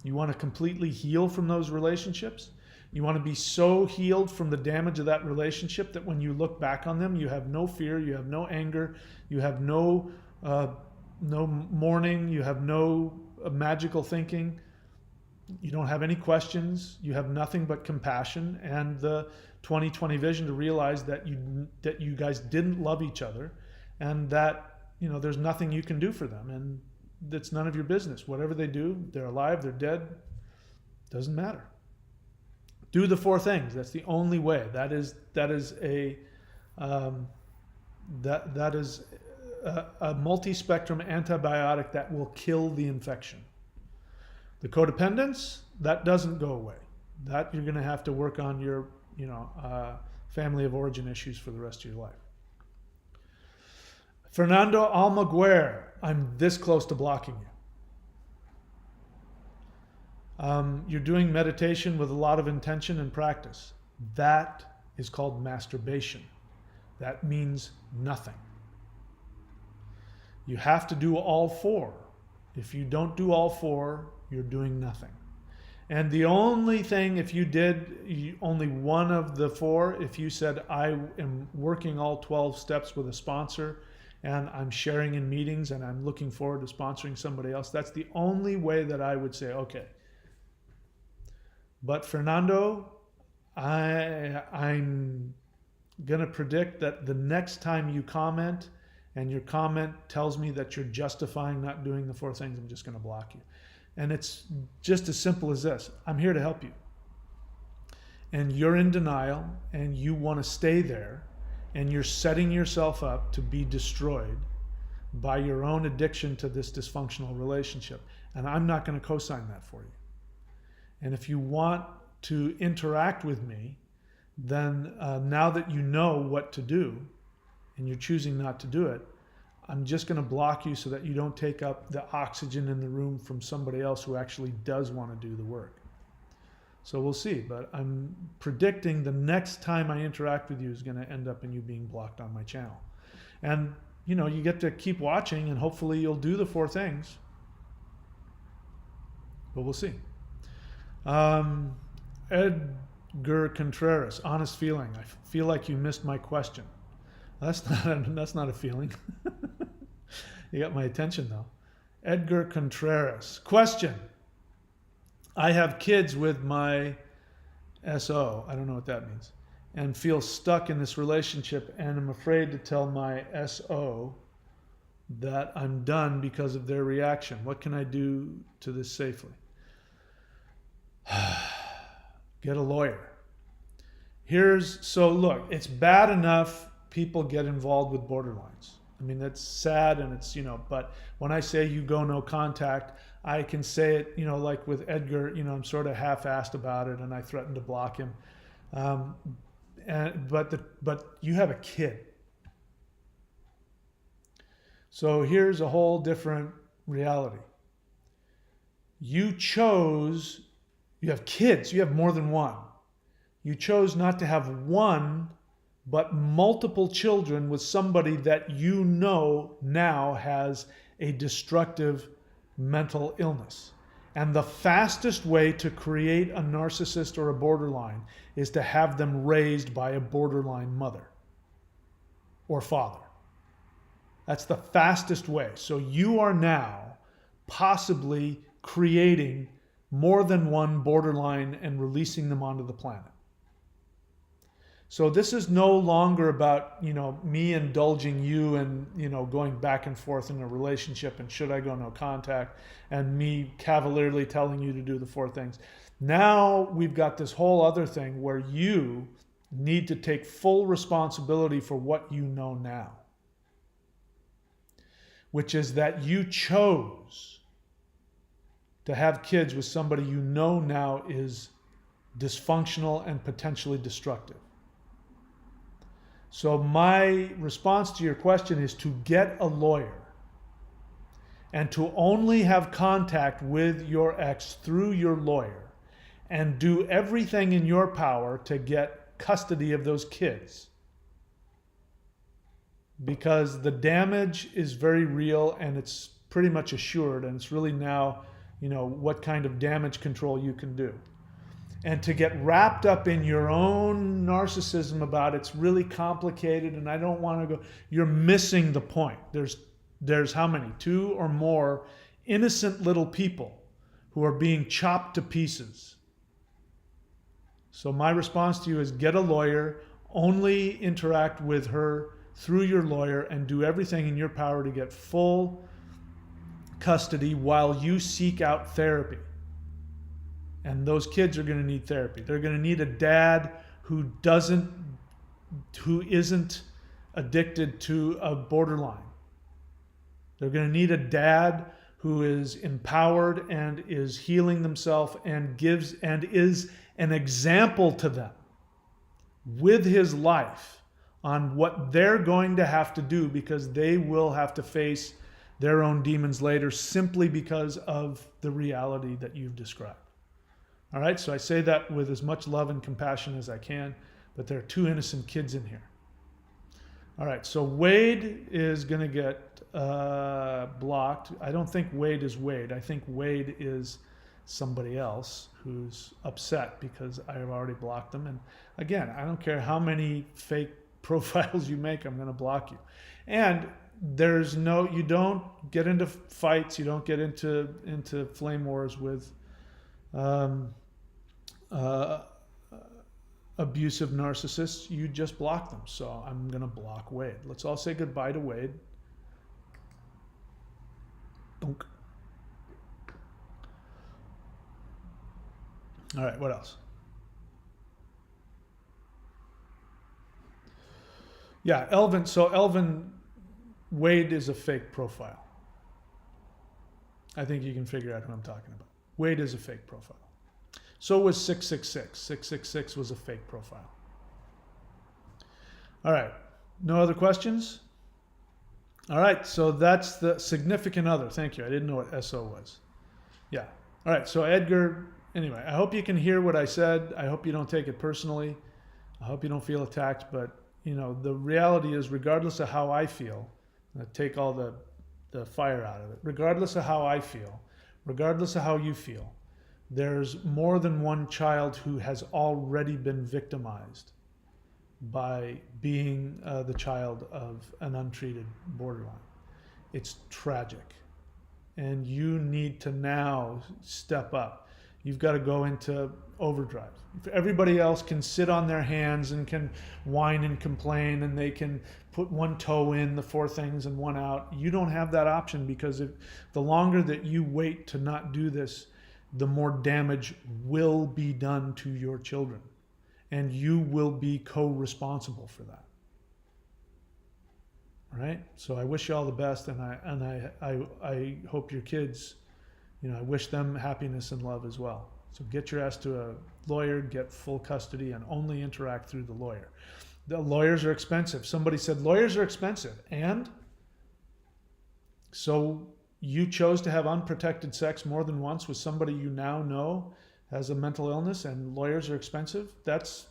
You want to completely heal from those relationships? You want to be so healed from the damage of that relationship that when you look back on them, you have no fear, you have no anger, you have no mourning, you have no magical thinking, you don't have any questions, you have nothing but compassion and the 20/20 vision to realize that you guys didn't love each other, and that there's nothing you can do for them, and that's none of your business. Whatever they do, they're alive, they're dead, doesn't matter. Do the 4 things. That's the only way. That is a multi-spectrum antibiotic that will kill the infection. The codependence, that doesn't go away. That you're going to have to work on your family of origin issues for the rest of your life. Fernando Almaguer, I'm this close to blocking you. You're doing meditation with a lot of intention and practice. That is called masturbation. That means nothing. You have to do all 4. If you don't do all 4, you're doing nothing. And the only thing, if you did only one of the 4, if you said, I am working all 12 steps with a sponsor and I'm sharing in meetings and I'm looking forward to sponsoring somebody else, that's the only way that I would say, okay. But Fernando, I'm going to predict that the next time you comment and your comment tells me that you're justifying not doing the 4 things, I'm just going to block you. And it's just as simple as this. I'm here to help you. And you're in denial and you want to stay there and you're setting yourself up to be destroyed by your own addiction to this dysfunctional relationship. And I'm not going to co-sign that for you. And if you want to interact with me, then now that you know what to do and you're choosing not to do it, I'm just going to block you so that you don't take up the oxygen in the room from somebody else who actually does want to do the work. So we'll see. But I'm predicting the next time I interact with you is going to end up in you being blocked on my channel. And, you know, you get to keep watching and hopefully you'll do the 4 things. But we'll see. Edgar Contreras, honest feeling. I feel like you missed my question. That's not a feeling. You got my attention though. Edgar Contreras, question. I have kids with my SO, I don't know what that means, and feel stuck in this relationship and I'm afraid to tell my SO that I'm done because of their reaction. What can I do to this safely? Get a lawyer. So look, it's bad enough people get involved with borderlines. I mean, that's sad and it's, you know, but when I say you go no contact, I can say it, you know, like with Edgar, you know, I'm sort of half-assed about it and I threatened to block him. But you have a kid. So here's a whole different reality. You have kids, you have more than one. You chose not to have one, but multiple children with somebody that you know now has a destructive mental illness. And the fastest way to create a narcissist or a borderline is to have them raised by a borderline mother or father. That's the fastest way. So you are now possibly creating more than one borderline and releasing them onto the planet. So this is no longer about, you know, me indulging you and, you know, going back and forth in a relationship and should I go no contact and me cavalierly telling you to do the 4 things. Now we've got this whole other thing where you need to take full responsibility for what you know now, which is that you chose to have kids with somebody you know now is dysfunctional and potentially destructive. So my response to your question is to get a lawyer and to only have contact with your ex through your lawyer and do everything in your power to get custody of those kids. Because the damage is very real and it's pretty much assured, and it's really now, you know, what kind of damage control you can do. And to get wrapped up in your own narcissism about it's really complicated and I don't want to go, you're missing the point. There's how many? 2 or more innocent little people who are being chopped to pieces. So my response to you is get a lawyer, only interact with her through your lawyer and do everything in your power to get full custody while you seek out therapy. And those kids are going to need therapy. They're going to need a dad who isn't addicted to a borderline. They're going to need a dad who is empowered and is healing themselves and is an example to them with his life on what they're going to have to do, because they will have to face their own demons later simply because of the reality that you've described. All right, so I say that with as much love and compassion as I can, but there are 2 innocent kids in here. All right, so Wade is going to get blocked. I don't think Wade is Wade. I think Wade is somebody else who's upset because I have already blocked them. And again, I don't care how many fake profiles you make, I'm going to block you. And you don't get into fights, you don't get into flame wars with abusive narcissists. You just block them. So I'm going to block Wade. Let's all say goodbye to Wade. Dunk. All right, what else? Yeah, Elvin. So Elvin, Wade is a fake profile. I think you can figure out who I'm talking about. Wade is a fake profile. So was 666. 666 was a fake profile. All right. No other questions? All right. So that's the significant other. Thank you. I didn't know what SO was. Yeah. All right. So Edgar anyway, I hope you can hear what I said. I hope you don't take it personally. I hope you don't feel attacked. But, you know, the reality is, regardless of how I feel, take all the fire out of it, regardless of how I feel, regardless of how you feel, there's more than one child who has already been victimized by being the child of an untreated borderline. It's tragic. And you need to now step up. You've got to go into overdrive. If everybody else can sit on their hands and can whine and complain and they can put one toe in the four things and one out, you don't have that option, because if the longer that you wait to not do this, the more damage will be done to your children. And you will be co-responsible for that. All right? So I wish you all the best, and I hope your kids, you know, I wish them happiness and love as well. So get your ass to a lawyer, get full custody, and only interact through the lawyer. The lawyers are expensive. Somebody said lawyers are expensive. And so you chose to have unprotected sex more than once with somebody you now know has a mental illness, and lawyers are expensive? That's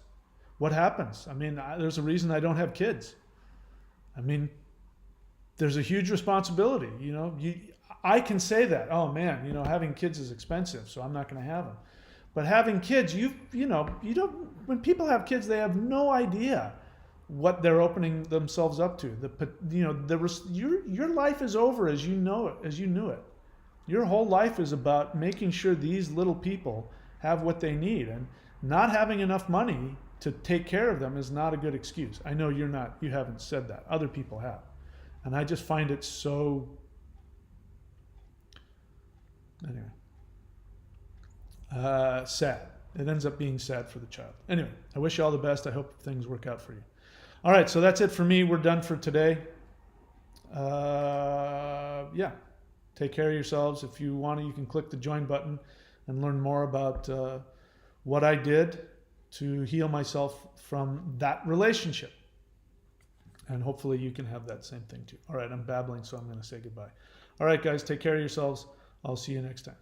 what happens. I mean, there's a reason I don't have kids. I mean, there's a huge responsibility. You know, I can say that, oh man, you know, having kids is expensive, so I'm not going to have them. But having kids, you know, you don't. When people have kids, they have no idea what they're opening themselves up to. Your life is over as you know it, as you knew it. Your whole life is about making sure these little people have what they need, and not having enough money to take care of them is not a good excuse. I know you haven't said that. Other people have. And I just find it so, anyway, sad. It ends up being sad for the child. Anyway, I wish you all the best. I hope things work out for you. All right, so that's it for me. We're done for today. Yeah, take care of yourselves. If you want to, you can click the join button and learn more about what I did to heal myself from that relationship. And hopefully you can have that same thing too. All right, I'm babbling, so I'm going to say goodbye. All right, guys, take care of yourselves. I'll see you next time.